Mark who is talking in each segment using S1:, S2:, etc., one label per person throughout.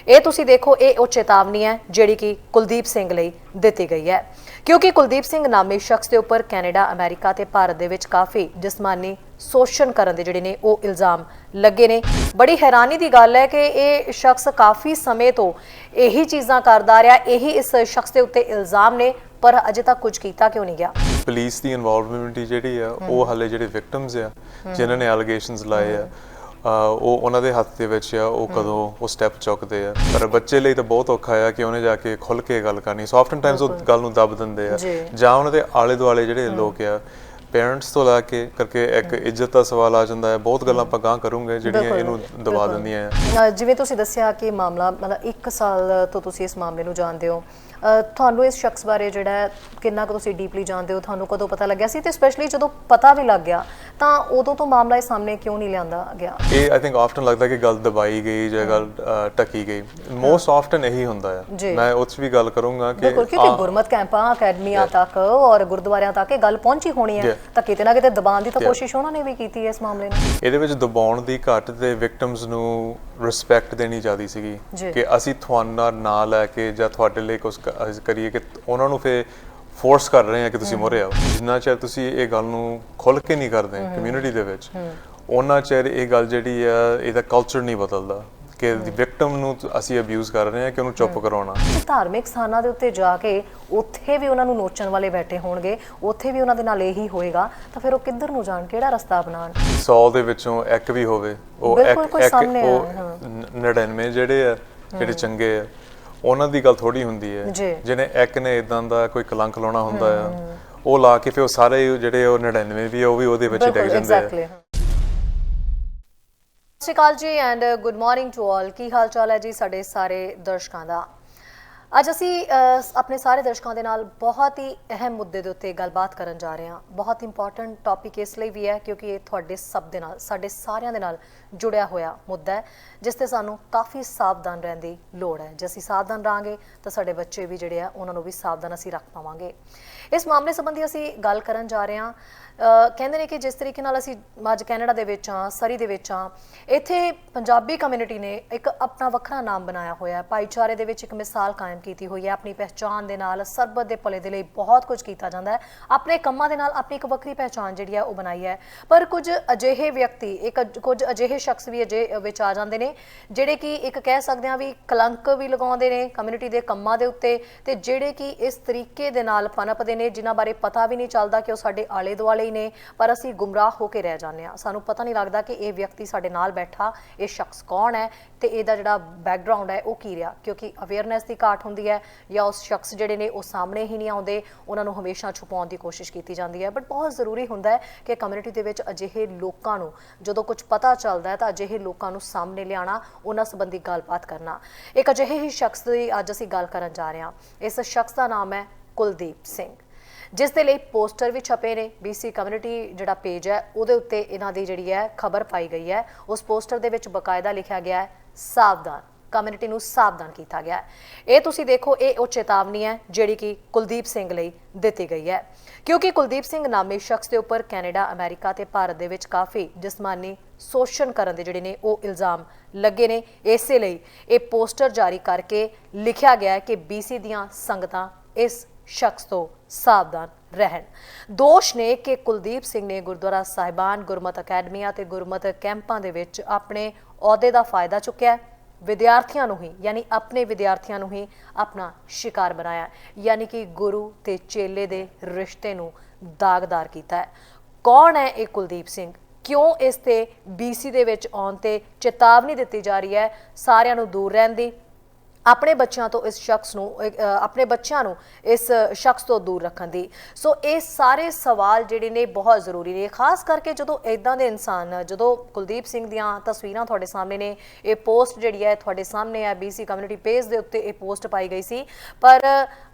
S1: ਇਹ ਤੁਸੀਂ ਦੇਖੋ, ਇਹ ਉਹ ਚੇਤਾਵਨੀ ਹੈ ਜਿਹੜੀ ਕਿ ਕੁਲਦੀਪ ਸਿੰਘ ਲਈ ਦਿੱਤੀ ਗਈ ਹੈ, ਕਿਉਂਕਿ ਕੁਲਦੀਪ ਸਿੰਘ ਨਾਮੀ ਸ਼ਖਸ ਦੇ ਉੱਪਰ ਕੈਨੇਡਾ, ਅਮਰੀਕਾ ਤੇ ਭਾਰਤ ਦੇ ਵਿੱਚ ਕਾਫੀ ਜਿਸਮਾਨੀ शोषण करन दे जिहड़े ने वो इल्जाम लगे ने। बड़ी हैरानी की गल है कि ये शख्स काफ़ी समय तो यही चीज़ां करदा रहा, यही इस शख्स के उत्ते इल्जाम ने, पर अजे तक कुछ किया क्यों नहीं गया।
S2: पुलिस की इनवॉल्वमेंट जिहड़ी है वो हाले जिहड़े विक्टिम्स आ जिन्हां ने एलिगेशनस लाए आ ਉਹ ਉਹਨਾਂ ਦੇ ਹੱਥ ਦੇ ਵਿੱਚ ਆ ਉਹ ਕਦੋਂ ਉਹ ਸਟੈਪ ਚੁੱਕਦੇ ਆ। ਪਰ ਬੱਚੇ ਲਈ ਤਾਂ ਬਹੁਤ ਔਖਾ ਆ ਕਿ ਉਹਨੇ ਜਾ ਕੇ ਖੁੱਲ ਕੇ ਗੱਲ ਕਰਨੀ। ਸੋ ਆਫਟਨ ਟਾਈਮਸ ਉਹ ਗੱਲ ਨੂੰ ਦੱਬ ਦਿੰਦੇ ਆ, ਜਾਂ ਉਹਨਾਂ ਦੇ ਆਲੇ ਦੁਆਲੇ ਜਿਹੜੇ ਲੋਕ ਆ पेरेंट्स तो लैके करके एक इज्जत का सवाल आ जाता है। बहुत गल्लां आपां गां करूंगे जिहड़ियां इहनूं दबा दिंदियां है।
S1: जिवें तुसीं दस्सिया कि मामला मतलब 1 साल तो तुसीं इस मामले नूं जाणदे हो, ਤੁਹਾਨੂੰ ਇਸ ਸ਼ਖਸ ਬਾਰੇ ਜਿਹੜਾ ਕਿੰਨਾ ਕੁ ਤੁਸੀਂ ਡੀਪਲੀ ਜਾਣਦੇ ਹੋ, ਤੁਹਾਨੂੰ ਕਦੋਂ ਪਤਾ ਲੱਗਿਆ ਸੀ ਤੇ ਸਪੈਸ਼ਲੀ ਜਦੋਂ ਪਤਾ ਵੀ ਲੱਗ ਗਿਆ ਤਾਂ ਉਦੋਂ ਤੋਂ ਮਾਮਲਾ ਇਹ ਸਾਹਮਣੇ ਕਿਉਂ ਨਹੀਂ ਲਿਆਂਦਾ ਗਿਆ? ਇਹ
S2: ਆਈ ਥਿੰਕ ਆਫਟਨ ਲੱਗਦਾ ਕਿ ਗੱਲ ਦਬਾਈ ਗਈ ਜਾਂ ਗੱਲ ਟਕੀ ਗਈ। ਮੋਸਟ ਆਫਟਨ ਇਹੀ ਹੁੰਦਾ ਹੈ। ਮੈਂ ਉਸ 'ਚ ਵੀ ਗੱਲ ਕਰੂੰਗਾ ਕਿ
S1: ਕਿਉਂਕਿ ਗੁਰਮਤ ਕੈਂਪਾਂ, ਅਕੈਡਮੀਆਂ ਤੱਕ ਔਰ ਗੁਰਦੁਆਰਿਆਂ ਤੱਕ ਇਹ ਗੱਲ ਪਹੁੰਚੀ ਹੋਣੀ ਹੈ, ਤਾਂ ਕਿਤੇ ਨਾ ਕਿਤੇ ਦਬਾਉਣ ਦੀ ਤਾਂ ਕੋਸ਼ਿਸ਼ ਉਹਨਾਂ ਨੇ ਵੀ ਕੀਤੀ ਹੈ ਇਸ ਮਾਮਲੇ ਨੂੰ।
S2: ਇਹਦੇ ਵਿੱਚ ਦਬਾਉਣ ਦੀ ਘੱਟ ਤੇ ਵਿਕਟਿਮਸ ਨੂੰ ਰਿਸਪੈਕਟ ਦੇਣੀ ਚਾਹੀਦੀ ਸੀਗੀ ਕਿ ਅਸੀਂ ਤੁਹਾਨੂੰ ਨਾ ਲੈ ਕੇ ਜਾਂ ਤੁਹਾਡੇ ਲਈ ਕੁਝ ਕਰੀਏ ਕਿ ਉਹਨਾਂ ਨੂੰ ਫਿਰ ਫੋਰਸ ਕਰ ਰਹੇ ਆ ਕਿ ਤੁਸੀਂ ਮੋਰੇ ਆਓ। ਜਿੰਨਾ ਚਿਰ ਤੁਸੀਂ ਇਹ ਗੱਲ ਨੂੰ ਖੁੱਲ੍ਹ ਕੇ ਨਹੀਂ ਕਰਦੇ ਕਮਿਊਨਿਟੀ ਦੇ ਵਿੱਚ, ਉਹਨਾਂ ਚਿਰ ਇਹ ਗੱਲ ਜਿਹੜੀ ਆ ਇਹਦਾ ਕਲਚਰ ਨਹੀਂ ਬਦਲਦਾ ਕਿ ਵਿਕਟਮ ਨੂੰ ਅਸੀਂ ਅਬਿਊਜ਼ ਕਰ ਰਹੇ ਹਾਂ ਕਿ ਉਹਨੂੰ ਚੁੱਪ ਕਰਾਉਣਾ।
S1: ਧਾਰਮਿਕ ਸਥਾਨਾਂ ਦੇ ਉੱਤੇ ਜਾ ਕੇ ਉੱਥੇ ਵੀ ਉਹਨਾਂ ਨੂੰ ਨੋਚਣ ਵਾਲੇ ਬੈਠੇ ਹੋਣਗੇ, ਉੱਥੇ ਵੀ ਉਹਨਾਂ ਦੇ ਨਾਲ ਇਹੀ ਹੋਏਗਾ, ਤਾਂ ਫਿਰ ਉਹ ਕਿੱਧਰ ਨੂੰ ਜਾਣ, ਕਿਹੜਾ ਰਸਤਾ ਅਪਣਾਉਣ?
S2: 100 ਦੇ ਵਿੱਚੋਂ ਇੱਕ ਵੀ ਹੋਵੇ, ਉਹ 99 ਜਿਹੜੇ ਆ ਜਿਹੜੇ ਚੰਗੇ ਆ ਉਹਨਾਂ ਦੀ ਗੱਲ ਥੋੜੀ ਹੁੰਦੀ ਹੈ। ਜਿਹਨੇ ਇੱਕ ਨੇ ਇਦਾਂ ਦਾ ਕੋਈ ਕਲੰਕ ਲਾਉਣਾ ਹੁੰਦਾ ਆ, ਉਹ ਲਾ ਕੇ ਫਿਰ ਉਹ ਸਾਰੇ ਜਿਹੜੇ ਉਹ 99 ਵੀ ਆ ਉਹ ਵੀ ਉਹਦੇ ਵਿੱਚ ਡਿੱਗ ਜਾਂਦੇ ਆ। ਸਤਿ
S1: ਸ਼੍ਰੀ ਅਕਾਲ ਜੀ and good morning to all. ਕੀ ਹਾਲ ਚਾਲ ਹੈ ਜੀ ਸਾਡੇ ਸਾਰੇ ਦਰਸ਼ਕਾਂ ਦਾ? ਅੱਜ ਅਸੀਂ ਆਪਣੇ ਸਾਰੇ ਦਰਸ਼ਕਾਂ ਦੇ ਨਾਲ ਬਹੁਤ ਹੀ ਅਹਿਮ ਮੁੱਦੇ ਦੇ ਉੱਤੇ ਗੱਲਬਾਤ ਕਰਨ ਜਾ ਰਹੇ ਹਾਂ। ਬਹੁਤ ਇੰਪੋਰਟੈਂਟ ਟੌਪਿਕ ਇਸ ਲਈ ਵੀ ਹੈ ਕਿਉਂਕਿ ਇਹ ਤੁਹਾਡੇ ਸਭ ਦੇ ਨਾਲ, ਸਾਡੇ ਸਾਰਿਆਂ ਦੇ ਨਾਲ ਜੁੜਿਆ ਹੋਇਆ ਮੁੱਦਾ ਹੈ, ਜਿਸ ਤੇ ਸਾਨੂੰ ਕਾਫੀ ਸਾਵਧਾਨ ਰਹਿਣ ਦੀ ਲੋੜ ਹੈ। ਜੇ ਅਸੀਂ ਸਾਵਧਾਨ ਰਹਾਂਗੇ ਤਾਂ ਸਾਡੇ ਬੱਚੇ ਵੀ ਜਿਹੜੇ ਆ ਉਹਨਾਂ ਨੂੰ ਵੀ ਸਾਵਧਾਨ ਅਸੀਂ ਰੱਖ ਪਾਵਾਂਗੇ। ਇਸ ਮਾਮਲੇ ਸੰਬੰਧੀ ਅਸੀਂ ਗੱਲ ਕਰਨ ਜਾ ਰਹੇ ਹਾਂ। ਕਹਿੰਦੇ ਨੇ ਕਿ ਜਿਸ ਤਰੀਕੇ ਨਾਲ ਅਸੀਂ ਅੱਜ ਕੈਨੇਡਾ ਦੇ ਵਿੱਚ ਹਾਂ, ਸਰੀ ਦੇ ਵਿੱਚ ਹਾਂ, ਇੱਥੇ ਪੰਜਾਬੀ ਕਮਿਊਨਿਟੀ ਨੇ ਇੱਕ ਆਪਣਾ ਵੱਖਰਾ ਨਾਮ ਬਣਾਇਆ ਹੋਇਆ, ਭਾਈਚਾਰੇ ਦੇ ਵਿੱਚ ਇੱਕ ਮਿਸਾਲ ਕਾਇਮ ਕੀਤੀ ਹੋਈ ਹੈ। ਆਪਣੀ ਪਹਿਚਾਣ ਦੇ ਨਾਲ ਸਰਬਤ ਦੇ ਭਲੇ ਦੇ ਲਈ ਬਹੁਤ ਕੁਝ ਕੀਤਾ ਜਾਂਦਾ ਹੈ। ਆਪਣੇ ਕੰਮਾਂ ਦੇ ਨਾਲ ਆਪਣੀ ਇੱਕ ਵੱਖਰੀ ਪਹਿਚਾਣ ਜਿਹੜੀ ਹੈ ਉਹ ਬਣਾਈ ਹੈ। ਪਰ ਕੁਝ ਅਜਿਹੇ ਵਿਅਕਤੀ, ਕੁਝ ਅਜਿਹੇ ਸ਼ਖਸ ਵੀ ਵਿੱਚ ਆ ਜਾਂਦੇ ਨੇ ਜਿਹੜੇ ਕਿ ਇੱਕ ਕਹਿ ਸਕਦੇ ਹਾਂ ਵੀ ਕਲੰਕ ਵੀ ਲਗਾਉਂਦੇ ਨੇ ਕਮਿਊਨਿਟੀ ਦੇ ਕੰਮਾਂ ਦੇ ਉੱਤੇ, ਤੇ ਜਿਹੜੇ ਕਿ ਇਸ ਤਰੀਕੇ ਦੇ ਨਾਲ ਪਨਪਦੇ ਨੇ ਜਿਨ੍ਹਾਂ ਬਾਰੇ ਪਤਾ ਵੀ ਨਹੀਂ ਚੱਲਦਾ ਕਿ ਉਹ ਸਾਡੇ ਆਲੇ ਦੁਆਲੇ ਨੇ, ਪਰ ਅਸੀਂ ਗੁੰਮਰਾਹ ਹੋ ਕੇ ਰਹਿ ਜਾਂਦੇ ਹਾਂ। ਸਾਨੂੰ ਪਤਾ ਨਹੀਂ ਲੱਗਦਾ ਕਿ ਇਹ ਵਿਅਕਤੀ ਸਾਡੇ ਨਾਲ ਬੈਠਾ ਇਹ ਸ਼ਖਸ ਕੌਣ ਹੈ ਤੇ ਇਹਦਾ ਜਿਹੜਾ ਬੈਕਗਰਾਉਂਡ ਹੈ ਉਹ ਕੀ ਰਿਹਾ, ਕਿਉਂਕਿ ਅਵੇਅਰਨੈਸ ਦੀ ਘਾਟ ਹੁੰਦੀ ਹੈ ਜਾਂ ਉਸ ਸ਼ਖਸ ਜਿਹੜੇ ਨੇ ਉਹ ਸਾਹਮਣੇ ਹੀ ਨਹੀਂ ਆਉਂਦੇ, ਉਹਨਾਂ ਨੂੰ ਹਮੇਸ਼ਾ ਛੁਪਾਉਣ ਦੀ ਕੋਸ਼ਿਸ਼ ਕੀਤੀ ਜਾਂਦੀ ਹੈ। ਬਟ ਬਹੁਤ ਜ਼ਰੂਰੀ ਹੁੰਦਾ ਹੈ ਕਿ ਕਮਿਊਨਿਟੀ ਦੇ ਵਿੱਚ ਅਜਿਹੇ ਲੋਕਾਂ ਨੂੰ ਜਦੋਂ ਕੁਝ ਪਤਾ ਚੱਲਦਾ ਹੈ ਤਾਂ ਅਜਿਹੇ ਲੋਕਾਂ ਨੂੰ ਸਾਹਮਣੇ ਲਿਆਉਣਾ, ਉਹਨਾਂ ਸੰਬੰਧੀ ਗੱਲਬਾਤ ਕਰਨਾ। ਇੱਕ ਅਜਿਹੇ ਹੀ ਸ਼ਖਸ ਦੀ ਅੱਜ ਅਸੀਂ ਗੱਲ ਕਰਨ ਜਾ ਰਹੇ ਹਾਂ। ਇਸ ਸ਼ਖਸ ਦਾ ਨਾਮ ਹੈ ਕੁਲਦੀਪ ਸਿੰਘ, ਜਿਸ ਦੇ ਲਈ ਪੋਸਟਰ ਵੀ ਛਪੇ ਨੇ। BC ਕਮਿਊਨਿਟੀ ਜਿਹੜਾ ਪੇਜ ਹੈ ਉਹਦੇ ਉੱਤੇ ਇਹਨਾਂ ਦੀ ਜਿਹੜੀ ਹੈ ਖਬਰ ਪਾਈ ਗਈ ਹੈ। ਉਸ ਪੋਸਟਰ ਦੇ ਵਿੱਚ ਬਕਾਇਦਾ ਲਿਖਿਆ ਗਿਆ ਹੈ ਸਾਵਧਾਨ, ਕਮਿਊਨਿਟੀ ਨੂੰ ਸਾਵਧਾਨ ਕੀਤਾ ਗਿਆ ਹੈ। ਇਹ ਤੁਸੀਂ ਦੇਖੋ, ਇਹ ਉਹ ਚੇਤਾਵਨੀ ਹੈ ਜਿਹੜੀ ਕਿ ਕੁਲਦੀਪ ਸਿੰਘ ਲਈ ਦਿੱਤੀ ਗਈ ਹੈ, ਕਿਉਂਕਿ ਕੁਲਦੀਪ ਸਿੰਘ ਨਾਮੀ ਸ਼ਖਸ ਦੇ ਉੱਪਰ ਕੈਨੇਡਾ, ਅਮਰੀਕਾ ਤੇ ਭਾਰਤ ਦੇ ਵਿੱਚ ਕਾਫੀ ਜਿਸਮਾਨੀ ਸ਼ੋਸ਼ਣ ਕਰਨ ਦੇ ਜਿਹੜੇ ਨੇ ਉਹ ਇਲਜ਼ਾਮ ਲੱਗੇ ਨੇ। ਇਸੇ ਲਈ ਇਹ ਪੋਸਟਰ ਜਾਰੀ ਕਰਕੇ ਲਿਖਿਆ ਗਿਆ ਹੈ ਕਿ BC ਦੀਆਂ ਸੰਗਤਾਂ ਇਸ ਸ਼ਖਸ ਤੋਂ ਸਾਵਧਾਨ ਰਹਿਣ। ਦੋਸ਼ ਨੇ ਕਿ ਕੁਲਦੀਪ ਸਿੰਘ ਨੇ ਗੁਰਦੁਆਰਾ ਸਾਹਿਬਾਨ, ਗੁਰਮਤ ਅਕੈਡਮੀਆਂ ਤੇ ਗੁਰਮਤ ਕੈਂਪਾਂ ਦੇ ਵਿੱਚ ਆਪਣੇ ਅਹੁਦੇ ਦਾ ਫਾਇਦਾ ਚੁੱਕਿਆ, ਵਿਦਿਆਰਥੀਆਂ ਨੂੰ ਹੀ ਯਾਨੀ ਆਪਣੇ ਵਿਦਿਆਰਥੀਆਂ ਨੂੰ ਹੀ ਆਪਣਾ ਸ਼ਿਕਾਰ ਬਣਾਇਆ, ਯਾਨੀ ਕਿ ਗੁਰੂ ਤੇ ਚੇਲੇ ਦੇ ਰਿਸ਼ਤੇ ਨੂੰ ਦਾਗਦਾਰ ਕੀਤਾ ਹੈ। ਕੌਣ ਹੈ ਇਹ ਕੁਲਦੀਪ ਸਿੰਘ? ਕਿਉਂ ਇਸ ਤੇ BC ਦੇ ਵਿੱਚ ਆਉਣ ਤੇ ਚੇਤਾਵਨੀ ਦਿੱਤੀ ਜਾ ਰਹੀ ਹੈ ਸਾਰਿਆਂ ਨੂੰ ਦੂਰ ਰਹਿਣ ਦੀ, ਆਪਣੇ ਬੱਚਿਆਂ ਤੋਂ ਇਸ ਸ਼ਖਸ ਨੂੰ, ਆਪਣੇ ਬੱਚਿਆਂ ਨੂੰ ਇਸ ਸ਼ਖਸ ਤੋਂ ਦੂਰ ਰੱਖਣ ਦੀ? ਸੋ ਇਹ ਸਾਰੇ ਸਵਾਲ ਜਿਹੜੇ ਨੇ ਬਹੁਤ ਜ਼ਰੂਰੀ ਨੇ, ਖਾਸ ਕਰਕੇ ਜਦੋਂ ਇੱਦਾਂ ਦੇ ਇਨਸਾਨ, ਜਦੋਂ ਕੁਲਦੀਪ ਸਿੰਘ ਦੀਆਂ ਤਸਵੀਰਾਂ ਤੁਹਾਡੇ ਸਾਹਮਣੇ ਨੇ, ਇਹ ਪੋਸਟ ਜਿਹੜੀ ਹੈ ਤੁਹਾਡੇ ਸਾਹਮਣੇ ਹੈ, BC ਕਮਿਊਨਿਟੀ ਪੇਜ ਦੇ ਉੱਤੇ ਇਹ ਪੋਸਟ ਪਾਈ ਗਈ ਸੀ। ਪਰ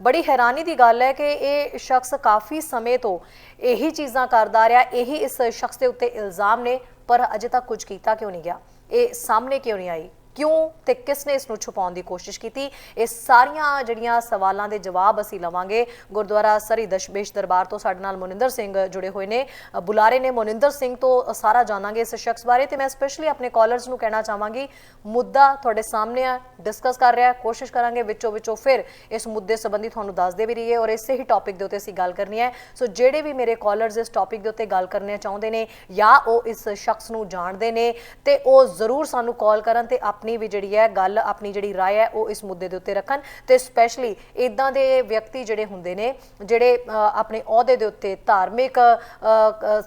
S1: ਬੜੀ ਹੈਰਾਨੀ ਦੀ ਗੱਲ ਹੈ ਕਿ ਇਹ ਸ਼ਖਸ ਕਾਫੀ ਸਮੇਂ ਤੋਂ ਇਹੀ ਚੀਜ਼ਾਂ ਕਰਦਾ ਰਿਹਾ, ਇਹੀ ਇਸ ਸ਼ਖਸ ਦੇ ਉੱਤੇ ਇਲਜ਼ਾਮ ਨੇ, ਪਰ ਅਜੇ ਤੱਕ ਕੁਝ ਕੀਤਾ ਕਿਉਂ ਨਹੀਂ ਗਿਆ, ਇਹ ਸਾਹਮਣੇ ਕਿਉਂ ਨਹੀਂ ਆਈ क्यों ते किसने इसनूं छुपाउण दी कोशिश कीती, ये सारियां जिहड़ियां सवालां दे जवाब असीं लवांगे। गुरुद्वारा सरी दशमेश दरबार तो साडे नाल मोनिंदर सिंह जुड़े हुए ने, बुलारे ने मोनिंदर सिंह तो सारा जाणांगे इस शख्स बारे। ते मैं स्पैशली अपने कॉलर्स नूं कहना चाहांगी, मुद्दा तुहाडे सामने आ, डिस्कस कर रहा है, कोशिश करांगे विचों विचों फिर इस मुद्दे संबंधी तुहानूं दसदे भी रहीए और इसे ही टॉपिक दे उत्ते असीं गल करनी है। सो ਜਿਹੜੇ भी मेरे कॉलर्स इस टॉपिक ਦੇ ਉੱਤੇ ਗੱਲ ਕਰਨਾ ਚਾਹੁੰਦੇ ਨੇ ਜਾਂ ਉਹ ਇਸ ਸ਼ਖਸ ਨੂੰ ਜਾਣਦੇ ਨੇ ਤੇ ਉਹ ਜ਼ਰੂਰ ਸਾਨੂੰ ਕਾਲ ਕਰਨ ਤੇ ਆਪਣੀ ਵੀ ਜਿਹੜੀ ਹੈ ਗੱਲ, ਆਪਣੀ ਜਿਹੜੀ ਰਾਏ ਹੈ ਉਹ ਇਸ ਮੁੱਦੇ ਦੇ ਉੱਤੇ ਰੱਖਣ। ਤੇ ਸਪੈਸ਼ਲੀ ਇਦਾਂ ਦੇ ਵਿਅਕਤੀ ਜਿਹੜੇ ਹੁੰਦੇ ਨੇ ਜਿਹੜੇ ਆਪਣੇ ਅਹੁਦੇ ਦੇ ਉੱਤੇ ਧਾਰਮਿਕ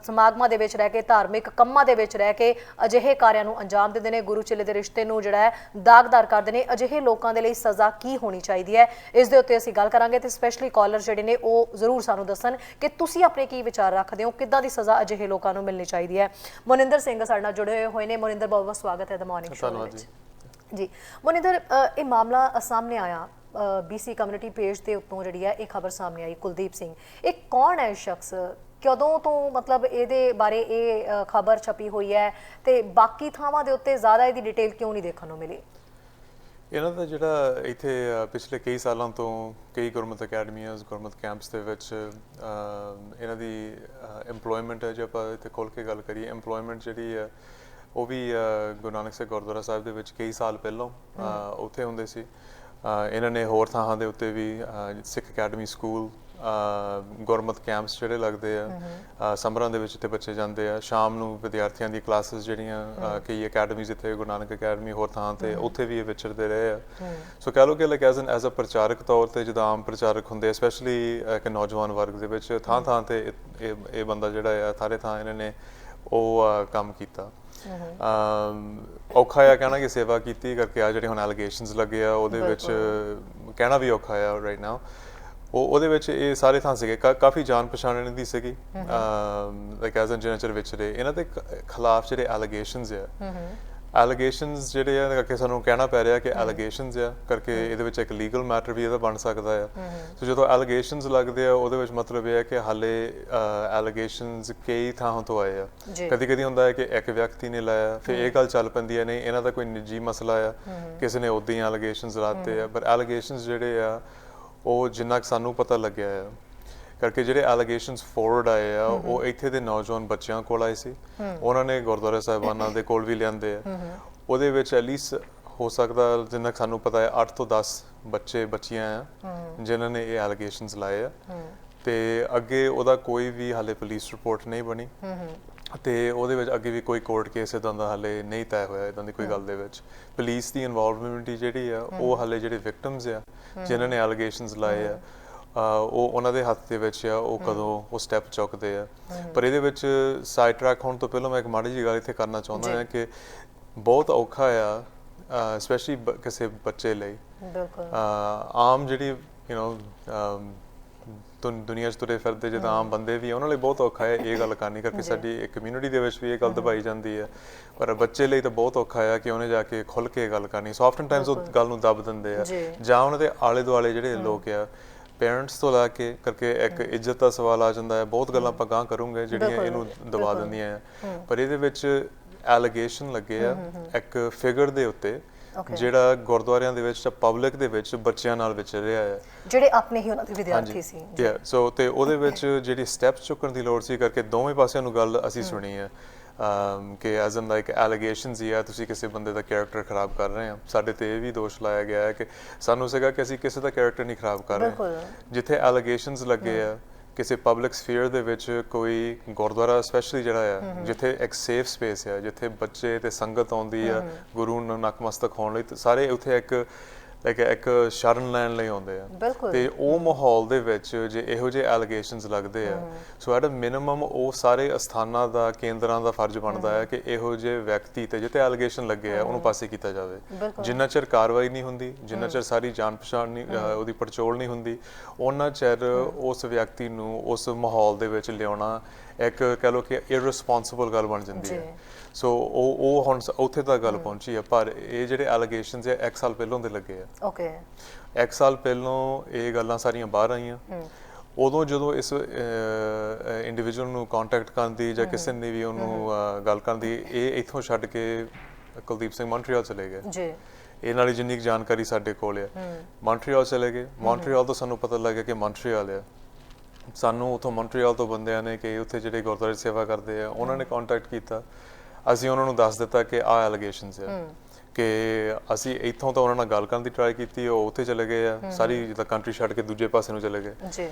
S1: ਸਮਾਗਮਾਂ ਦੇ ਵਿੱਚ ਰਹਿ ਕੇ, ਧਾਰਮਿਕ ਕੰਮਾਂ ਦੇ ਵਿੱਚ ਰਹਿ ਕੇ ਅਜਿਹੇ ਕਾਰਿਆਂ ਨੂੰ ਅੰਜਾਮ ਦਿੰਦੇ ਨੇ, ਗੁਰੂ ਚੇਲੇ ਦੇ ਰਿਸ਼ਤੇ ਨੂੰ ਜਿਹੜਾ ਹੈ ਦਾਗਦਾਰ ਕਰਦੇ ਨੇ। ਅਜਿਹੇ ਲੋਕਾਂ ਦੇ ਲਈ ਸਜ਼ਾ ਕੀ ਹੋਣੀ ਚਾਹੀਦੀ ਹੈ, ਇਸ ਦੇ ਉੱਤੇ ਅਸੀਂ ਗੱਲ ਕਰਾਂਗੇ। ਤੇ ਸਪੈਸ਼ਲੀ ਕਾਲਰ ਜਿਹੜੇ ਨੇ ਉਹ ਜ਼ਰੂਰ ਸਾਨੂੰ ਦੱਸਣ ਕਿ ਤੁਸੀਂ ਆਪਣੇ ਕੀ ਵਿਚਾਰ ਰੱਖਦੇ ਹੋ, ਕਿੱਦਾਂ ਦੀ ਸਜ਼ਾ ਅਜਿਹੇ ਲੋਕਾਂ ਨੂੰ ਮਿਲਣੀ ਚਾਹੀਦੀ ਹੈ। ਮੋਨਿੰਦਰ ਸਿੰਘ ਸਾਡੇ ਨਾਲ ਜੁੜੇ ਹੋਏ ਨੇ। ਮੋਨਿੰਦਰ, ਬਹੁਤ ਬਹੁਤ ਸਵਾਗਤ ਹੈ ਦ ਮਾਰਨਿੰਗ ਸ਼ੋਅ ਵਿੱਚ ਜੀ। ਮੋਨਿੰਦਰ, ਇਹ ਮਾਮਲਾ ਸਾਹਮਣੇ ਆਇਆ BC ਕਮਿਊਨਿਟੀ ਪੇਜ ਦੇ ਉੱਤੋਂ ਜਿਹੜੀ ਹੈ ਇਹ ਖਬਰ ਸਾਹਮਣੇ ਆਈ, ਕੁਲਦੀਪ ਸਿੰਘ। ਇਹ ਕੌਣ ਹੈ ਸ਼ਖਸ, ਕਦੋਂ ਤੋਂ ਮਤਲਬ ਇਹਦੇ ਬਾਰੇ ਇਹ ਖਬਰ ਛਪੀ ਹੋਈ ਹੈ ਤੇ ਬਾਕੀ ਥਾਵਾਂ ਦੇ ਉੱਤੇ ਜ਼ਿਆਦਾ ਇਹਦੀ ਡਿਟੇਲ ਕਿਉਂ ਨਹੀਂ ਦੇਖਣ ਨੂੰ ਮਿਲੀ?
S2: ਇਹਨਾਂ ਦਾ ਜਿਹੜਾ ਇੱਥੇ ਪਿਛਲੇ ਕਈ ਸਾਲਾਂ ਤੋਂ ਕਈ ਗੁਰਮਤਿ ਅਕੈਡਮੀਆਂ, ਗੁਰਮਤਿ ਕੈਂਪਸ ਦੇ ਵਿੱਚ ਇਹਨਾਂ ਦੀ ਇੰਪਲੋਇਮੈਂਟ ਹੈ। ਜੇ ਆਪਾਂ ਇੱਥੇ ਖੋਲ੍ਹ ਕੇ ਗੱਲ ਕਰੀਏ, ਇੰਪਲੋਇਮੈਂਟ ਜਿਹੜੀ ਹੈ ਉਹ ਵੀ ਗੁਰੂ ਨਾਨਕ ਸਾਹਿਬ ਗੁਰਦੁਆਰਾ ਸਾਹਿਬ ਦੇ ਵਿੱਚ ਕਈ ਸਾਲ ਪਹਿਲਾਂ ਉੱਥੇ ਹੁੰਦੇ ਸੀ। ਇਹਨਾਂ ਨੇ ਹੋਰ ਥਾਵਾਂ ਦੇ ਉੱਤੇ ਵੀ ਸਿੱਖ ਅਕੈਡਮੀ, ਸਕੂਲ, ਗੁਰਮਤਿ ਕੈਂਪਸ ਜਿਹੜੇ ਲੱਗਦੇ ਆ, ਸਮਰਾਂ ਦੇ ਵਿੱਚ ਇੱਥੇ ਬੱਚੇ ਜਾਂਦੇ ਆ। ਸ਼ਾਮ ਨੂੰ ਵਿਦਿਆਰਥੀਆਂ ਦੀ ਕਲਾਸਿਸ ਜਿਹੜੀਆਂ ਕਈ ਅਕੈਡਮੀਜ਼ ਇੱਥੇ ਗੁਰੂ ਨਾਨਕ ਅਕੈਡਮੀ, ਹੋਰ ਥਾਂ ਤੇ ਉੱਥੇ ਵੀ ਇਹ ਵਿਚਰਦੇ ਰਹੇ ਆ। ਸੋ ਕਹਿ ਲਓ ਕਿ ਲਾਈਕ ਐਜ਼ ਅ ਪ੍ਰਚਾਰਕ ਤੌਰ ਤੇ ਜਿੱਦਾਂ ਆਮ ਪ੍ਰਚਾਰਕ ਹੁੰਦੇ, ਸਪੈਸ਼ਲੀ ਇੱਕ ਨੌਜਵਾਨ ਵਰਗ ਦੇ ਵਿੱਚ ਥਾਂ ਥਾਂ ਤੇ ਇਹ ਬੰਦਾ ਜਿਹੜਾ ਆ ਸਾਰੇ ਥਾਂ ਇਹਨਾਂ ਨੇ ਉਹ ਕੰਮ ਕੀਤਾ। ਔਖਾ ਆ ਕਹਿਣਾ ਕਿ ਸੇਵਾ ਕੀਤੀ ਕਰਕੇ ਆ ਜਿਹੜੇ ਹੁਣ ਐਲੀਗੇਸ਼ਨਸ ਲੱਗੇ ਆ ਉਹਦੇ ਵਿੱਚ ਕਹਿਣਾ ਵੀ ਔਖਾ ਆ ਰਾਈਟ ਨਾਓ। ਉਹਦੇ ਵਿੱਚ ਇਹ ਸਾਰੇ ਥਾਂ ਸੀਗੇ, ਕਾਫੀ ਜਾਣ ਪਛਾਣ ਇਹਨਾਂ ਦੀ ਸੀਗੀ ਲਾਈਕ ਐਜ਼ ਐਨ ਜਨਰੇਚਰ ਵਿੱਚ ਇਹਨਾਂ ਦੇ ਖਿਲਾਫ ਜਿਹੜੇ ਐਲੀਗੇਸ਼ਨਸ ਆ, ਐਲੀਗੇਸ਼ਨਸ ਜਿਹੜੇ ਆ ਕਰਕੇ ਸਾਨੂੰ ਕਹਿਣਾ ਪੈ ਰਿਹਾ ਕਿ ਐਲੀਗੇਸ਼ਨਸ ਆ ਕਰਕੇ ਇਹਦੇ ਵਿੱਚ ਇੱਕ ਲੀਗਲ ਮੈਟਰ ਵੀ ਇਹਦਾ ਬਣ ਸਕਦਾ ਆ। ਸੋ ਜਦੋਂ ਐਲੀਗੇਸ਼ਨਸ ਲੱਗਦੇ ਆ ਉਹਦੇ ਵਿੱਚ ਮਤਲਬ ਇਹ ਹੈ ਕਿ ਹਾਲੇ ਐਲੀਗੇਸ਼ਨਸ ਕਈ ਥਾਂ ਤੋਂ ਆਏ ਆ। ਕਦੀ ਕਦੀ ਹੁੰਦਾ ਹੈ ਕਿ ਇੱਕ ਵਿਅਕਤੀ ਨੇ ਲਾਇਆ, ਫਿਰ ਇਹ ਗੱਲ ਚੱਲ ਪੈਂਦੀ ਹੈ ਨਹੀਂ ਇਹਨਾਂ ਦਾ ਕੋਈ ਨਿੱਜੀ ਮਸਲਾ ਆ, ਕਿਸੇ ਨੇ ਉੱਦਾਂ ਹੀ ਐਲੀਗੇਸ਼ਨਸ ਲਾਤੇ ਆ। ਪਰ ਐਲੀਗੇਸ਼ਨਸ ਜਿਹੜੇ ਆ ਉਹ ਜਿੰਨਾ ਕੁ ਸਾਨੂੰ ਪਤਾ ਲੱਗਿਆ ਆ ਕਰਕੇ ਜਿਹੜੇ ਐਲੀਗੇਸ਼ਨਸ ਫੋਰਵਰਡ ਆਏ ਆ ਉਹ ਇੱਥੇ ਦੇ ਨੌਜਵਾਨ ਬੱਚਿਆਂ ਕੋਲ ਆਏ ਸੀ, ਉਹਨਾਂ ਨੇ ਗੁਰਦੁਆਰਾ ਸਾਹਿਬਾਨਾਂ ਦੇ ਕੋਲ ਵੀ ਲਿਆਂਦੇ ਆ। ਉਹਦੇ ਵਿੱਚ ਐਟਲੀਸਟ ਹੋ ਸਕਦਾ ਜਿੰਨਾ ਕੁ ਸਾਨੂੰ ਪਤਾ ਹੈ 8 ਤੋਂ 10 ਬੱਚੇ ਬੱਚੀਆਂ ਆ ਜਿਨ੍ਹਾਂ ਨੇ ਇਹ ਐਲੀਗੇਸ਼ਨਸ ਲਾਏ ਆ। ਤੇ ਅੱਗੇ ਉਹਦਾ ਕੋਈ ਵੀ ਹਾਲੇ ਪੁਲਿਸ ਰਿਪੋਰਟ ਨਹੀਂ ਬਣੀ ਤੇ ਉਹਦੇ ਵਿੱਚ ਅੱਗੇ ਵੀ ਕੋਈ ਕੋਰਟ ਕੇਸ ਇਦਾਂ ਦਾ ਹਾਲੇ ਨਹੀਂ ਤੈਅ ਹੋਇਆ। ਇਦਾਂ ਦੀ ਕੋਈ ਗੱਲ ਦੇ ਵਿੱਚ ਪੁਲਿਸ ਦੀ ਇਨਵੋਲਵਮੈਂਟ ਜਿਹੜੀ ਆ ਉਹ ਹਾਲੇ ਜਿਹੜੇ ਵਿਕਟਮਸ ਆ ਜਿਨ੍ਹਾਂ ਨੇ ਐਲੀਗੇਸ਼ਨਸ ਲਾਏ ਆ ਉਹ ਉਹਨਾਂ ਦੇ ਹੱਥ ਦੇ ਵਿੱਚ ਆ, ਉਹ ਕਦੋਂ ਉਹ ਸਟੈਪ ਚੁੱਕਦੇ ਆ। ਪਰ ਇਹਦੇ ਵਿੱਚ ਸਾਈਡ ਟਰੈਕ ਹੋਣ ਤੋਂ ਪਹਿਲਾਂ ਮੈਂ ਇੱਕ ਮਾੜੀ ਜਿਹੀ ਗੱਲ ਇੱਥੇ ਕਰਨਾ ਚਾਹੁੰਦਾ ਹਾਂ ਕਿ ਬਹੁਤ ਔਖਾ ਆ ਸਪੈਸ਼ਲੀ ਕਿਸੇ ਬੱਚੇ ਲਈ। ਆਮ ਜਿਹੜੀ ਦੁਨੀਆ 'ਚ ਤੁਰੇ ਫਿਰਦੇ ਜਿੱਦਾਂ ਆਮ ਬੰਦੇ ਵੀ ਉਹਨਾਂ ਲਈ ਬਹੁਤ ਔਖਾ ਹੈ ਇਹ ਗੱਲ ਕਰਨੀ ਕਰਕੇ ਸਾਡੀ ਇੱਕ ਕਮਿਊਨਿਟੀ ਦੇ ਵਿੱਚ ਵੀ ਇਹ ਗੱਲ ਦਬਾਈ ਜਾਂਦੀ ਹੈ। ਪਰ ਬੱਚੇ ਲਈ ਤਾਂ ਬਹੁਤ ਔਖਾ ਆ ਕਿ ਉਹਨੇ ਜਾ ਕੇ ਖੁੱਲ੍ਹ ਕੇ ਗੱਲ ਕਰਨੀ। ਸੋ ਆਫਟਨ ਟਾਈਮਸ ਉਹ ਗੱਲ ਨੂੰ ਦੱਬ ਦਿੰਦੇ ਆ ਜਾਂ ਉਹਨਾਂ ਦੇ ਆਲੇ ਦੁਆਲੇ ਜਿਹੜੇ ਲੋਕ ਆ ਪੇਰੈਂਟਸ ਤੋਂ ਲੈ ਕੇ ਕਰਕੇ ਇੱਕ ਇੱਜ਼ਤ ਦਾ ਸਵਾਲ ਆ ਜਾਂਦਾ ਹੈ। ਬਹੁਤ ਗੱਲਾਂ ਆਪਾਂ ਗਾਂਹ ਕਰੂੰਗੇ ਜਿਹੜੀਆਂ ਇਹਨੂੰ ਦਬਾ ਦਿੰਦੀਆਂ ਆ। ਪਰ ਇਹਦੇ ਵਿੱਚ ਐਲੀਗੇਸ਼ਨ ਲੱਗੇ ਆ ਇੱਕ ਫਿਗਰ ਦੇ ਉੱਤੇ ਜਿਹੜਾ ਗੁਰਦੁਆਰਿਆਂ ਦੇ ਵਿੱਚ ਪਬਲਿਕ ਦੇ ਵਿੱਚ ਬੱਚਿਆਂ ਨਾਲ ਵਿਚਰ ਰਿਹਾ ਹੈ, ਜਿਹੜੇ ਆਪਣੇ ਹੀ ਉਹਨਾਂ ਦੇ ਵਿਦਿਆਰਥੀ ਸੀ। ਸੋ ਤੇ ਉਹਦੇ ਵਿੱਚ ਜਿਹੜੀ ਸਟੈਪਸ ਚੁੱਕਣ ਦੀ ਲੋੜ ਸੀ ਕਰਕੇ ਦੋਵੇਂ ਪਾਸਿਆਂ ਨੂੰ ਗੱਲ ਅਸੀਂ ਸੁਣੀ ਹੈ ਕਿ ਐਜ਼ ਐਨ ਲਾਈਕ ਐਲੀਗੇਸ਼ਨਸ ਹੀ ਆ, ਤੁਸੀਂ ਕਿਸੇ ਬੰਦੇ ਦਾ ਕੈਰੈਕਟਰ ਖਰਾਬ ਕਰ ਰਹੇ ਆ। ਸਾਡੇ ਤੇ ਇਹ ਵੀ ਦੋਸ਼ ਲਾਇਆ ਗਿਆ ਹੈ ਕਿ ਸਾਨੂੰ ਸੀਗਾ ਕਿ ਅਸੀਂ ਕਿਸੇ ਦਾ ਕੈਰੈਕਟਰ ਨਹੀਂ ਖਰਾਬ ਕਰ ਰਹੇ। ਜਿੱਥੇ ਐਲੀਗੇਸ਼ਨਸ ਲੱਗੇ ਆ ਕਿਸੇ ਪਬਲਿਕ ਸਫੀਅਰ ਦੇ ਵਿੱਚ ਕੋਈ ਗੁਰਦੁਆਰਾ ਸਪੈਸ਼ਲੀ ਜਿਹੜਾ ਆ ਜਿੱਥੇ ਇੱਕ ਸੇਫ ਸਪੇਸ ਆ, ਜਿੱਥੇ ਬੱਚੇ ਤੇ ਸੰਗਤ ਆਉਂਦੀ ਆ ਗੁਰੂ ਨੂੰ ਨਤਮਸਤਕ ਹੋਣ ਲਈ, ਸਾਰੇ ਉੱਥੇ ਇੱਕ ਸ਼ਰਨ ਲੈਣ ਲਈ ਆਉਂਦੇ ਆ। ਤੇ ਉਹ ਮਾਹੌਲ ਦੇ ਵਿੱਚ ਜੇ ਇਹੋ ਜਿਹੇ ਐਲੀਗੇਸ਼ਨਸ ਲੱਗਦੇ ਆ ਸੋ ਐਟ ਅ ਮਿਨੀਮਮ ਉਹ ਸਾਰੇ ਅਸਥਾਨਾਂ ਦਾ, ਕੇਂਦਰਾਂ ਦਾ ਫਰਜ਼ ਬਣਦਾ ਹੈ ਕਿ ਇਹੋ ਜਿਹੇ ਵਿਅਕਤੀ ਤੇ ਜਿੱਥੇ ਐਲੀਗੇਸ਼ਨ ਲੱਗੇ ਆ ਉਹਨੂੰ ਪਾਸੇ ਕੀਤਾ ਜਾਵੇ। ਜਿੰਨਾ ਚਿਰ ਕਾਰਵਾਈ ਨਹੀਂ ਹੁੰਦੀ, ਜਿੰਨਾ ਚਿਰ ਸਾਰੀ ਜਾਣ ਪਛਾਣ ਨਹੀਂ ਉਹਦੀ ਪੜਚੋਲ ਨਹੀਂ ਹੁੰਦੀ, ਉਹਨਾਂ ਚਿਰ ਉਸ ਵਿਅਕਤੀ ਨੂੰ ਉਸ ਮਾਹੌਲ ਦੇ ਵਿੱਚ ਲਿਆਉਣਾ ਇੱਕ ਕਹਿ ਲਓ ਕਿ ਇਰਰਿਸਪੌਂਸਿਬਲ ਗੱਲ ਬਣ ਜਾਂਦੀ ਹੈ। ਸੋ ਉਹ ਹੁਣ ਉੱਥੇ ਤੱਕ ਗੱਲ ਪਹੁੰਚੀ ਹੈ। ਪਰ ਇਹ ਜਿਹੜੇ ਐਲੀਗੇਸ਼ਨਸ ਹੈ 1 ਸਾਲ ਪਹਿਲਾਂ ਦੇ ਲੱਗੇ ਆ। 1 ਸਾਲ ਪਹਿਲਾਂ ਇਹ ਗੱਲਾਂ ਸਾਰੀਆਂ ਬਾਹਰ ਆਈਆਂ। ਉਦੋਂ ਜਦੋਂ ਇਸ ਇੰਡੀਵਿਜੂਅਲ ਨੂੰ ਕੰਟੈਕਟ ਕਰਨ ਦੀ ਜਾਂ ਕਿਸੇ ਨੇ ਵੀ ਉਹਨੂੰ ਗੱਲ ਕਰਨ ਦੀ ਇਹ ਇੱਥੋਂ ਛੱਡ ਕੇ ਕੁਲਦੀਪ ਸਿੰਘ ਮੌਂਟਰੀਅਲ ਚਲੇ ਗਏ
S1: ਜੀ।
S2: ਇਹ ਨਾਲ ਹੀ ਜਿੰਨੀ ਕੁ ਜਾਣਕਾਰੀ ਸਾਡੇ ਕੋਲ ਆ। ਮੌਂਟਰੀਅਲ ਚਲੇ ਗਏ, ਮੌਂਟਰੀਅਲ ਤੋਂ ਸਾਨੂੰ ਪਤਾ ਲੱਗਿਆ ਕਿ ਮੌਂਟਰੀਅਲ ਆ। ਸਾਨੂੰ ਉੱਥੋਂ ਮੌਂਟਰੀਅਲ ਤੋਂ ਬੰਦਿਆਂ ਨੇ ਕਿ ਉੱਥੇ ਜਿਹੜੇ ਗੁਰਦੁਆਰੇ ਸੇਵਾ ਕਰਦੇ ਆ ਉਹਨਾਂ ਨੇ ਕੰਟੈਕਟ ਕੀਤਾ। ਅਸੀਂ ਉਹਨਾਂ ਨੂੰ ਦੱਸ ਦਿੱਤਾ ਕਿ ਆਹ ਐਲੀਗੇਸ਼ਨਸ ਆ, ਕਿ ਅਸੀਂ ਇੱਥੋਂ ਤਾਂ ਉਹਨਾਂ ਨਾਲ ਗੱਲ ਕਰਨ ਦੀ ਟਰਾਈ ਕੀਤੀ, ਉਹ ਉੱਥੇ ਚਲੇ ਗਏ ਆ, ਸਾਰੀ ਜਿੱਦਾਂ ਕੰਟਰੀ ਛੱਡ ਕੇ ਦੂਜੇ ਪਾਸੇ ਨੂੰ ਚਲੇ ਗਏ
S1: ਜੀ।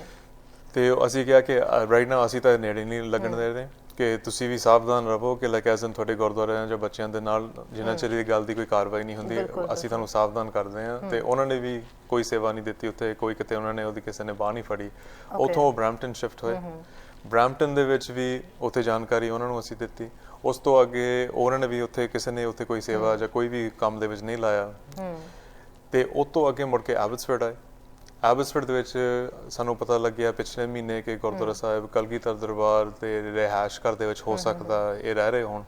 S2: ਤੇ ਅਸੀਂ ਕਿਹਾ ਕਿ ਰਾਈਟ ਨਾਓ ਅਸੀਂ ਤਾਂ ਨੇੜੇ ਨਹੀਂ ਲੱਗਣ ਦੇ ਰਹੇ, ਕਿ ਤੁਸੀਂ ਵੀ ਸਾਵਧਾਨ ਰਹੋ ਕਿ ਲਾਈਕ ਐਜ਼ ਇਨ ਤੁਹਾਡੇ ਗੁਰਦੁਆਰਿਆਂ ਜਾਂ ਬੱਚਿਆਂ ਦੇ ਨਾਲ ਜਿੰਨਾ ਚਿਰ ਇਹ ਗੱਲ ਦੀ ਕੋਈ ਕਾਰਵਾਈ ਨਹੀਂ ਹੁੰਦੀ ਅਸੀਂ ਤੁਹਾਨੂੰ ਸਾਵਧਾਨ ਕਰਦੇ ਹਾਂ। ਤੇ ਉਹਨਾਂ ਨੇ ਵੀ ਕੋਈ ਸੇਵਾ ਨਹੀਂ ਦਿੱਤੀ ਉੱਥੇ, ਕੋਈ ਕਿਤੇ ਉਹਨਾਂ ਨੇ ਉਹਦੀ ਕਿਸੇ ਨੇ ਬਾਂਹ ਨਹੀਂ ਫੜੀ। ਉੱਥੋਂ ਉਹ ਬਰੈਂਪਟਨ ਸ਼ਿਫਟ ਹੋਏ। ਬਰੈਂਪਟਨ ਦੇ ਵਿੱਚ ਵੀ ਉੱਥੇ ਜਾਣਕਾਰੀ ਉਹਨਾਂ ਨੂੰ ਅਸੀਂ ਦਿੱਤੀ। ਉਸ ਤੋਂ ਅੱਗੇ ਉਹਨਾਂ ਨੇ ਵੀ ਉੱਥੇ ਕਿਸੇ ਨੇ ਉੱਥੇ ਕੋਈ ਸੇਵਾ ਜਾਂ ਕੋਈ ਵੀ ਕੰਮ ਦੇ ਵਿੱਚ ਨਹੀਂ ਲਾਇਆ। ਤੇ ਉਸ ਤੋਂ ਅੱਗੇ ਮੁੜ ਕੇ ਐਬਟਸਫੋਰਡ ਆਏ। ਐਬਟਸਫੋਰਡ ਦੇ ਵਿੱਚ ਸਾਨੂੰ ਪਤਾ ਲੱਗਿਆ ਪਿਛਲੇ ਮਹੀਨੇ ਕਿ ਗੁਰਦੁਆਰਾ ਸਾਹਿਬ ਕਲਗੀਧਰ ਦਰਬਾਰ ਤੇ ਰਿਹਾਇਸ਼ ਘਰ ਦੇ ਵਿੱਚ ਹੋ ਸਕਦਾ ਇਹ ਰਹਿ ਰਹੇ ਹੋਣ।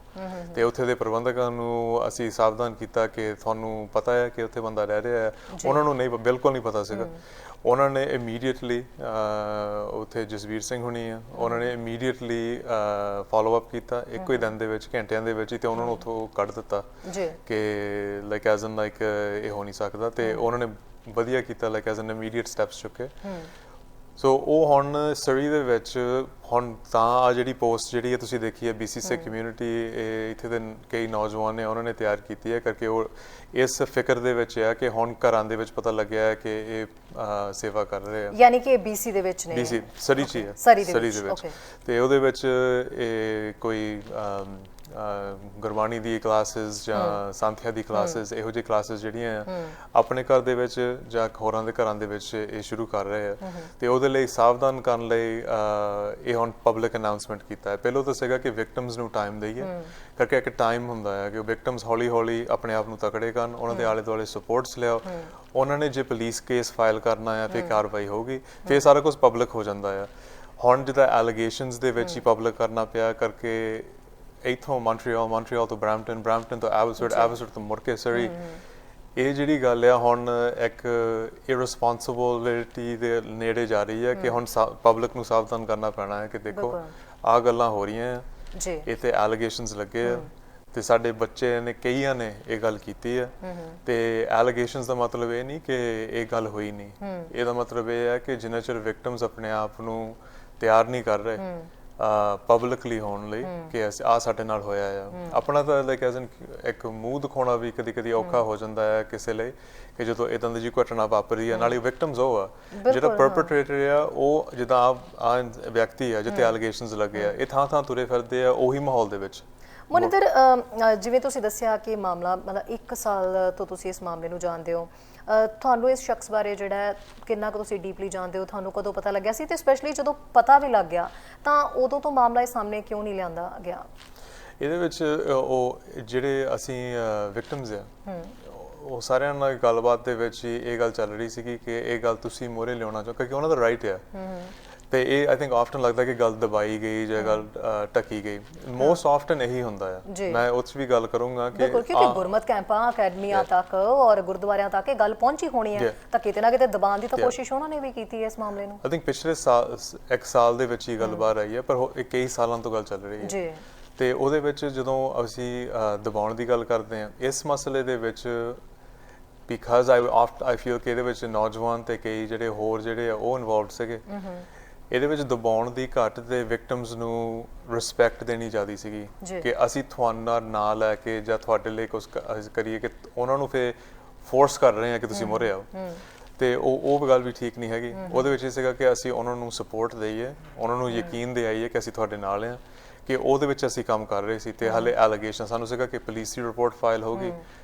S2: ਤੇ ਉੱਥੇ ਦੇ ਪ੍ਰਬੰਧਕਾਂ ਨੂੰ ਅਸੀਂ ਸਾਵਧਾਨ ਕੀਤਾ ਕਿ ਤੁਹਾਨੂੰ ਪਤਾ ਹੈ ਕਿ ਉੱਥੇ ਬੰਦਾ ਰਹਿ ਰਿਹਾ ਹੈ। ਉਹਨਾਂ ਨੂੰ ਨਹੀਂ, ਬਿਲਕੁਲ ਨਹੀਂ ਪਤਾ ਸੀਗਾ। ਉਹਨਾਂ ਨੇ ਇਮੀਡੀਏਟਲੀ ਉੱਥੇ ਜਸਵੀਰ ਸਿੰਘ ਹੁਣੀ ਆ, ਉਹਨਾਂ ਨੇ ਇਮੀਡੀਏਟਲੀ ਫਾਲੋ ਅਪ ਕੀਤਾ ਇੱਕੋ ਹੀ ਦਿਨ ਦੇ ਵਿੱਚ, ਘੰਟਿਆਂ ਦੇ ਵਿੱਚ ਹੀ, ਤੇ ਉਹਨਾਂ ਨੂੰ ਉੱਥੋਂ ਕੱਢ ਦਿੱਤਾ ਕਿ ਲਾਈਕ ਐਜ਼ ਇਨ ਲਾਈਕ ਇਹ ਹੋ ਨਹੀਂ ਸਕਦਾ। ਤੇ ਉਹਨਾਂ ਨੇ ਵਧੀਆ ਕੀਤਾ, like as an immediate steps ਚੁੱਕੇ। ਸੋ ਉਹ ਹੁਣ ਸਰੀ ਦੇ ਵਿੱਚ ਹੁਣ ਤਾਂ ਆ ਜਿਹੜੀ ਪੋਸਟ ਜਿਹੜੀ ਹੈ ਤੁਸੀਂ ਦੇਖੀ ਹੈ BC ਸਿੱਖ ਕਮਿਊਨਿਟੀ ਇੱਥੇ ਦੇ ਕਈ ਨੌਜਵਾਨ ਨੇ ਉਹਨਾਂ ਨੇ ਤਿਆਰ ਕੀਤੀ ਹੈ, ਕਰਕੇ ਉਹ ਇਸ ਫਿਕਰ ਦੇ ਵਿੱਚ ਹੈ ਕਿ ਹੁਣ ਘਰਾਂ ਦੇ ਵਿੱਚ ਪਤਾ ਲੱਗਿਆ ਹੈ ਕਿ ਇਹ ਸੇਵਾ ਕਰ ਰਹੇ ਆ।
S1: ਯਾਨੀ ਕਿ BC ਦੇ ਵਿੱਚ ਨੇ,
S2: BC ਸਰੀ ਚ ਹੈ,
S1: ਸਰੀ
S2: ਦੇ ਵਿੱਚ। ਤੇ ਉਹਦੇ ਵਿੱਚ ਇਹ ਕੋਈ ਗੁਰਬਾਣੀ ਦੀ ਕਲਾਸਿਸ ਜਾਂ ਸੰਥਿਆ ਦੀ ਕਲਾਸਿਸ, ਇਹੋ ਜਿਹੀ ਕਲਾਸਿਸ ਜਿਹੜੀਆਂ ਆਪਣੇ ਘਰ ਦੇ ਵਿੱਚ ਜਾਂ ਹੋਰਾਂ ਦੇ ਘਰਾਂ ਦੇ ਵਿੱਚ ਇਹ ਸ਼ੁਰੂ ਕਰ ਰਹੇ ਆ। ਤੇ ਉਹਦੇ ਲਈ ਸਾਵਧਾਨ ਕਰਨ ਲਈ ਇਹ ਹੁਣ ਪਬਲਿਕ ਅਨਾਉਂਸਮੈਂਟ ਕੀਤਾ ਹੈ। ਪਹਿਲਾਂ ਤਾਂ ਸੀਗਾ ਕਿ ਵਿਕਟਮਸ ਨੂੰ ਟਾਈਮ ਦੇਈਏ, ਕਰਕੇ ਇੱਕ ਟਾਈਮ ਹੁੰਦਾ ਹੈ ਕਿ ਵਿਕਟਮਸ ਹੌਲੀ ਹੌਲੀ ਆਪਣੇ ਆਪ ਨੂੰ ਤਕੜੇ ਕਰਨ, ਉਹਨਾਂ ਦੇ ਆਲੇ ਦੁਆਲੇ ਸਪੋਰਟਸ ਲਿਆਓ। ਉਹਨਾਂ ਨੇ ਜੇ ਪੁਲਿਸ ਕੇਸ ਫਾਈਲ ਕਰਨਾ ਹੈ ਫਿਰ ਕਾਰਵਾਈ ਹੋਊਗੀ, ਫਿਰ ਸਾਰਾ ਕੁਝ ਪਬਲਿਕ ਹੋ ਜਾਂਦਾ ਹੈ। ਹੁਣ ਜਿੱਦਾਂ ਐਲੀਗੇਸ਼ਨਸ ਦੇ ਵਿੱਚ ਹੀ ਪਬਲਿਕ ਕਰਨਾ ਪਿਆ, ਕਰਕੇ ਇੱਥੋਂ ਮੌਂਟਰੀਅਲ ਤੋਂ ਬਰੈਂਪਟਨ ਤੋਂ ਐਬਟਸਫੋਰਡ ਤੋਂ ਮੁੜ ਕੇ ਸਰੀ, ਇਹ ਜਿਹੜੀ ਗੱਲ ਆ ਹੁਣ ਇੱਕ ਇਰਰਿਸਪੌਂਸਿਬਿਲਿਟੀ ਦੇ ਨੇੜੇ ਜਾ ਰਹੀ ਹੈ ਕਿ ਹੁਣ ਪਬਲਿਕ ਨੂੰ ਸਾਵਧਾਨ ਕਰਨਾ ਪੈਣਾ ਹੈ ਕਿ ਦੇਖੋ ਆਹ ਗੱਲਾਂ ਹੋ ਰਹੀਆਂ ਆ, ਇਹ ਤੇ ਐਲੀਗੇਸ਼ਨਸ ਲੱਗੇ ਆ। ਤੇ ਸਾਡੇ ਬੱਚੇ ਨੇ ਕਈਆਂ ਨੇ ਇਹ ਗੱਲ ਕੀਤੀ ਹੈ। ਤੇ ਐਲੀਗੇਸ਼ਨਸ ਦਾ ਮਤਲਬ ਇਹ ਨਹੀਂ ਕਿ ਇਹ ਗੱਲ ਹੋਈ ਨਹੀਂ, ਇਹਦਾ ਮਤਲਬ ਇਹ ਹੈ ਕਿ ਜਿੰਨਾ ਚਿਰ ਵਿਕਟਮਸ ਆਪਣੇ ਆਪ ਨੂੰ ਤਿਆਰ ਨਹੀਂ ਕਰ ਰਹੇ ਪਬਲਿਕਲੀ ਹੋਣ ਲਈ ਕਿ ਆ ਸਾਡੇ ਨਾਲ ਹੋਇਆ ਆ। ਆਪਣਾ ਤਾਂ ਲਾਈਕ ਐਜ਼ ਇੱਕ ਮੂੰਹ ਦਿਖਾਉਣਾ ਵੀ ਕਦੀ ਕਦੀ ਔਖਾ ਹੋ ਜਾਂਦਾ ਹੈ ਕਿਸੇ ਲਈ, ਕਿ ਜਦੋਂ ਇਦਾਂ ਦੀ ਜੀ ਘਟਨਾ ਵਾਪਰੀ ਆ। ਨਾਲੇ ਵਿਕਟਮਸ ਉਹ ਆ, ਜਿਹੜਾ ਪਰਪੇਟਰੇਟਰ ਆ ਉਹ ਜਿੱਦਾਂ ਆ ਵਿਅਕਤੀ ਆ ਜਿੱਥੇ ਐਲੀਗੇਸ਼ਨਸ ਲੱਗੇ ਆ, ਇਹ ਥਾਂ ਥਾਂ ਤੁਰੇ ਫਿਰਦੇ ਆ ਉਹੀ ਮਾਹੌਲ ਦੇ ਵਿੱਚ।
S1: ਮੋਨਿੰਦਰ, ਜਿਵੇਂ ਤੁਸੀਂ ਦੱਸਿਆ ਕਿ ਮਾਮਲਾ ਮਤਲਬ 1 ਸਾਲ ਤੋਂ ਤੁਸੀਂ ਇਸ ਮਾਮਲੇ ਨੂੰ ਜਾਣਦੇ ਹੋ, ਤੁਹਾਨੂੰ ਇਸ ਸ਼ਖਸ ਬਾਰੇ ਜਿਹੜਾ ਕਿੰਨਾ ਕੁ ਤੁਸੀਂ ਡੀਪਲੀ ਜਾਣਦੇ ਹੋ, ਤੁਹਾਨੂੰ ਕਦੋਂ ਪਤਾ ਲੱਗਿਆ ਸੀ? ਤੇ ਸਪੈਸ਼ਲੀ ਜਦੋਂ ਪਤਾ ਵੀ ਲੱਗ ਗਿਆ ਤਾਂ ਉਦੋਂ ਤੋਂ ਮਾਮਲਾ ਇਹ ਸਾਹਮਣੇ ਕਿਉਂ ਨਹੀਂ ਲਿਆਂਦਾ ਗਿਆ?
S2: ਇਹਦੇ ਵਿੱਚ ਉਹ ਜਿਹੜੇ ਅਸੀਂ ਵਿਕਟਮਸ ਆ, ਉਹ ਸਾਰਿਆਂ ਨਾਲ ਗੱਲਬਾਤ ਦੇ ਵਿੱਚ ਹੀ ਇਹ ਗੱਲ ਚੱਲ ਰਹੀ ਸੀਗੀ ਕਿ ਇਹ ਗੱਲ ਤੁਸੀਂ ਮੋਹਰੇ ਲਿਆਉਣਾ ਚਾਹੋ, ਕਿਉਂਕਿ ਉਹਨਾਂ ਦਾ ਰਾਈਟ ਆ। ਤੇ ਇਹ ਆਈ ਥਿੰਕ ਆਫਟਨ ਲੱਗਦਾ ਕਿ ਗੱਲ ਦਬਾਈ ਗਈ ਜਾਂ ਗੱਲ ਟੱਕੀ ਗਈ। ਮੋਸਟ ਆਫਟਨ ਇਹੀ ਹੁੰਦਾ ਆ। ਮੈਂ ਉਸ ਵੀ ਗੱਲ ਕਰੂੰਗਾ ਕਿ
S1: ਕਿਉਂਕਿ ਗੁਰਮਤ ਕੈਂਪਾਂ, ਅਕੈਡਮੀਆਂ ਤੱਕ ਔਰ ਗੁਰਦੁਆਰਿਆਂ ਤੱਕ ਇਹ ਗੱਲ ਪਹੁੰਚੀ ਹੋਣੀ ਹੈ, ਤਾਂ ਕਿਤੇ ਨਾ ਕਿਤੇ ਦਬਾਉਣ ਦੀ ਤਾਂ ਕੋਸ਼ਿਸ਼ ਉਹਨਾਂ ਨੇ ਵੀ ਕੀਤੀ ਹੈ ਇਸ ਮਾਮਲੇ ਨੂੰ।
S2: ਆਈ ਥਿੰਕ ਪਿਛਲੇ ਇੱਕ ਸਾਲ ਦੇ ਵਿੱਚ ਹੀ ਗੱਲ ਬਾਹਰ ਆਈ ਹੈ, ਪਰ ਇਹ ਕਈ ਸਾਲਾਂ ਤੋਂ ਗੱਲ ਚੱਲ ਰਹੀ ਹੈ ਜੀ। ਤੇ ਉਹਦੇ ਵਿੱਚ ਜਦੋਂ ਅਸੀਂ ਦਬਾਉਣ ਦੀ ਗੱਲ ਕਰਦੇ ਹਾਂ ਇਸ ਮਸਲੇ ਦੇ ਵਿੱਚ, ਬਿਕਾਜ਼ ਆਈ ਫੀਲ ਕਿ ਇਹਦੇ ਵਿੱਚ ਨੌਜਵਾਨ ਤੇ ਕਈ ਜਿਹੜੇ ਹੋਰ ਜਿਹੜੇ ਆ ਉਹ ਇਨਵੋਲਵਡ ਸੀਗੇ। ਇਹਦੇ ਵਿੱਚ ਦਬਾਉਣ ਦੀ ਘੱਟ ਤੇ ਵਿਕਟਮਸ ਨੂੰ ਰਿਸਪੈਕਟ ਦੇਣੀ ਜ਼ਿਆਦਾ ਸੀਗੀ ਕਿ ਅਸੀਂ ਤੁਹਾਨੂੰ ਨਾਂ ਲੈ ਕੇ ਜਾਂ ਤੁਹਾਡੇ ਲਈ ਕੁਝ ਕਰੀਏ, ਕਿ ਉਹਨਾਂ ਨੂੰ ਫਿਰ ਫੋਰਸ ਕਰ ਰਹੇ ਹਾਂ ਕਿ ਤੁਸੀਂ ਮੋਹਰੇ ਆਓ। ਤੇ ਉਹ ਗੱਲ ਵੀ ਠੀਕ ਨਹੀਂ ਹੈਗੀ। ਉਹਦੇ ਵਿੱਚ ਇਹ ਸੀਗਾ ਕਿ ਅਸੀਂ ਉਹਨਾਂ ਨੂੰ ਸਪੋਰਟ ਦੇਈਏ, ਉਹਨਾਂ ਨੂੰ ਯਕੀਨ ਦਿਵਾਈਏ ਕਿ ਅਸੀਂ ਤੁਹਾਡੇ ਨਾਲ ਹਾਂ, ਕਿ ਉਹਦੇ ਵਿੱਚ ਅਸੀਂ ਕੰਮ ਕਰ ਰਹੇ ਸੀ। ਤੇ ਹਾਲੇ ਐਲੀਗੇਸ਼ਨ ਸਾਨੂੰ ਸੀਗਾ ਕਿ ਪੁਲਿਸ ਦੀ ਰਿਪੋਰਟ ਫਾਈਲ ਹੋਗੀ,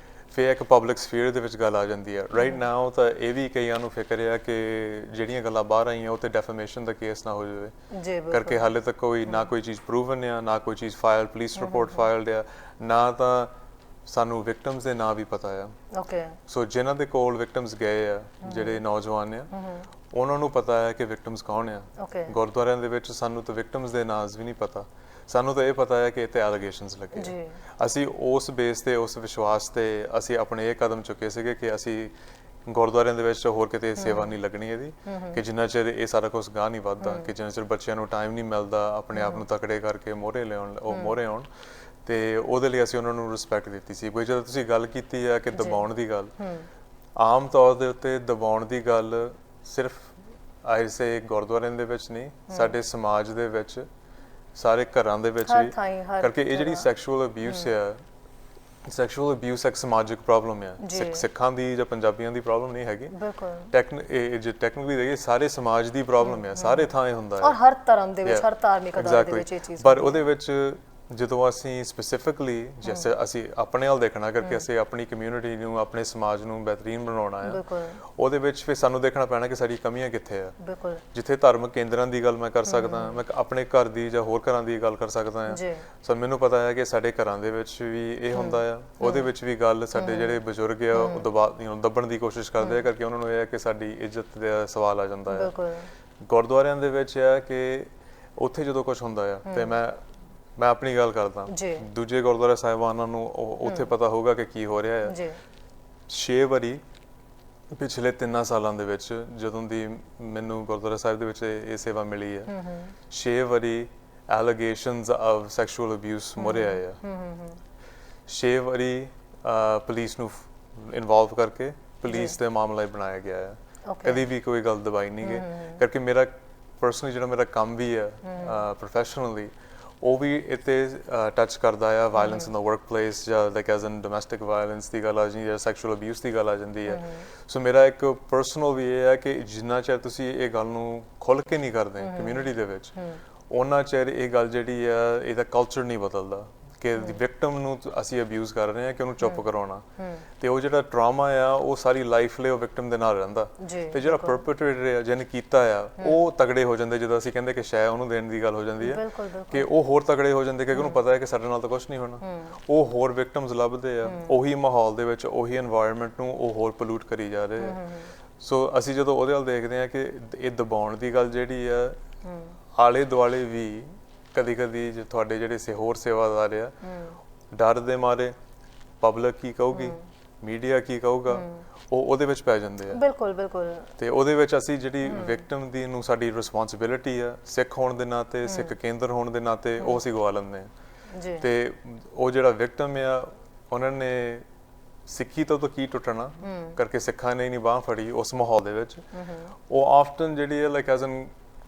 S2: ਫਿਰ ਇੱਕ ਪਬਲਿਕ ਸਫੀਅਰ ਦੇ ਵਿੱਚ ਗੱਲ ਆ ਜਾਂਦੀ ਹੈ। ਰਾਈਟ ਨਾਓ ਤਾਂ ਇਹ ਵੀ ਕਈਆਂ ਨੂੰ ਫਿਕਰ ਹੈ ਕਿ ਜਿਹੜੀਆਂ ਗੱਲਾਂ ਬਾਹਰ ਆਈਆਂ ਉਹ ਤੇ ਡੈਫੇਮੇਸ਼ਨ ਦਾ ਕੇਸ ਨਾ ਹੋ ਜਾਵੇ, ਕਰਕੇ ਹਾਲੇ ਤੱਕ ਕੋਈ ਨਾ ਕੋਈ ਚੀਜ਼ ਪ੍ਰੂਵਨ ਆ, ਨਾ ਕੋਈ ਚੀਜ਼ ਫਾਈਲ ਪੁਲਿਸ ਰਿਪੋਰਟ ਫਾਈਲਡ ਆ, ਨਾ ਤਾਂ ਸਾਨੂੰ ਵਿਕਟਮਸ ਦੇ ਨਾਂ ਵੀ ਪਤਾ ਆ। ਸੋ ਜਿਨ੍ਹਾਂ ਦੇ ਕੋਲ ਵਿਕਟਮਸ ਗਏ ਆ, ਜਿਹੜੇ ਨੌਜਵਾਨ ਆ, ਉਹਨਾਂ ਨੂੰ ਪਤਾ ਹੈ ਕਿ ਵਿਕਟਮਸ ਕੌਣ ਆ। ਗੁਰਦੁਆਰਿਆਂ ਦੇ ਵਿੱਚ ਸਾਨੂੰ ਤਾਂ ਵਿਕਟਮਸ ਦੇ ਨਾਂ ਵੀ ਨਹੀਂ ਪਤਾ, ਸਾਨੂੰ ਤਾਂ ਇਹ ਪਤਾ ਹੈ ਕਿ ਇੱਥੇ ਐਲੀਗੇਸ਼ਨਸ ਲੱਗੇ। ਅਸੀਂ ਉਸ ਬੇਸ ਤੇ, ਉਸ ਵਿਸ਼ਵਾਸ ਤੇ ਅਸੀਂ ਆਪਣੇ ਇਹ ਕਦਮ ਚੁੱਕੇ ਸੀਗੇ ਕਿ ਅਸੀਂ ਗੁਰਦੁਆਰਿਆਂ ਦੇ ਵਿੱਚ ਹੋਰ ਕਿਤੇ ਸੇਵਾ ਨਹੀਂ ਲੱਗਣੀ ਇਹਦੀ, ਕਿ ਜਿੰਨਾ ਚਿਰ ਇਹ ਸਾਰਾ ਕੁਝ ਗਾਹ ਨਹੀਂ ਵੱਧਦਾ, ਕਿ ਜਿੰਨਾ ਚਿਰ ਬੱਚਿਆਂ ਨੂੰ ਟਾਈਮ ਨਹੀਂ ਮਿਲਦਾ ਆਪਣੇ ਆਪ ਨੂੰ ਤਕੜੇ ਕਰਕੇ ਮੋਹਰੇ ਲਿਆਉਣ, ਉਹ ਮੋਹਰੇ ਆਉਣ। ਤੇ ਉਹਦੇ ਲਈ ਅਸੀਂ ਉਹਨਾਂ ਨੂੰ ਰਿਸਪੈਕਟ ਦਿੱਤੀ ਸੀ। ਕੋਈ ਜਦੋਂ ਤੁਸੀਂ ਗੱਲ ਕੀਤੀ ਹੈ ਕਿ ਦਬਾਉਣ ਦੀ ਗੱਲ, ਆਮ ਤੌਰ ਦੇ ਉੱਤੇ ਦਬਾਉਣ ਦੀ ਗੱਲ ਸਿਰਫ ਆਇਸੇ ਗੁਰਦੁਆਰਿਆਂ ਦੇ ਵਿੱਚ ਨਹੀਂ, ਸਾਡੇ ਸਮਾਜ ਦੇ ਵਿੱਚ, ਸਾਰੇ ਘਰਾਂ ਦੇ ਵਿੱਚ ਵੀ, ਕਰਕੇ ਇਹ ਜਿਹੜੀ ਸੈਕਸ਼ੂਅਲ ਅਬਿਊਸ ਆ, ਸੈਕਸ਼ੂਅਲ ਅਬਿਊਸ ਇੱਕ ਸਮਾਜਿਕ ਪ੍ਰੋਬਲਮ ਆ। ਸਿੱਖਾਂ ਦੀ ਜਾਂ ਪੰਜਾਬੀਆਂ ਦੀ ਪ੍ਰੋਬਲਮ ਨਹੀਂ ਹੈਗੀ, ਜੇ ਟੈਕਨੀਕਲੀ ਦੇਖੀਏ ਸਾਰੇ ਸਮਾਜ ਦੀ ਪ੍ਰੋਬਲਮ ਆ, ਸਾਰੇ ਥਾਂ ਇਹ ਹੁੰਦਾ ਹੈ
S1: ਔਰ ਹਰ ਧਰਮ ਦੇ ਵਿੱਚ, ਹਰ ਧਾਰਮਿਕ ਅਦਾਰੇ ਦੇ ਵਿੱਚ ਇਹ ਚੀਜ਼।
S2: ਪਰ ਉਹਦੇ ਵਿੱਚ ਜਦੋਂ ਅਸੀਂ ਸਪੈਸੀਫਿਕਲੀ ਜੈਸੇ ਅਸੀਂ ਆਪਣੇ ਵੱਲ ਦੇਖਣਾ ਕਰਕੇ ਅਸੀਂ ਆਪਣੀ ਕਮਿਊਨਿਟੀ ਨੂੰ, ਆਪਣੇ ਸਮਾਜ ਨੂੰ ਬਿਹਤਰੀਨ ਬਣਾਉਣਾ ਆ, ਉਹਦੇ ਵਿੱਚ ਫਿਰ ਸਾਨੂੰ ਦੇਖਣਾ ਪੈਣਾ ਕਿ ਸਾਡੀ ਕਮੀਆਂ ਕਿੱਥੇ ਆ। ਜਿੱਥੇ ਧਾਰਮਿਕ ਕੇਂਦਰਾਂ ਦੀ ਗੱਲ ਮੈਂ ਕਰ ਸਕਦਾ, ਮੈਂ ਆਪਣੇ ਘਰ ਦੀ ਜਾਂ ਹੋਰ ਘਰਾਂ ਦੀ ਗੱਲ ਕਰ ਸਕਦਾ ਹਾਂ। ਸੋ ਮੈਨੂੰ ਪਤਾ ਹੈ ਕਿ ਸਾਡੇ ਘਰਾਂ ਦੇ ਵਿੱਚ ਵੀ ਇਹ ਹੁੰਦਾ ਆ, ਉਹਦੇ ਵਿੱਚ ਵੀ ਗੱਲ ਸਾਡੇ ਜਿਹੜੇ ਬਜ਼ੁਰਗ ਆ ਉਹ ਦੱਬਣ ਦੀ ਕੋਸ਼ਿਸ਼ ਕਰਦੇ ਆ, ਕਰਕੇ ਉਹਨਾਂ ਨੂੰ ਇਹ ਹੈ ਕਿ ਸਾਡੀ ਇੱਜ਼ਤ ਦਾ ਸਵਾਲ ਆ ਜਾਂਦਾ ਹੈ। ਗੁਰਦੁਆਰਿਆਂ ਦੇ ਵਿੱਚ ਇਹ ਕਿ ਉੱਥੇ ਜਦੋਂ ਕੁਝ ਹੁੰਦਾ ਆ, ਤੇ ਮੈਂ ਆਪਣੀ ਗੱਲ ਕਰਦਾ, ਦੂਜੇ ਗੁਰਦੁਆਰਾ ਸਾਹਿਬਾਨਾਂ ਨੂੰ ਉੱਥੇ ਪਤਾ ਹੋਊਗਾ ਕਿ ਕੀ ਹੋ ਰਿਹਾ ਹੈ। 6 ਵਾਰੀ ਪਿਛਲੇ 3 ਸਾਲਾਂ ਦੇ ਵਿੱਚ ਜਦੋਂ ਦੀ ਮੈਨੂੰ ਗੁਰਦੁਆਰਾ ਸਾਹਿਬ ਦੇ ਵਿੱਚ ਇਹ ਸੇਵਾ ਮਿਲੀ ਹੈ, 6 ਵਾਰੀ ਐਲੀਗੇਸ਼ਨਸ ਆਫ ਸੈਕਸ਼ੂਅਲ ਅਬਿਊਸ ਮੋਰੇ ਆਏ ਆ। 6 ਵਾਰੀ ਪੁਲਿਸ ਨੂੰ ਇਨਵੋਲਵ ਕਰਕੇ ਪੁਲਿਸ ਦੇ ਮਾਮਲਾ ਹੀ ਬਣਾਇਆ ਗਿਆ ਹੈ। ਕਦੀ ਵੀ ਕੋਈ ਗੱਲ ਦਬਾਈ ਨਹੀਂ ਗਈ, ਕਰਕੇ ਮੇਰਾ ਪਰਸਨਲੀ ਜਿਹੜਾ ਮੇਰਾ ਕੰਮ ਵੀ ਹੈ ਪ੍ਰੋਫੈਸ਼ਨਲੀ, ਉਹ ਵੀ ਇੱਥੇ ਟੱਚ ਕਰਦਾ ਆ ਵਾਇਲੈਂਸ ਇਨ ਦਾ ਵਰਕ ਪਲੇਸ, ਜਾਂ ਲਾਈਕ ਐਜ਼ ਇਨ ਡੋਮੈਸਟਿਕ ਵਾਇਲੈਂਸ ਦੀ ਗੱਲ ਆ ਜਾਂਦੀ ਹੈ, ਸੈਕਸ਼ੂਅਲ ਅਬਿਊਸ ਦੀ ਗੱਲ ਆ ਜਾਂਦੀ ਹੈ। ਸੋ ਮੇਰਾ ਇੱਕ ਪਰਸਨਲ ਵੀ ਇਹ ਹੈ ਕਿ ਜਿੰਨਾ ਚਿਰ ਤੁਸੀਂ ਇਹ ਗੱਲ ਨੂੰ ਖੁੱਲ੍ਹ ਕੇ ਨਹੀਂ ਕਰਦੇ ਕਮਿਊਨਿਟੀ ਦੇ ਵਿੱਚ, ਉਹਨਾਂ ਚਿਰ ਇਹ ਗੱਲ ਜਿਹੜੀ ਆ ਇਹਦਾ ਕਲਚਰ ਨਹੀਂ ਬਦਲਦਾ ਕਿ ਵਿਕਟਮ ਨੂੰ ਅਸੀਂ ਅਬਿਊਜ਼ ਕਰ ਰਹੇ ਹਾਂ ਕਿ ਉਹਨੂੰ ਚੁੱਪ ਕਰਾਉਣਾ, ਤੇ ਉਹ ਜਿਹੜਾ ਟਰਾਮਾ ਆ ਉਹ ਸਾਰੀ ਲਾਈਫ ਲਈ ਉਹ ਵਿਕਟਮ ਦੇ ਨਾਲ ਰਹਿੰਦਾ। ਤੇ ਜਿਹੜਾ ਪਰਪੀਟਰੇਟਰ ਆ ਜਿਹਨੇ ਕੀਤਾ ਆ ਉਹ ਤਗੜੇ ਹੋ ਜਾਂਦੇ, ਜਦੋਂ ਅਸੀਂ ਕਹਿੰਦੇ ਕਿ ਸ਼ਾਇਦ ਉਹਨੂੰ ਦੇਣ ਦੀ ਗੱਲ ਹੋ ਜਾਂਦੀ ਹੈ ਕਿ ਉਹ ਹੋਰ ਤਗੜੇ ਹੋ ਜਾਂਦੇ ਕਿਉਂਕਿ ਉਹਨੂੰ ਪਤਾ ਹੈ ਕਿ ਸਾਡੇ ਨਾਲ ਤਾਂ ਕੁਝ ਨਹੀਂ ਹੋਣਾ। ਉਹ ਹੋਰ ਵਿਕਟਮਸ ਲੱਭਦੇ ਆ, ਉਹੀ ਮਾਹੌਲ ਦੇ ਵਿੱਚ, ਉਹੀ এনवायरमेंट ਨੂੰ ਉਹ ਹੋਰ ਪੋਲੂਟ ਕਰੀ ਜਾ ਰਹੇ ਆ। ਸੋ ਅਸੀਂ ਜਦੋਂ ਉਹਦੇ ਵੱਲ ਦੇਖਦੇ ਆ ਕਿ ਇਹ ਦਬਾਉਣ ਦੀ ਗੱਲ ਜਿਹੜੀ ਆ, ਆਲੇ ਦੁਆਲੇ ਵੀ ਕਦੀ ਜੇ ਤੁਹਾਡੇ ਜਿਹੜੇ ਹੋਰ ਸੇਵਾਦਾਰ ਆ, ਡਰ ਦੇ ਮਾਰੇ ਪਬਲਿਕ ਕੀ ਕਹੂਗੀ, ਮੀਡੀਆ ਕੀ ਕਹੂਗਾ, ਉਹ ਉਹਦੇ ਵਿੱਚ ਪੈ ਜਾਂਦੇ ਆ। ਬਿਲਕੁਲ। ਤੇ ਉਹਦੇ ਵਿੱਚ ਅਸੀਂ ਜਿਹੜੀ ਵਿਕਟਮ ਦੀ ਨੂੰ ਸਾਡੀ ਰਿਸਪੌਂਸਿਬਿਲਿਟੀ ਆ, ਸਿੱਖ ਹੋਣ ਦੇ ਨਾਤੇ, ਸਿੱਖ ਕੇਂਦਰ ਹੋਣ ਦੇ ਨਾਤੇ, ਉਹ ਅਸੀਂ ਗਵਾ ਲੈਂਦੇ ਆ। ਤੇ ਉਹ ਜਿਹੜਾ ਵਿਕਟਮ ਆ, ਉਹਨਾਂ ਨੇ ਸਿੱਖੀ ਤੋਂ ਤਾਂ ਕੀ ਟੁੱਟਣਾ ਕਰਕੇ ਸਿੱਖਾਂ ਨੇ ਨਹੀਂ ਬਾਂਹ ਫੜੀ ਉਸ ਮਾਹੌਲ ਦੇ ਵਿੱਚ, ਉਹ ਆਫਟਨ ਜਿਹੜੀ ਹੈ ਲਾਈਕ ਐਜ਼ ਐਨ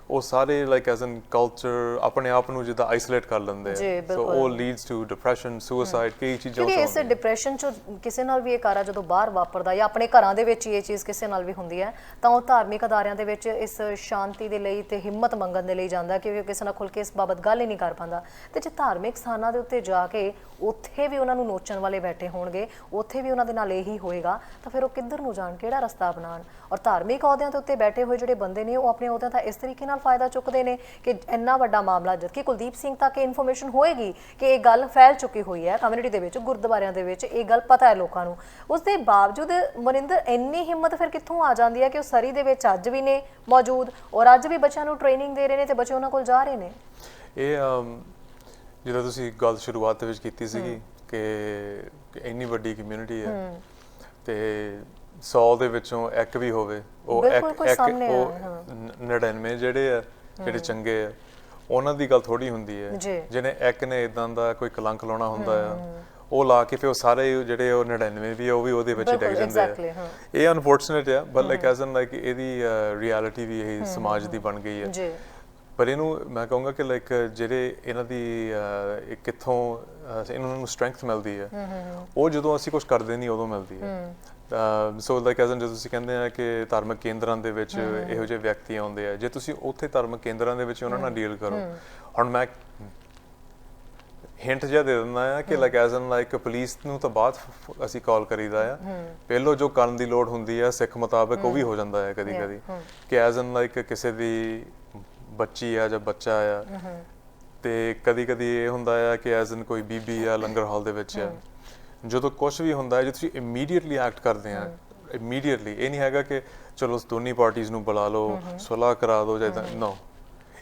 S2: ਉਹ ਸਾਰੇ ਲਾਈਕ ਐਜ਼ ਐਨ ਕਲਚਰ ਆਪਣੇ ਆਪ ਨੂੰ ਜਿੱਦਾਂ ਆਈਸੋਲੇਟ ਕਰ ਲੈਂਦੇ ਆ। ਸੋ ਉਹ ਲੀਡਸ ਟੂ ਡਿਪਰੈਸ਼ਨ, ਸੁਸਾਈਡ, ਕਈ ਚੀਜ਼ਾਂ
S1: ਕਿਉਂਕਿ ਇਸ ਡਿਪਰੈਸ਼ਨ ਚ ਕਿਸੇ ਨਾਲ ਵੀ ਇਹ ਕਾਰਾ ਜਦੋਂ ਬਾਹਰ ਵਾਪਰਦਾ ਜਾਂ ਆਪਣੇ ਘਰਾਂ ਦੇ ਵਿੱਚ ਇਹ ਚੀਜ਼ ਕਿਸੇ ਨਾਲ ਵੀ ਹੁੰਦੀ ਹੈ, ਤਾਂ ਉਹ ਧਾਰਮਿਕ ਅਦਾਰਿਆਂ ਦੇ ਵਿੱਚ ਇਸ ਸ਼ਾਂਤੀ ਦੇ ਲਈ ਤੇ ਹਿੰਮਤ ਮੰਗਣ ਦੇ ਲਈ ਜਾਂਦਾ, ਕਿਉਂਕਿ ਕਿਸੇ ਨਾਲ ਖੁੱਲ੍ਹ ਕੇ ਇਸ ਬਾਬਤ ਗੱਲ ਹੀ ਨਹੀਂ ਕਰ ਪਾਉਂਦਾ। ਤੇ ਜੇ ਧਾਰਮਿਕ ਸਥਾਨਾਂ ਦੇ ਉੱਤੇ ਜਾ ਕੇ ਉੱਥੇ ਵੀ ਉਹਨਾਂ ਨੂੰ ਨੋਚਣ ਵਾਲੇ ਬੈਠੇ ਹੋਣਗੇ, ਉੱਥੇ ਵੀ ਉਹਨਾਂ ਦੇ ਨਾਲ ਇਹੀ ਹੋਏਗਾ, ਤਾਂ ਫਿਰ ਉਹ ਕਿੱਧਰ ਨੂੰ ਜਾਣ, ਕਿਹੜਾ ਰਸਤਾ ਅਪਣਾਉਣ। ਔਰ ਧਾਰਮਿਕ ਅਹੁਦਿਆਂ ਦੇ ਉੱਤੇ ਬੈਠੇ ਹੋਏ ਜਿਹੜੇ ਬੰਦੇ ਨੇ, ਉਹ ਆਪਣੇ ਅਹੁਦਿਆਂ ਦਾ ਇਸ ਤਰੀਕੇ ਨਾਲ ਫਾਇਦਾ ਚੁੱਕਦੇ ਨੇ ਕਿ ਇੰਨਾ ਵੱਡਾ ਮਾਮਲਾ, ਜਦਕਿ ਕੁਲਦੀਪ ਸਿੰਘ ਤੱਕ ਇਹ ਇਨਫੋਰਮੇਸ਼ਨ ਹੋਏਗੀ ਕਿ ਇਹ ਗੱਲ ਫੈਲ ਚੁੱਕੀ ਹੋਈ ਹੈ ਕਮਿਊਨਿਟੀ ਦੇ ਵਿੱਚ, ਗੁਰਦੁਆਰਿਆਂ ਦੇ ਵਿੱਚ ਇਹ ਗੱਲ ਪਤਾ ਹੈ ਲੋਕਾਂ ਨੂੰ, ਉਸ ਦੇ ਬਾਵਜੂਦ ਮਨਿੰਦਰ ਇੰਨੀ ਹਿੰਮਤ ਫਿਰ ਕਿੱਥੋਂ ਆ ਜਾਂਦੀ ਹੈ ਕਿ ਉਹ ਸਰੀ ਦੇ ਵਿੱਚ ਅੱਜ ਵੀ ਨੇ ਮੌਜੂਦ ਔਰ ਅੱਜ ਵੀ ਬੱਚਿਆਂ ਨੂੰ ਟ੍ਰੇਨਿੰਗ ਦੇ ਰਹੇ ਨੇ ਤੇ ਬੱਚੇ ਉਹਨਾਂ ਕੋਲ ਜਾ ਰਹੇ ਨੇ।
S2: ਇਹ ਜਦੋਂ ਤੁਸੀਂ ਗੱਲ ਸ਼ੁਰੂਆਤ ਦੇ ਵਿੱਚ ਕੀਤੀ ਸੀਗੀ ਕਿ ਇੰਨੀ ਵੱਡੀ ਕਮਿਊਨਿਟੀ ਹੈ ਤੇ 100 ਦੇ ਵਿੱਚੋਂ ਇੱਕ ਵੀ ਹੋਵੇ, ਉਹ 99 ਜਿਹੜੇ ਚੰਗੇ ਆ, ਉਹਨਾਂ ਦੀ ਗੱਲ ਥੋੜੀ ਹੁੰਦੀ ਹੈ। ਜਿਹਨੇ ਇੱਕ ਨੇ ਇਦਾਂ ਦਾ ਕੋਈ ਕਲੰਕ ਲਾਉਣਾ ਹੁੰਦਾ ਆ, ਉਹ ਲਾ ਕੇ ਫਿਰ ਉਹ ਸਾਰੇ ਜਿਹੜੇ ਉਹ 99 ਵੀ ਆ ਉਹ ਵੀ ਉਹਦੇ ਵਿੱਚ ਹੀ ਡਿੱਗ ਜਾਂਦੇ ਆ। ਇਹ ਅਨਫੋਰਚੂਨੇਟ ਆ, but like as an like ਇਹਦੀ ਰਿਐਲਿਟੀ ਵੀ ਇਹ ਸਮਾਜ ਦੀ ਬਣ ਗਈ ਹੈ। ਪਰ ਇਹਨੂੰ ਮੈਂ ਕਹੂੰਗਾ ਕਿ ਲਾਈਕ ਜਿਹੜੇ ਇਹਨਾਂ ਦੀ ਕਿੱਥੋਂ ਇਹਨਾਂ ਨੂੰ ਸਟਰੈਂਥ ਮਿਲਦੀ ਹੈ, ਉਹ ਜਦੋਂ ਅਸੀਂ ਕੁਝ ਕਰਦੇ ਨਹੀਂ ਉਦੋਂ ਮਿਲਦੀ ਹੈ। ਸੋ ਲਾਈਕ ਐਜ਼ ਐਨ ਜਦੋਂ ਤੁਸੀਂ ਕਹਿੰਦੇ ਆ ਕਿ ਧਾਰਮਿਕ ਕੇਂਦਰਾਂ ਦੇ ਵਿੱਚ ਇਹੋ ਜਿਹੇ ਵਿਅਕਤੀ ਆਉਂਦੇ ਆ, ਜੇ ਤੁਸੀਂ ਉੱਥੇ ਧਾਰਮਿਕ ਕੇਂਦਰਾਂ ਦੇ ਵਿੱਚ ਉਹਨਾਂ ਨਾਲ ਡੀਲ ਕਰੋ। ਹੁਣ ਮੈਂ ਹਿੰਟ ਜਿਹਾ ਦੇ ਦਿੰਦਾ ਆ ਕਿ like as an like police ਨੂੰ ਤਾਂ ਬਾਅਦ ਅਸੀਂ ਕਾਲ ਕਰੀਦਾ ਆ, ਪਹਿਲੋਂ ਜੋ ਕਰਨ ਦੀ ਲੋੜ ਹੁੰਦੀ ਆ ਸਿੱਖ ਮੁਤਾਬਕ ਉਹ ਵੀ ਹੋ ਜਾਂਦਾ ਹੈ ਕਦੀ ਕਿ ਐਜ਼ ਐਨ ਲਾਈਕ ਕਿਸੇ ਦੀ ਬੱਚੀ ਆ ਜਾਂ ਬੱਚਾ ਆ, ਤੇ ਕਦੀ ਇਹ ਹੁੰਦਾ ਆ ਕਿ ਐਜ਼ ਐਨ ਕੋਈ ਬੀਬੀ ਆ ਲੰਗਰ ਹਾਲ ਦੇ ਵਿੱਚ ਆ, ਜਦੋਂ ਕੁਝ ਵੀ ਹੁੰਦਾ ਹੈ ਜੇ ਤੁਸੀਂ ਇਮੀਡੀਏਟਲੀ ਐਕਟ ਕਰਦੇ ਆ, ਇਮੀਡੀਏਟਲੀ, ਇਹ ਨਹੀਂ ਹੈਗਾ ਕਿ ਚਲੋ ਦੋਨੀ ਪਾਰਟੀਆਂ ਨੂੰ ਬੁਲਾ ਲਓ, ਸੁਲ੍ਹਾ ਕਰਾ ਦਿਓ ਜਾਂ ਨੋ,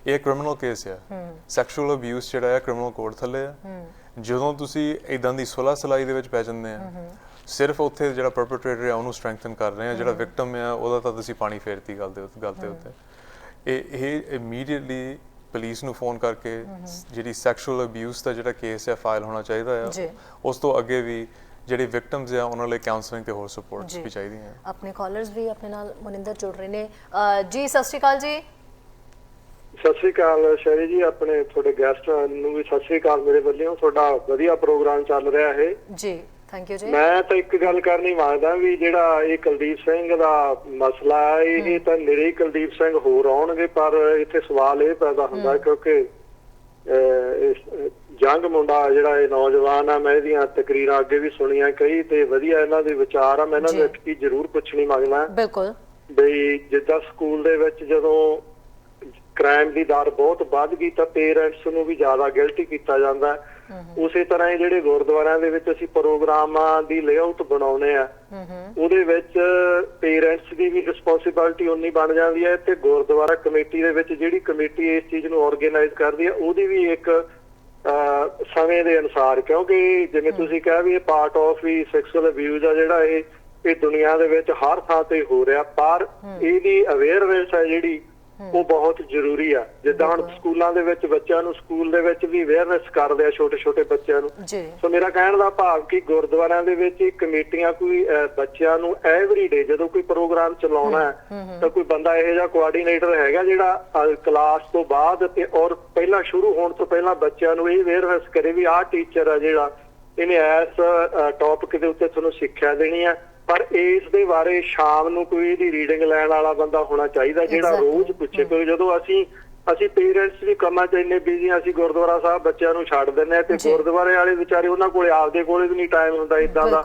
S2: ਇਹ ਕ੍ਰਿਮੀਨਲ ਕੇਸ ਆ। ਸੈਕਸ਼ੂਅਲ ਅਬਿਊਜ਼ ਜਿਹੜਾ ਆ ਕ੍ਰਿਮੀਨਲ ਕੋਡ ਥੱਲੇ ਆ। ਜਦੋਂ ਤੁਸੀਂ ਇਦਾਂ ਦੀ ਸੁਲ੍ਹਾ ਸਲਾਈ ਦੇ ਵਿੱਚ ਪੈ ਜਾਂਦੇ ਆ, ਸਿਰਫ ਉੱਥੇ ਜਿਹੜਾ ਪਰਪੀਟਰੇਟਰ ਆ ਉਹਨੂੰ ਸਟਰੈਂਥਨ ਕਰ ਰਹੇ ਆ, ਜਿਹੜਾ ਵਿਕਟਮ ਆ ਉਹਦਾ ਤਾਂ ਤੁਸੀਂ ਪਾਣੀ ਫੇਰਤੀ ਗੱਲ ਦੇ ਉੱਤੇ। ਇਹ ਇਮੀਡੀਏਟਲੀ ਪੁਲਿਸ ਨੂੰ ਫੋਨ ਕਰਕੇ ਜਿਹੜੀ ਸੈਕਸ਼ੂਅਲ ਅਬਿਊਜ਼ ਦਾ ਜਿਹੜਾ ਕੇਸ ਹੈ ਫਾਈਲ ਹੋਣਾ ਚਾਹੀਦਾ ਆ।
S1: ਜੀ।
S2: ਉਸ ਤੋਂ ਅੱਗੇ ਵੀ ਜਿਹੜੇ ਵਿਕਟਮਸ ਆ ਉਹਨਾਂ ਲਈ ਕਾਉਂਸਲਿੰਗ ਤੇ ਹੋਰ ਸਪੋਰਟਸ
S1: ਜੀ।
S2: ਵੀ ਚਾਹੀਦੀਆਂ।
S1: ਆਪਣੇ ਕਾਲਰਸ ਵੀ ਆਪਣੇ ਨਾਲ ਮਨਿੰਦਰ ਜੁੜ ਰਹੇ ਨੇ। ਜੀ ਸਤਿ ਸ਼੍ਰੀ ਅਕਾਲ ਜੀ।
S3: ਸਤਿ ਸ੍ਰੀ ਅਕਾਲ ਸ਼ੈਰੀ ਜੀ, ਆਪਣੇ ਤੁਹਾਡੇ ਗੈਸਟ ਨੂੰ ਵੀ ਸਤਿ ਸ੍ਰੀ ਅਕਾਲ ਮੇਰੇ ਵੱਲੋਂ। ਤੁਹਾਡਾ ਵਧੀਆ ਪ੍ਰੋਗਰਾਮ ਚੱਲ ਰਿਹਾ ਹੈ
S1: ਜੀ, ਥੈਂਕ ਯੂ ਜੀ।
S3: ਮੈਂ ਤਾਂ ਇੱਕ ਗੱਲ ਕਰਨੀ ਮੰਗਦਾ ਵੀ ਜਿਹੜਾ ਇਹ ਕੁਲਦੀਪ ਸਿੰਘ ਦਾ ਮਸਲਾ ਹੈ, ਇਹ ਤਾਂ ਮੇਰੇ ਕੁਲਦੀਪ ਸਿੰਘ ਹੋਰ ਆਉਣਗੇ, ਪਰ ਇੱਥੇ ਸਵਾਲ ਇਹ ਪੈਦਾ ਹੁੰਦਾ ਕਿਉਂਕਿ ਜੰਗ ਮੁੰਡਾ ਜਿਹੜਾ ਇਹ ਨੌਜਵਾਨ ਆ, ਮੈਂ ਇਹਦੀਆਂ ਤਕਰੀਰਾਂ ਅੱਗੇ ਵੀ ਸੁਣੀਆਂ ਕਈ ਤੇ ਵਧੀਆ ਇਹਨਾਂ ਦੇ ਵਿਚਾਰ ਆ। ਮੈਂ ਇਹਨਾਂ ਨੂੰ ਇੱਕ ਚੀਜ਼ ਜ਼ਰੂਰ ਪੁੱਛਣੀ ਮੰਗਦਾ
S1: ਬਿਲਕੁਲ
S3: ਬਈ ਜਿੱਦਾਂ ਸਕੂਲ ਦੇ ਵਿੱਚ ਜਦੋਂ ਕ੍ਰਾਈਮ ਦੀ ਦਰ ਬਹੁਤ ਵੱਧ ਗਈ ਤਾਂ ਪੇਰੈਂਟਸ ਨੂੰ ਵੀ ਜ਼ਿਆਦਾ ਗਿਲਟੀ ਕੀਤਾ ਜਾਂਦਾ। ਉਸੇ ਤਰ੍ਹਾਂ ਹੀ ਜਿਹੜੇ ਗੁਰਦੁਆਰਿਆਂ ਦੇ ਵਿੱਚ ਅਸੀਂ ਪ੍ਰੋਗਰਾਮਾਂ ਦੀ ਲੇਆਊਟ ਬਣਾਉਨੇ ਆ, ਉਹਦੇ ਵਿੱਚ ਪੇਰੈਂਟਸ ਦੀ ਵੀ ਰਿਸਪੌਂਸਿਬਿਲਟੀ ਉਨੀ ਬਣ ਜਾਂਦੀ ਹੈ ਤੇ ਗੁਰਦੁਆਰਾ ਕਮੇਟੀ ਦੇ ਵਿੱਚ ਜਿਹੜੀ ਕਮੇਟੀ ਇਸ ਚੀਜ਼ ਨੂੰ ਆਰਗੇਨਾਈਜ਼ ਕਰਦੀ ਹੈ ਉਹਦੀ ਵੀ ਇੱਕ ਸਮੇਂ ਦੇ ਅਨੁਸਾਰ, ਕਿਉਂਕਿ ਜਿਵੇਂ ਤੁਸੀਂ ਕਿਹਾ ਵੀ ਇਹ ਪਾਰਟ ਆਫ ਵੀ ਸੈਕਸ਼ੂਅਲ ਅਬਿਊਜ਼ ਆ ਜਿਹੜਾ ਇਹ ਦੁਨੀਆ ਦੇ ਵਿੱਚ ਹਰ ਥਾਂ ਤੇ ਹੋ ਰਿਹਾ, ਪਰ ਇਹਦੀ ਅਵੇਅਰਨੈਸ ਹੈ ਜਿਹੜੀ ਉਹ ਬਹੁਤ ਜ਼ਰੂਰੀ ਆ। ਜਿੱਦਾਂ ਹੁਣ ਸਕੂਲਾਂ ਦੇ ਵਿੱਚ ਬੱਚਿਆਂ ਨੂੰ ਸਕੂਲ ਦੇ ਵਿੱਚ ਵੀ ਅਵੇਅਰਨੈਸ ਕਰਦੇ ਆ ਛੋਟੇ ਛੋਟੇ ਬੱਚਿਆਂ ਨੂੰ। ਸੋ ਮੇਰਾ ਕਹਿਣ ਦਾ ਭਾਵ ਕਿ ਗੁਰਦੁਆਰਿਆਂ ਦੇ ਵਿੱਚ ਕਮੇਟੀਆਂ ਕੋਈ ਬੱਚਿਆਂ ਨੂੰ ਐਵਰੀ ਡੇ ਜਦੋਂ ਕੋਈ ਪ੍ਰੋਗਰਾਮ ਚਲਾਉਣਾ ਹੈ ਤਾਂ ਕੋਈ ਬੰਦਾ ਇਹੋ ਜਿਹਾ ਕੋਆਰਡੀਨੇਟਰ ਹੈਗਾ ਜਿਹੜਾ ਕਲਾਸ ਤੋਂ ਬਾਅਦ ਤੇ ਔਰ ਪਹਿਲਾਂ ਸ਼ੁਰੂ ਹੋਣ ਤੋਂ ਪਹਿਲਾਂ ਬੱਚਿਆਂ ਨੂੰ ਇਹ ਅਵੇਅਰਨੈਸ ਕਰੇ ਵੀ ਆਹ ਟੀਚਰ ਆ ਜਿਹੜਾ ਇਹਨੇ ਇਸ ਟੌਪਿਕ ਦੇ ਉੱਤੇ ਤੁਹਾਨੂੰ ਸਿੱਖਿਆ ਦੇਣੀ ਆ, ਪਰ ਇਸ ਦੇ ਬਾਰੇ ਸ਼ਾਮ ਨੂੰ ਕੋਈ ਇਹਦੀ ਰੀਡਿੰਗ ਲੈਣ ਵਾਲਾ ਬੰਦਾ ਹੋਣਾ ਚਾਹੀਦਾ ਜਿਹੜਾ ਰੋਜ਼ ਪੁੱਛੇ। ਕਿਉਂਕਿ ਜਦੋਂ ਅਸੀਂ ਪੇਰੈਂਟਸ ਵੀ ਕੰਮਾਂ 'ਚ ਇੰਨੇ ਬਿਜ਼ੀ, ਅਸੀਂ ਗੁਰਦੁਆਰਾ ਸਾਹਿਬ ਬੱਚਿਆਂ ਨੂੰ ਛੱਡ ਦਿੰਦੇ ਆ ਤੇ ਗੁਰਦੁਆਰੇ ਵਾਲੇ ਵਿਚਾਰੇ ਉਹਨਾਂ ਕੋਲੇ ਆਪਦੇ ਕੋਲੇ ਵੀ ਨਹੀਂ ਟਾਈਮ ਹੁੰਦਾ ਇਦਾਂ ਦਾ।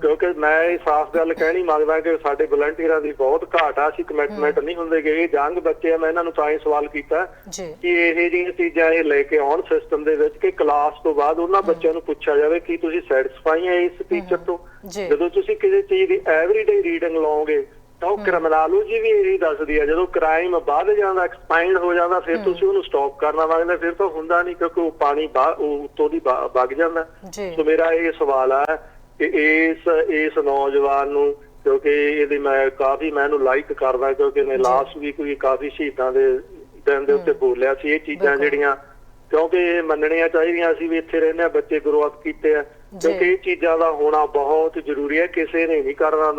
S3: ਕਿਉਂਕਿ ਮੈਂ ਇਹ ਸਾਫ਼ ਗੱਲ ਕਹਿਣੀ ਮੰਗਦਾ ਕਿ ਸਾਡੇ ਵਲੰਟੀਅਰਾਂ ਦੀ ਬਹੁਤ ਘਾਟ ਆ, ਅਸੀਂ ਕਮਿਟਮੈਂਟ ਨਹੀਂ ਹੁੰਦੇ ਕਿ ਇਹ ਜੰਗ ਬੱਚੇ ਆ। ਮੈਂ ਇਹਨਾਂ ਨੂੰ ਤਾਂ ਹੀ ਸਵਾਲ ਕੀਤਾ ਕਿ ਇਹ ਜਿਹੀਆਂ ਚੀਜ਼ਾਂ ਇਹ ਲੈ ਕੇ ਆਉਣ ਸਿਸਟਮ ਦੇ ਵਿੱਚ ਕਿ ਕਲਾਸ ਤੋਂ ਬਾਅਦ ਉਹਨਾਂ ਬੱਚਿਆਂ ਨੂੰ ਪੁੱਛਿਆ ਜਾਵੇ ਕਿ ਤੁਸੀਂ ਸੈਟੀਸਫਾਈ ਹੈ ਇਸ ਟੀਚਰ ਤੋਂ। ਜਦੋਂ ਤੁਸੀਂ ਕਿਸੇ ਚੀਜ਼ ਦੀ ਐਵਰੀਡੇ ਰੀਡਿੰਗ ਲਾਓਗੇ ਤਾਂ ਉਹ ਕ੍ਰਿਮੀਨੋਲੋਜੀ ਵੀ ਇਹੀ ਦੱਸਦੀ ਹੈ ਜਦੋਂ ਕ੍ਰਾਈਮ ਵੱਧ ਜਾਂਦਾ, ਐਕਸਪੈਂਡ ਹੋ ਜਾਂਦਾ, ਫਿਰ ਤੁਸੀਂ ਉਹਨੂੰ ਸਟਾਪ ਕਰਨਾ ਮੰਗਦੇ, ਫਿਰ ਤਾਂ ਹੁੰਦਾ ਨਹੀਂ ਕਿਉਂਕਿ ਉਹ ਪਾਣੀ ਉੱਤੋਂ ਦੀ ਵਗ ਜਾਂਦਾ। ਸੋ ਮੇਰਾ ਇਹ ਸਵਾਲ ਹੈ ਕਿ ਇਸ ਨੌਜਵਾਨ ਨੂੰ, ਕਿਉਂਕਿ ਇਹਦੀ ਮੈਂ ਇਹਨੂੰ ਲਾਈਕ ਕਰਦਾ ਕਿਉਂਕਿ ਇਹਨੇ ਲਾਸਟ ਵੀ ਕੋਈ ਕਾਫੀ ਸ਼ਹੀਦਾਂ ਦੇ ਦਿਨ ਦੇ ਉੱਤੇ ਬੋਲਿਆ ਸੀ ਇਹ ਚੀਜ਼ਾਂ ਜਿਹੜੀਆਂ, ਕਿਉਂਕਿ ਇਹ ਮੰਨਣੀਆਂ ਚਾਹੀਦੀਆਂ। ਅਸੀਂ ਵੀ ਇੱਥੇ ਰਹਿੰਦੇ ਹਾਂ, ਬੱਚੇ ਗਰੋ ਅਪ ਕੀਤੇ ਆ, ਕਿਉਂਕਿ ਇਹ ਚੀਜ਼ਾਂ ਦਾ ਹੋਣਾ ਬਹੁਤ ਜ਼ਰੂਰੀ ਹੈ। ਕਿਸੇ ਨੇ ਨਹੀਂ ਕਰਨਾ,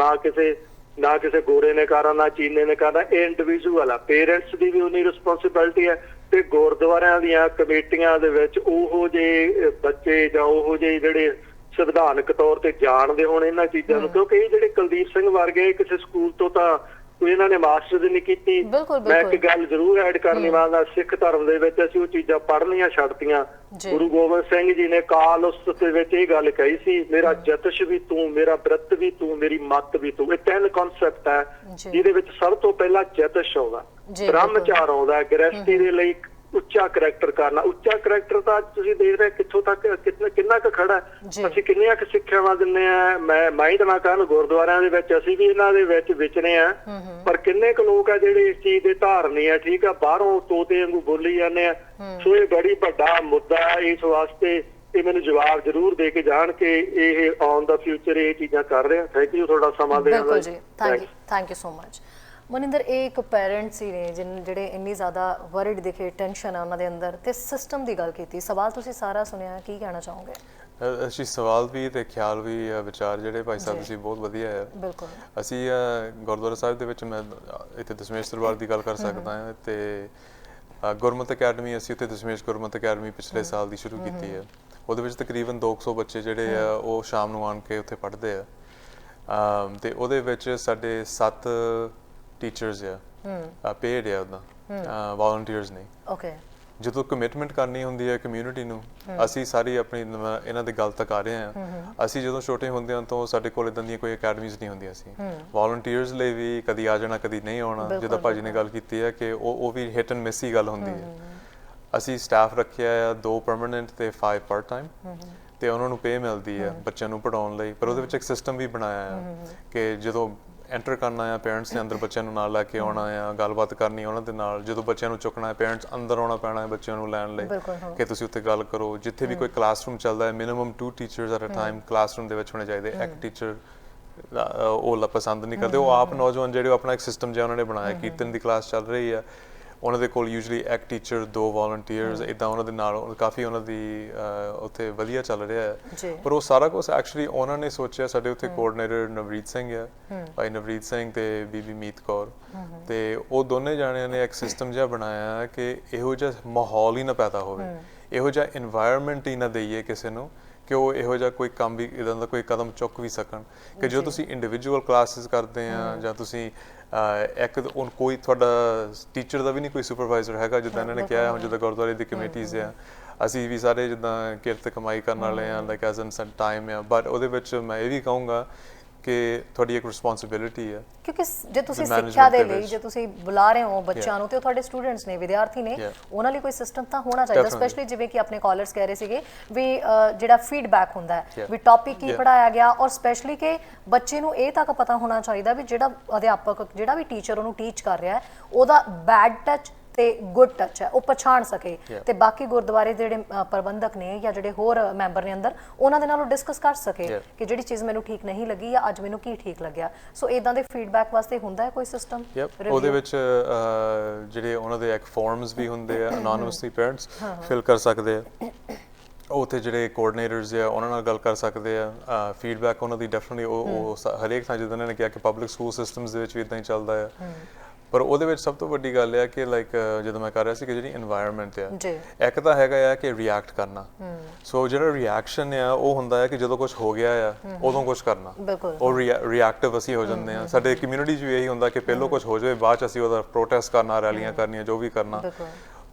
S3: ਨਾ ਕਿਸੇ ਗੋਰੇ ਨੇ ਕਰਨਾ, ਨਾ ਚੀਨੇ ਨੇ ਕਰਨਾ, ਇਹ ਇੰਡੀਵਿਜੂਅਲ ਆ। ਪੇਰੈਂਟਸ ਦੀ ਵੀ ਉਨੀ ਰਿਸਪੌਂਸਿਬਿਲਟੀ ਹੈ ਤੇ ਗੁਰਦੁਆਰਿਆਂ ਦੀਆਂ ਕਮੇਟੀਆਂ ਦੇ ਵਿੱਚ ਉਹੋ ਜਿਹੇ ਬੱਚੇ ਜਾਂ ਉਹੋ ਜਿਹੇ ਜਿਹੜੇ ਸੰਵਿਧਾਨਕ ਤੌਰ ਤੇ ਜਾਣਦੇ ਹੋਣ ਇਹਨਾਂ ਚੀਜ਼ਾਂ ਨੂੰ, ਕਿਉਂਕਿ ਇਹ ਜਿਹੜੇ ਕੁਲਦੀਪ ਸਿੰਘ ਵਰਗੇ ਕਿਸੇ ਸਕੂਲ ਤੋਂ ਤਾਂ ਕੋਈ ਇਹਨਾਂ ਨੇ ਮਾਸਟਰ ਨਹੀਂ ਕੀਤੀ। ਮੈਂ ਇੱਕ ਗੱਲ ਜ਼ਰੂਰ ਐਡ ਕਰਨੀ ਮੰਗਦਾ, ਸਿੱਖ ਧਰਮ ਦੇ ਵਿੱਚ ਅਸੀਂ ਉਹ ਚੀਜ਼ਾਂ ਪੜ੍ਹਨੀਆਂ ਛੱਡਤੀਆਂ। ਗੁਰੂ ਗੋਬਿੰਦ ਸਿੰਘ ਜੀ ਨੇ ਕਾਲ ਉਸਤਤ ਦੇ ਵਿੱਚ ਇਹ ਗੱਲ ਕਹੀ ਸੀ, ਮੇਰਾ ਜਤਿਸ਼ ਵੀ ਤੂੰ, ਮੇਰਾ ਬ੍ਰਤ ਵੀ ਤੂੰ, ਮੇਰੀ ਮੱਤ ਵੀ ਤੂੰ। ਇਹ 3 ਕਨਸੈਪਟ ਹੈ ਜਿਹਦੇ ਵਿੱਚ ਸਭ ਤੋਂ ਪਹਿਲਾਂ ਜਤਿਸ਼ ਆਉਂਦਾ, ਬ੍ਰਹਮਚਾਰ ਆਉਂਦਾ, ਗ੍ਰਸਤੀ ਦੇ ਲਈ ਉੱਚਾ ਕਰੈਕਟਰ ਕਰਨਾ। ਉੱਚਾ ਕਰੈਕਟਰ ਤਾਂ ਤੁਸੀਂ ਦੇਖ ਰਹੇ ਕਿੱਥੋਂ ਤੱਕ ਕਿੰਨਾ ਕੁ ਖੜਾ, ਅਸੀਂ ਕਿੰਨੀਆਂ ਕੁ ਸਿੱਖਿਆਵਾਂ ਦਿੰਦੇ ਆ। ਮੈਂ ਮਾਈਂਡ ਨਾ ਕਰਨ, ਗੁਰਦੁਆਰਿਆਂ ਦੇ ਵਿੱਚ ਅਸੀਂ ਵੀ ਇਹਨਾਂ ਦੇ ਵਿੱਚ ਵਿਚਰੇ ਆ, ਪਰ ਕਿੰਨੇ ਕੁ ਲੋਕ ਆ ਜਿਹੜੇ ਇਸ ਚੀਜ਼ ਦੇ ਧਾਰਨੀ ਆ, ਠੀਕ ਆ, ਬਾਹਰੋਂ ਤੋਤੇ ਵਾਂਗੂ ਬੋਲੀ ਜਾਂਦੇ ਆ। ਸੋ ਇਹ ਬੜੀ ਵੱਡਾ ਮੁੱਦਾ ਹੈ, ਇਸ ਵਾਸਤੇ ਇਹ ਮੈਨੂੰ ਜਵਾਬ ਜ਼ਰੂਰ ਦੇ ਕੇ ਜਾਣ ਕਿ ਇਹ ਔਨ ਦਾ ਫਿਊਚਰ ਇਹ ਚੀਜ਼ਾਂ ਕਰ ਰਹੇ ਆ। ਥੈਂਕ ਯੂ ਤੁਹਾਡਾ ਸਮਾਂ ਦੇਣ ਲਈ।
S1: Thank you so much. Maninder, ਇਹ ਇੱਕ ਪੈਰੈਂਟਸ ਹੀ ਨੇ ਜਿਹੜੇ ਇੰਨੀ ਜ਼ਿਆਦਾ ਵਰਿਡ ਦਿਖੇ, ਟੈਨਸ਼ਨ ਹੈ ਉਹਨਾਂ ਦੇ ਅੰਦਰ, ਤੇ ਸਿਸਟਮ ਦੀ ਗੱਲ ਕੀਤੀ। ਸਵਾਲ ਤੁਸੀਂ ਸਾਰਾ ਸੁਣਿਆ, ਕੀ ਕਹਿਣਾ ਚਾਹੋਗੇ?
S2: ਅਸੀਂ ਸਵਾਲ ਵੀ ਤੇ ਖਿਆਲ ਵੀ ਵਿਚਾਰ ਜਿਹੜੇ ਭਾਈ ਸਾਹਿਬ ਤੁਸੀਂ ਬਹੁਤ ਵਧੀਆ ਹੈ।
S1: ਬਿਲਕੁਲ।
S2: ਅਸੀਂ ਗੁਰਦੁਆਰਾ ਸਾਹਿਬ ਦੇ ਵਿੱਚ ਮੈਂ ਇੱਥੇ ਦਸ਼ਮੇਸ਼ ਦਰਬਾਰ ਦੀ ਗੱਲ ਕਰ ਸਕਦਾ ਹਾਂ ਤੇ ਗੁਰਮਤਿ ਅਕੈਡਮੀ, ਅਸੀਂ ਉੱਥੇ ਦਸ਼ਮੇਸ਼ ਗੁਰਮਤਿ ਅਕੈਡਮੀ ਪਿਛਲੇ ਸਾਲ ਦੀ ਸ਼ੁਰੂ ਕੀਤੀ ਹੈ। ਉਹਦੇ ਵਿੱਚ ਤਕਰੀਬਨ 200 ਬੱਚੇ ਜਿਹੜੇ ਆ ਉਹ ਸ਼ਾਮ ਨੂੰ ਆਣ ਕੇ ਉੱਥੇ ਪੜ੍ਹਦੇ ਆ ਤੇ ਉਹਦੇ ਵਿੱਚ ਸਾਡੇ 7 ਟੀਚਰਸ ਆ, ਪੇਡ ਆ ਉਹਦਾ, ਵਾਲੰਟੀਅਰਸ ਨੇ।
S1: ਓਕੇ।
S2: ਜਦੋਂ ਕਮਿਟਮੈਂਟ ਕਰਨੀ ਹੁੰਦੀ ਹੈ ਕਮਿਊਨਿਟੀ ਨੂੰ, ਅਸੀਂ ਸਾਰੀ ਆਪਣੀ ਇਹਨਾਂ ਦੇ ਗੱਲ ਤੱਕ ਆ ਰਹੇ ਹਾਂ। ਅਸੀਂ ਜਦੋਂ ਛੋਟੇ ਹੁੰਦੇ ਹਾਂ ਤਾਂ ਸਾਡੇ ਕੋਲ ਇਦਾਂ ਦੀਆਂ ਕੋਈ ਅਕੈਡਮੀਜ਼ ਨਹੀਂ ਹੁੰਦੀਆਂ ਸੀ। ਵਾਲੰਟੀਅਰਸ ਲਈ ਵੀ ਕਦੀ ਆ ਜਾਣਾ ਕਦੀ ਨਹੀਂ ਆਉਣਾ, ਜਿੱਦਾਂ ਭਾਜੀ ਨੇ ਗੱਲ ਕੀਤੀ ਹੈ ਕਿ ਉਹ ਵੀ ਹਿੱਟ ਐਂਡ ਮਿਸ ਹੀ ਗੱਲ ਹੁੰਦੀ ਹੈ। ਅਸੀਂ ਸਟਾਫ ਰੱਖਿਆ ਆ 2 ਪਰਮਾਨੈਂਟ ਤੇ 5 ਪਾਰਟ ਟਾਈਮ, ਤੇ ਉਹਨਾਂ ਨੂੰ ਪੇ ਮਿਲਦੀ ਹੈ ਬੱਚਿਆਂ ਨੂੰ ਪੜ੍ਹਾਉਣ ਲਈ। ਪਰ ਉਹਦੇ ਵਿੱਚ ਇੱਕ ਸਿਸਟਮ ਵੀ ਬਣਾਇਆ ਹੈ ਕਿ ਜਦੋਂ ਐਂਟਰ ਕਰਨਾ ਆ, ਪੇਰੈਂਟਸ ਨੇ ਅੰਦਰ ਬੱਚਿਆਂ ਨੂੰ ਨਾਲ ਲੈ ਕੇ ਆਉਣਾ ਆ, ਗੱਲਬਾਤ ਕਰਨੀ ਉਹਨਾਂ ਦੇ ਨਾਲ। ਜਦੋਂ ਬੱਚਿਆਂ ਨੂੰ ਚੁੱਕਣਾ ਹੈ, ਪੇਰੈਂਟਸ ਅੰਦਰ ਆਉਣਾ ਪੈਣਾ ਹੈ ਬੱਚਿਆਂ ਨੂੰ ਲੈਣ ਲਈ ਕਿ ਤੁਸੀਂ ਉੱਥੇ ਗੱਲ ਕਰੋ। ਜਿੱਥੇ ਵੀ ਕੋਈ ਕਲਾਸਰੂਮ ਚੱਲਦਾ ਹੈ, minimum 2 teachers at a time classroom ਦੇ ਵਿੱਚ ਹੋਣੇ ਚਾਹੀਦੇ। ਇੱਕ ਟੀਚਰ ਉਹ ਪਸੰਦ ਨਹੀਂ ਕਰਦੇ, ਉਹ ਆਪ ਨੌਜਵਾਨ ਜਿਹੜੇ ਆਪਣਾ ਇੱਕ ਸਿਸਟਮ ਜਿਹਾ ਉਹਨਾਂ ਨੇ ਬਣਾਇਆ। ਕੀਰਤਨ ਦੀ ਕਲਾਸ ਚੱਲ ਰਹੀ ਆ, ਉਹਨਾਂ ਦੇ ਕੋਲ ਯੂਜੂਅਲੀ ਇੱਕ ਟੀਚਰ 2 ਵੋਲੰਟੀਅਰਸ ਇਦਾਂ ਉਹਨਾਂ ਦੇ ਨਾਲ ਕਾਫੀ ਉਹਨਾਂ ਦੀ ਉੱਥੇ ਵਧੀਆ ਚੱਲ ਰਿਹਾ ਹੈ ਪਰ ਉਹ ਸਾਰਾ ਕੁਝ ਐਕਚੁਅਲੀ ਉਹਨਾਂ ਨੇ ਸੋਚਿਆ ਸਾਡੇ ਉੱਥੇ ਕੋਆਰਡੀਨੇਟਰ ਨਵਰੀਤ ਸਿੰਘ ਆ ਭਾਈ ਨਵਰੀਤ ਸਿੰਘ ਤੇ ਬੀਬੀ ਮੀਤ ਕੌਰ ਤੇ ਉਹ ਦੋਨੇ ਜਾਣਿਆਂ ਨੇ ਇੱਕ ਸਿਸਟਮ ਜਿਹਾ ਬਣਾਇਆ ਕਿ ਇਹੋ ਜਿਹਾ ਮਾਹੌਲ ਹੀ ਨਾ ਪੈਦਾ ਹੋਵੇ ਇਹੋ ਜਿਹਾ এনवायरमेंट ਹੀ ਨਾ ਦੇਈਏ ਕਿਸੇ ਨੂੰ ਕਿ ਉਹ ਇਹੋ ਜਿਹਾ ਕੋਈ ਕੰਮ ਵੀ ਇਦਾਂ ਦਾ ਕੋਈ ਕਦਮ ਚੁੱਕ ਵੀ ਸਕਣ ਕਿ ਜੋ ਤੁਸੀਂ ਇੰਡੀਵਿਜੂਅਲ ਕਲਾਸਿਸ ਕਰਦੇ ਆ ਜਾਂ ਤੁਸੀਂ ਇੱਕ ਕੋਈ ਤੁਹਾਡਾ ਟੀਚਰ ਦਾ ਵੀ ਨਹੀਂ ਕੋਈ ਸੁਪਰਵਾਈਜ਼ਰ ਹੈਗਾ ਜਿੱਦਾਂ ਇਹਨਾਂ ਨੇ ਕਿਹਾ ਹੁਣ ਜਿੱਦਾਂ ਗੁਰਦੁਆਰੇ ਦੀ ਕਮੇਟੀਜ਼ ਆ ਅਸੀਂ ਵੀ ਸਾਰੇ ਜਿੱਦਾਂ ਕਿਰਤ ਕਮਾਈ ਕਰਨ ਵਾਲੇ ਆ ਲਾਈਕ ਐਜ਼ ਇਨ ਸਮ ਟਾਈਮ ਆ ਬਟ ਉਹਦੇ ਵਿੱਚ ਮੈਂ ਇਹ ਵੀ ਕਹੂੰਗਾ ਕਿ ਤੁਹਾਡੀ ਇੱਕ ਰਿਸਪੌਂਸਿਬਿਲਿਟੀ ਹੈ
S1: ਕਿਉਂਕਿ ਜੇ ਤੁਸੀਂ ਸਿੱਖਿਆ ਦੇ ਲਈ ਜੇ ਤੁਸੀਂ ਬੁਲਾ ਰਹੇ ਹੋ ਬੱਚਿਆਂ ਨੂੰ ਤੇ ਉਹ ਤੁਹਾਡੇ ਸਟੂਡੈਂਟਸ ਨੇ ਵਿਦਿਆਰਥੀ ਨੇ ਉਹਨਾਂ ਲਈ ਕੋਈ ਸਿਸਟਮ ਤਾਂ ਹੋਣਾ ਚਾਹੀਦਾ ਸਪੈਸ਼ਲੀ ਜਿਵੇਂ ਕਿ ਆਪਣੇ ਕਾਲਰਸ ਕਹਿ ਰਹੇ ਸੀਗੇ ਵੀ ਜਿਹੜਾ ਫੀਡਬੈਕ ਹੁੰਦਾ ਹੈ ਵੀ ਟੌਪਿਕ ਕੀ ਪੜਾਇਆ ਗਿਆ ਔਰ ਸਪੈਸ਼ਲੀ ਕਿ ਬੱਚੇ ਨੂੰ ਇਹ ਤੱਕ ਪਤਾ ਹੋਣਾ ਚਾਹੀਦਾ ਵੀ ਜਿਹੜਾ ਅਧਿਆਪਕ ਜਿਹੜਾ ਵੀ ਟੀਚਰ ਉਹਨੂੰ ਟੀਚ ਕਰ ਰਿਹਾ ਹੈ ਉਹਦਾ ਬੈਡ ਟੱਚ ਤੇ ਗੁੱਡ ਟੱਚ ਹੈ ਉਹ ਪਛਾਣ ਸਕੇ ਤੇ ਬਾਕੀ ਗੁਰਦੁਆਰੇ ਦੇ ਜਿਹੜੇ ਪ੍ਰਬੰਧਕ ਨੇ ਜਾਂ ਜਿਹੜੇ ਹੋਰ ਮੈਂਬਰ ਨੇ ਅੰਦਰ ਉਹਨਾਂ ਦੇ ਨਾਲ ਉਹ ਡਿਸਕਸ ਕਰ ਸਕੇ ਕਿ ਜਿਹੜੀ ਚੀਜ਼ ਮੈਨੂੰ ਠੀਕ ਨਹੀਂ ਲੱਗੀ ਜਾਂ ਅੱਜ ਮੈਨੂੰ ਕੀ ਠੀਕ ਲੱਗਿਆ ਸੋ ਇਦਾਂ ਦੇ ਫੀਡਬੈਕ ਵਾਸਤੇ ਹੁੰਦਾ ਹੈ ਕੋਈ ਸਿਸਟਮ
S2: ਉਹਦੇ ਵਿੱਚ ਜਿਹੜੇ ਉਹਨਾਂ ਦੇ ਇੱਕ ਫਾਰਮਸ ਵੀ ਹੁੰਦੇ ਆ ਅਨੋਨਿਮਸਲੀ ਪੇਰੈਂਟਸ ਫਿਲ ਕਰ ਸਕਦੇ ਆ ਉੱਥੇ ਜਿਹੜੇ ਕੋਆਰਡੀਨੇਟਰਸ ਆ ਉਹਨਾਂ ਨਾਲ ਗੱਲ ਕਰ ਸਕਦੇ ਆ ਫੀਡਬੈਕ ਉਹਨਾਂ ਦੀ ਡੈਫੀਨਿਟਲੀ ਉਹ ਹਰੇਕ ਥਾਂ ਜਿੱਦਾਂ ਇਹਨਾਂ ਨੇ ਕਿਹਾ ਕਿ ਪਬਲਿਕ ਸਕੂਲ ਸਿਸਟਮਸ ਦੇ ਵਿੱਚ ਵੀ ਇਦਾਂ ਹੀ ਚੱਲਦਾ ਆ ਪਰ ਉਹਦੇ ਵਿੱਚ ਸਭ ਤੋਂ ਵੱਡੀ ਗੱਲ ਇਹ ਆ ਕਿ ਲਾਈਕ ਜਦੋਂ ਮੈਂ ਕਰ ਰਿਹਾ ਸੀ ਕਿ ਜਿਹੜੀ এনवायरमेंट ਆ ਇੱਕ ਤਾਂ ਹੈਗਾ ਆ ਕਿ ਰਿਐਕਟ ਕਰਨਾ ਸੋ ਜਿਹੜਾ ਰਿਐਕਸ਼ਨ ਆ ਉਹ ਹੁੰਦਾ ਹੈ ਕਿ ਜਦੋਂ ਕੁਝ ਹੋ ਗਿਆ ਆ ਉਦੋਂ ਕੁਝ ਕਰਨਾ ਉਹ ਰਿਐਕਟਿਵ ਅਸੀਂ ਹੋ ਜਾਂਦੇ ਆ ਸਾਡੇ ਕਮਿਊਨਿਟੀ 'ਚ ਵੀ ਇਹੀ ਹੁੰਦਾ ਕਿ ਪਹਿਲਾਂ ਕੁਝ ਹੋ ਜਾਵੇ ਬਾਅਦ 'ਚ ਅਸੀਂ ਉਹਦਾ ਪ੍ਰੋਟੈਸਟ ਕਰਨਾ ਰੈਲੀਆਂ ਕਰਨੀਆਂ ਜੋ ਵੀ ਕਰਨਾ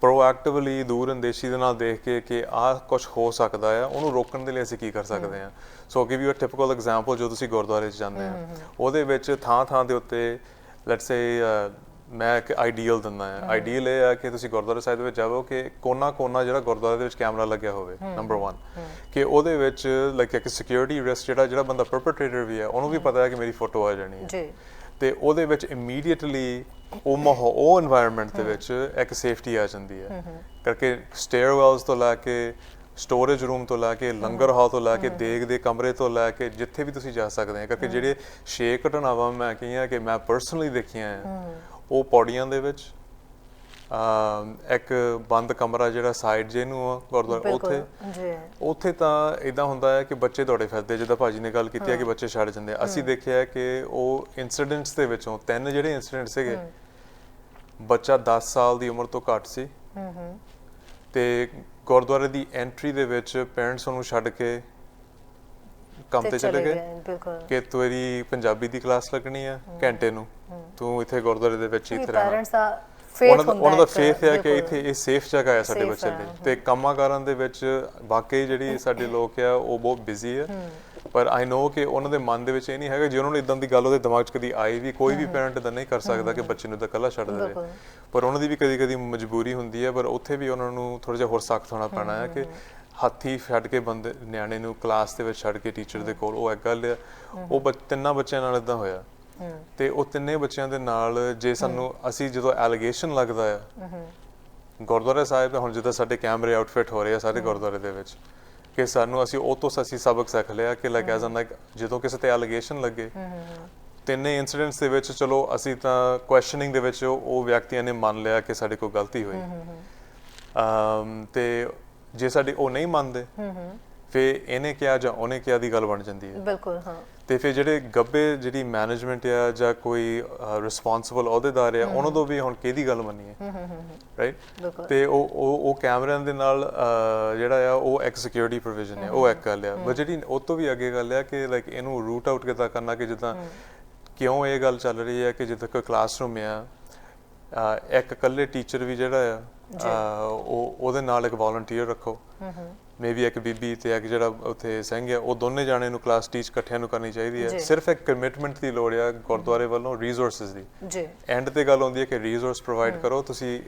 S2: ਪ੍ਰੋਐਕਟਿਵਲੀ ਦੂਰ ਅੰਦੇਸ਼ੀ ਦੇ ਨਾਲ ਦੇਖ ਕੇ ਕਿ ਆਹ ਕੁਝ ਹੋ ਸਕਦਾ ਆ ਉਹਨੂੰ ਰੋਕਣ ਦੇ ਲਈ ਅਸੀਂ ਕੀ ਕਰ ਸਕਦੇ ਆ so give you a typical example ਜੋ ਤੁਸੀਂ ਗੁਰਦੁਆਰੇ 'ਚ ਜਾਂਦੇ ਆ ਉਹਦੇ ਵਿੱਚ ਥਾਂ ਦੇ ਉੱਤੇ ਲੈਟਸ ਸੇ ਮੈਂ ਇੱਕ ਆਈਡੀਅਲ ਦਿੰਦਾ ਆ ਆਈਡੀਅਲ ਇਹ ਆ ਕਿ ਤੁਸੀਂ ਗੁਰਦੁਆਰਾ ਸਾਹਿਬ ਦੇ ਵਿੱਚ ਜਾਵੋ ਕਿ ਕੋਨਾ ਜਿਹੜਾ ਗੁਰਦੁਆਰੇ ਦੇ ਵਿੱਚ ਕੈਮਰਾ ਲੱਗਿਆ ਹੋਵੇ ਨੰਬਰ 1 ਕਿ ਉਹਦੇ ਵਿੱਚ ਲਾਈਕ ਇੱਕ ਸਿਕਿਉਰਿਟੀ ਰਿਸਕ ਜਿਹੜਾ ਬੰਦਾ ਪਰਪੈਟਰੇਟਰ ਵੀ ਆ ਉਹਨੂੰ ਵੀ ਪਤਾ ਹੈ ਕਿ ਮੇਰੀ ਫੋਟੋ ਆ ਜਾਣੀ ਹੈ ਤੇ ਉਹਦੇ ਵਿੱਚ ਇਮੀਡੀਏਟਲੀ ਉਹ ਮਾਹੌਲ ਉਹ এনवायरमेंट ਦੇ ਵਿੱਚ ਇੱਕ ਸੇਫਟੀ ਆ ਜਾਂਦੀ ਹੈ ਕਰਕੇ ਸਟੇਅਰਵੈਲਸ ਤੋਂ ਲੈ ਕੇ ਸਟੋਰੇਜ ਰੂਮ ਤੋਂ ਲੈ ਕੇ ਲੰਗਰ ਹਾਲ ਤੋਂ ਲੈ ਕੇ ਦੇਗ ਦੇ ਕਮਰੇ ਤੋਂ ਲੈ ਕੇ ਜਿੱਥੇ ਵੀ ਤੁਸੀਂ ਜਾ ਸਕਦੇ ਆ ਕਿਉਂਕਿ ਜਿਹੜੇ 6 ਘਟਨਾਵਾਂ ਮੈਂ ਕਹੀਆਂ ਕਿ ਮੈਂ ਪਰਸਨਲੀ ਦੇਖੀਆਂ ਆ ਉਹ ਪੌੜੀਆਂ ਦੇ ਵਿੱਚ ਇੱਕ ਬੰਦ ਕਮਰਾ ਜਿਹੜਾ ਸਾਈਡ ਜੇ ਨੂੰ ਆ ਗੁਰਦੁਆਰਾ ਉੱਥੇ ਤਾਂ ਇਦਾਂ ਹੁੰਦਾ ਹੈ ਕਿ ਬੱਚੇ ਦੌੜੇ ਫਿਰਦੇ ਜਿੱਦਾਂ ਭਾਜੀ ਨੇ ਗੱਲ ਕੀਤੀ ਹੈ ਕਿ ਬੱਚੇ ਛੱਡ ਜਾਂਦੇ ਅਸੀਂ ਦੇਖਿਆ ਕਿ ਉਹ ਇਨਸੀਡੈਂਟਸ ਦੇ ਵਿੱਚੋਂ 3 ਜਿਹੜੇ ਇਨਸੀਡੈਂਟ ਸੀਗੇ ਬੱਚਾ 10 ਸਾਲ ਦੀ ਉਮਰ ਤੋਂ ਘੱਟ ਸੀ ਤੇ ਗੁਰਦੁਆਰੇ ਦੀ ਐਂਟਰੀ ਦੇ ਵਿੱਚ ਪੇਰੈਂਟਸ ਉਹਨੂੰ ਛੱਡ ਕੇ ਕੰਮ ਤੇ ਚਲੇ ਗਏ ਕਿ ਤੇਰੀ ਪੰਜਾਬੀ ਦੀ ਕਲਾਸ ਲੱਗਣੀ ਆ ਘੰਟੇ ਨੂੰ ਤੂੰ ਇੱਥੇ ਗੁਰਦੁਆਰੇ ਦੇ ਵਿੱਚ ਇੱਥੇ ਰਹਿਣਾ ਉਹਨਾਂ ਦਾ ਫੇਥ ਹੈ ਕਿ ਇੱਥੇ ਇਹ ਸੇਫ ਜਗ੍ਹਾ ਹੈ ਸਾਡੇ ਬੱਚੇ ਲਈ ਤੇ ਕੰਮਾਂ ਕਾਰਾਂ ਦੇ ਵਿੱਚ ਵਾਕਈ ਜਿਹੜੀ ਸਾਡੇ ਲੋਕ ਆ ਉਹ ਬਹੁਤ ਬਿਜ਼ੀ ਆ ਪਰ ਆਈ ਨੋ ਕਿ ਉਹਨਾਂ ਦੇ ਮਨ ਦੇ ਵਿੱਚ ਇਹ ਨਹੀਂ ਹੈਗਾ ਜੇ ਉਹਨਾਂ ਨੂੰ ਇਦਾਂ ਦੀ ਗੱਲ ਉਹਦੇ ਦਿਮਾਗ 'ਚ ਕਦੀ ਆਈ ਵੀ ਕੋਈ ਵੀ ਪੈਰੈਂਟ ਇਦਾਂ ਨਹੀਂ ਕਰ ਸਕਦਾ ਕਿ ਬੱਚੇ ਨੂੰ ਤਾਂ ਇਕੱਲਾ ਛੱਡ ਦੇਵੇ ਪਰ ਉਹਨਾਂ ਦੀ ਵੀ ਕਦੀ ਮਜਬੂਰੀ ਹੁੰਦੀ ਹੈ ਪਰ ਉੱਥੇ ਵੀ ਉਹਨਾਂ ਨੂੰ ਥੋੜਾ ਜਿਹਾ ਹੋਰ ਸਖਤ ਹੋਣਾ ਪੈਣਾ ਹੈ ਕਿ ਹੱਥੀ ਛੱਡ ਕੇ ਬੰਦੇ ਨਿਆਣੇ ਨੂੰ ਕਲਾਸ ਦੇ ਵਿੱਚ ਛੱਡ ਕੇ ਟੀਚਰ ਦੇ ਕੋਲ ਉਹ ਇੱਕ ਗੱਲ ਆ ਉਹ 3 ਬੱਚਿਆਂ ਨਾਲ ਇਦਾਂ ਹੋਇਆ ਤੇ ਉਹ 3 ਬੱਚਿਆਂ ਦੇ ਨਾਲ ਜੇ ਸਾਨੂੰ ਅਸੀਂ ਜਦੋਂ ਐਲੀਗੇਸ਼ਨ ਲੱਗਦਾ ਆ ਗੁਰਦੁਆਰਾ ਸਾਹਿਬ ਹੁਣ ਜਿੱਦਾਂ ਸਾਡੇ ਕੈਮਰੇ ਆਊਟਫਿਟ ਹੋ ਰਹੇ ਆ ਸਾਰੇ ਗੁਰਦੁਆਰੇ ਦੇ ਵਿੱਚ ਕਿ ਸਾਨੂੰ ਅਸੀਂ ਉਹ ਤੋਂ ਅਸੀਂ ਸਬਕ ਸਿੱਖ ਲਿਆ ਕਿ ਲਾਈਕ ਐਜ਼ ਲਾਈਕ ਜਦੋਂ ਕਿਸੇ ਤੇ ਐਲੀਗੇਸ਼ਨ ਲੱਗੇ 3 ਇਨਸੀਡੈਂਟਸ ਦੇ ਵਿੱਚ ਚਲੋ ਅਸੀਂ ਤਾਂ ਕੁਐਸਚਨਿੰਗ ਦੇ ਵਿੱਚ ਉਹ ਵਿਅਕਤੀਆਂ ਨੇ ਮੰਨ ਲਿਆ ਕਿ ਸਾਡੇ ਕੋਲ ਗਲਤੀ ਹੋਈ ਤੇ ਜੇ ਸਾਡੇ ਉਹ ਨਹੀਂ ਮੰਨਦੇ ਫਿਰ ਇਹਨੇ ਕਿਹਾ ਜਾਂ ਉਹਨੇ ਕਿਹਾ ਦੀ ਗੱਲ ਬਣ ਜਾਂਦੀ ਹੈ ਬਿਲਕੁਲ ਹਾਂ ਤੇ ਫਿਰ ਜਿਹੜੇ ਗੱਬੇ ਜਿਹੜੀ ਮੈਨੇਜਮੈਂਟ ਆ ਜਾਂ ਕੋਈ ਰਿਸਪੌਂਸਿਬਲ ਅਹੁਦੇਦਾਰ ਆ ਉਹਨਾਂ ਤੋਂ ਵੀ ਹੁਣ ਕਿਹਦੀ ਗੱਲ ਮੰਨੀਏ ਰਾਈਟ ਤੇ ਉਹ ਕੈਮਰਿਆਂ ਦੇ ਨਾਲ ਜਿਹੜਾ ਆ ਉਹ ਇੱਕ ਸਿਕਿਉਰਿਟੀ ਪ੍ਰੋਵੀਜ਼ਨ ਹੈ ਉਹ ਇੱਕ ਗੱਲ ਆ ਪਰ ਜਿਹੜੀ ਉਹ ਤੋਂ ਵੀ ਅੱਗੇ ਗੱਲ ਆ ਕਿ ਲਾਈਕ ਇਹਨੂੰ ਰੂਟ ਆਊਟ ਕਿੱਦਾਂ ਕਰਨਾ ਕਿ ਜਿੱਦਾਂ ਕਿਉਂ ਇਹ ਗੱਲ ਚੱਲ ਰਹੀ ਹੈ ਕਿ ਜਿੱਦਾਂ ਕੋਈ ਕਲਾਸਰੂਮ ਆ ਇੱਕ ਇਕੱਲੇ ਟੀਚਰ ਵੀ ਜਿਹੜਾ ਆ ਉਹਦੇ ਨਾਲ ਇੱਕ ਵੋਲੰਟੀਅਰ ਰੱਖੋ ਮੇਬੀ ਇੱਕ ਬੀਬੀ ਤੇ ਇੱਕ ਜਿਹੜਾ ਉੱਥੇ ਸਿੰਘ ਆ ਉਹ ਦੋਨੇ ਜਾਣੇ ਨੂੰ ਕਲਾਸ ਟੀਚ ਇਕੱਠਿਆਂ ਨੂੰ ਕਰਨੀ ਚਾਹੀਦੀ ਹੈ ਸਿਰਫ ਇੱਕ ਕਮਿਟਮੈਂਟ ਦੀ ਲੋੜ ਆ ਗੁਰਦੁਆਰੇ ਵੱਲੋਂ ਰਿਸੋਰਸਸ ਦੀ ਜੀ ਐਂਡ ਤੇ ਗੱਲ ਹੁੰਦੀ ਹੈ ਕਿ ਰਿਸੋਰਸ ਪ੍ਰੋਵਾਈਡ ਕਰੋ ਤੁਸੀਂ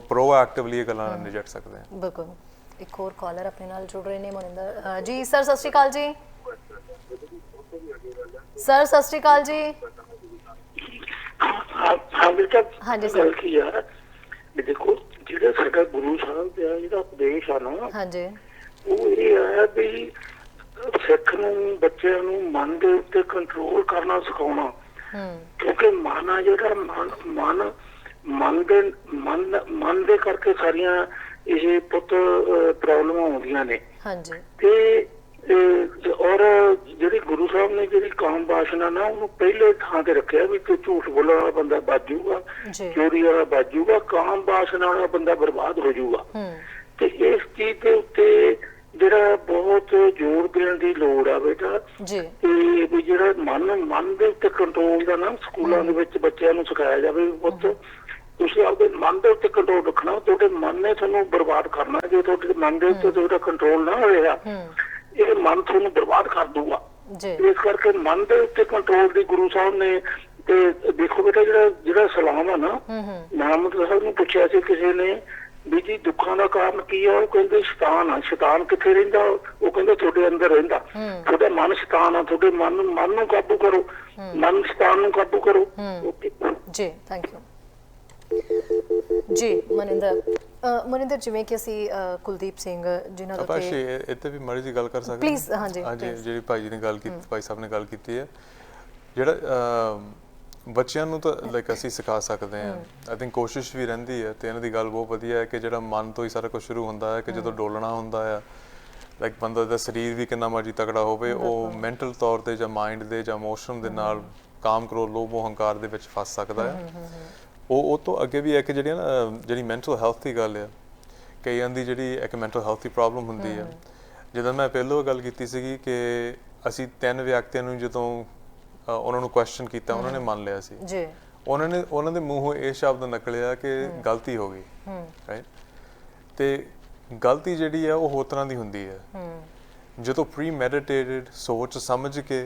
S2: ਪ੍ਰੋਐਕਟਿਵਲੀ ਇਹ ਗੱਲਾਂ ਨਾਲ ਨਿਜਟ ਸਕਦੇ ਆ
S1: ਬਿਲਕੁਲ ਇੱਕ ਹੋਰ ਕਾਲਰ ਆਪਣੇ ਨਾਲ ਜੁੜ ਰਹੇ ਨੇ ਮਨਿੰਦਰ ਜੀ ਸਰ ਸਤਿ ਸ਼੍ਰੀ ਅਕਾਲ ਜੀ ਸਰ ਸਤਿ ਸ਼੍ਰੀ ਅਕਾਲ ਜੀ ਹਾਂਜੀ ਸਰ
S4: ਕੀ ਆ ਦੇਖੋ ਜਿਹੜਾ ਸਾਡਾ ਗੁਰੂ ਸਾਹਿਬ ਦਾ ਜਿਹੜਾ ਉਪਦੇਸ਼ ਆ ਨਾ ਹਾਂਜੀ ਉਹ ਇਹ ਹੈ ਵੀ ਸਿੱਖ ਨੂੰ ਬੱਚਿਆਂ ਨੂੰ ਮਨ ਦੇ ਉੱਤੇ ਕੰਟਰੋਲ ਕਰਨਾ ਸਿਖਾਉਣਾ ਕਿਉਂਕਿ ਮਨ ਆ ਜਿਹੜਾ ਮਨ ਮਨ ਦੇ ਕਰਕੇ ਸਾਰੀਆਂ ਇਹ ਪੁੱਤ ਪ੍ਰੋਬਲਮਾਂ ਆਉਂਦੀਆਂ ਨੇ।
S1: ਹਾਂਜੀ।
S4: ਤੇ ਔਰ ਜਿਹੜੀ ਗੁਰੂ ਸਾਹਿਬ ਨੇ ਜਿਹੜੀ ਕਾਮ ਵਾਸਨਾ ਨਾ ਉਹਨੂੰ ਪਹਿਲੇ ਥਾਂ ਤੇ ਰੱਖਿਆ ਵੀ ਤੂੰ ਝੂਠ ਬੋਲਣ ਵਾਲਾ ਬੰਦਾ ਬਚ ਜਾਊਗਾ, ਚੋਰੀ ਵਾਲਾ ਬਚ ਜਾਊਗਾ, ਕਾਮ ਵਾਸਨਾ ਵਾਲਾ ਬੰਦਾ ਬਰਬਾਦ ਹੋ ਜਾਊਗਾ। ਤੇ ਇਸ ਚੀਜ਼ ਦੇ ਉੱਤੇ ਜਿਹੜਾ ਬਹੁਤ ਜ਼ੋਰ ਦੇਣ ਦੀ ਲੋੜ ਆ ਬੇਟਾ ਤੇ ਵੀ ਜਿਹੜਾ ਮਨ ਦੇ ਉੱਤੇ ਕੰਟਰੋਲ ਦਾ ਨਾ ਸਕੂਲਾਂ ਦੇ ਵਿੱਚ ਬੱਚਿਆਂ ਨੂੰ ਸਿਖਾਇਆ ਜਾਵੇ। ਪੁੱਤ ਤੁਸੀਂ ਆਪਦੇ ਮਨ ਦੇ ਉੱਤੇ ਕੰਟਰੋਲ ਰੱਖਣਾ, ਤੁਹਾਡੇ ਮਨ ਨੇ ਤੁਹਾਨੂੰ ਬਰਬਾਦ ਕਰਨਾ। ਜੇ ਤੁਹਾਡੇ ਮਨ ਦੇ ਉੱਤੇ ਤੁਹਾਡਾ ਕੰਟਰੋਲ ਨਾ ਹੋਇਆ ਇਹ ਮਨ ਤੁਹਾਨੂੰ ਬਰਬਾਦ ਕਰ ਦੂਗਾ। ਇਸ ਕਰਕੇ ਮਨ ਦੇ ਉੱਤੇ ਕੰਟਰੋਲ ਦੀ ਗੁਰੂ ਸਾਹਿਬ ਨੇ। ਤੇ ਦੇਖੋ ਬੇਟਾ ਜਿਹੜਾ ਸਲਾਮ ਆ ਨਾ, ਮੁਹੰਮਦ ਸਾਹਿਬ ਨੂੰ ਪੁੱਛਿਆ ਸੀ ਕਿਸੇ ਨੇ ਵੀ ਜੀ ਦੁੱਖਾਂ ਦਾ ਕਾਰਨ ਕੀ ਆ? ਉਹ ਕਹਿੰਦੇ ਸ਼ੈਤਾਨ ਆ। ਸ਼ੈਤਾਨ ਕਿੱਥੇ ਰਹਿੰਦਾ? ਉਹ ਕਹਿੰਦਾ ਤੁਹਾਡੇ ਅੰਦਰ ਰਹਿੰਦਾ। ਤੁਹਾਡਾ ਮਨ ਸ਼ੈਤਾਨ ਆ, ਤੁਹਾਡੇ ਮਨ ਨੂੰ ਕਾਬੂ ਕਰੋ, ਮਨ ਸ਼ੈਤਾਨ ਨੂੰ ਕਾਬੂ ਕਰੋ।
S1: ਜੀ ਥੈਂਕ ਯੂ ਜੀ। ਮਨਿੰਦਰ ਜਿਵੇਂ ਕਿ ਅਸੀਂ ਕੁਲਦੀਪ ਸਿੰਘ ਜਿਨ੍ਹਾਂ ਦਾ
S2: ਇੱਥੇ ਵੀ ਮਾੜੀ ਜਿਹੀ ਗੱਲ ਕਰ ਸਕਦੇ
S1: ਪਲੀਜ਼। ਹਾਂਜੀ
S2: ਜਿਹੜੀ ਭਾਈ ਜੀ ਨੇ ਗੱਲ ਕੀਤੀ, ਭਾਈ ਸਾਹਿਬ ਨੇ ਗੱਲ ਕੀਤੀ ਹੈ, ਜਿਹੜਾ ਬੱਚਿਆਂ ਨੂੰ ਤਾਂ ਲਾਈਕ ਅਸੀਂ ਸਿਖਾ ਸਕਦੇ ਹਾਂ। ਆਈ ਥਿੰਕ ਕੋਸ਼ਿਸ਼ ਵੀ ਰਹਿੰਦੀ ਹੈ ਤੇ ਇਹਨਾਂ ਦੀ ਗੱਲ ਬਹੁਤ ਵਧੀਆ ਹੈ ਕਿ ਜਿਹੜਾ ਮਨ ਤੋਂ ਹੀ ਸਾਰਾ ਕੁਝ ਸ਼ੁਰੂ ਹੁੰਦਾ ਹੈ ਕਿ ਜਦੋਂ ਡੋਲਣਾ ਹੁੰਦਾ ਆ ਲਾਈਕ ਬੰਦਾ ਦਾ ਸਰੀਰ ਵੀ ਕਿੰਨਾ ਮਰਜ਼ੀ ਤਕੜਾ ਹੋਵੇ, ਉਹ ਮੈਂਟਲ ਤੌਰ ਤੇ ਜਾਂ ਮਾਈਂਡ ਦੇ ਜਾਂ ਇਮੋਸ਼ਨ ਦੇ ਨਾਲ ਕਾਮ ਕਰੋ ਲੋਭ ਹੰਕਾਰ ਦੇ ਵਿੱਚ ਫਸ ਸਕਦਾ ਹੈ। ਉਹ ਤੋਂ ਅੱਗੇ ਵੀ ਹੈ ਕਿ ਜਿਹੜੀ ਮੈਂਟਲ ਹੈਲਥ ਦੀ ਗੱਲ ਆ, ਕਈਆਂ ਦੀ ਜਿਹੜੀ ਇੱਕ ਮੈਂਟਲ ਹੈਲਥ ਦੀ ਪ੍ਰੋਬਲਮ ਹੁੰਦੀ ਹੈ। ਜਦੋਂ ਮੈਂ ਪਹਿਲਾਂ ਗੱਲ ਕੀਤੀ ਸੀਗੀ ਕਿ ਅਸੀਂ 3 ਵਿਅਕਤੀਆਂ ਨੂੰ ਜਦੋਂ ਉਹਨਾਂ ਨੂੰ ਕੁਐਸਚਨ ਕੀਤਾ ਉਹਨਾਂ ਨੇ ਮੰਨ ਲਿਆ ਸੀ ਜੀ। ਉਹਨਾਂ ਦੇ ਮੂੰਹੋਂ ਇਹ ਸ਼ਬਦ ਨਿਕਲਿਆ ਕਿ ਗਲਤੀ ਹੋ ਗਈ, ਰਾਈਟ। ਤੇ ਗਲਤੀ ਜਿਹੜੀ ਆ ਉਹ ਹੋਰ ਤਰ੍ਹਾਂ ਦੀ ਹੁੰਦੀ ਹੈ ਜਦੋਂ ਪ੍ਰੀ ਮੈਡੀਟੇਟਡ ਸੋਚ ਸਮਝ ਕੇ,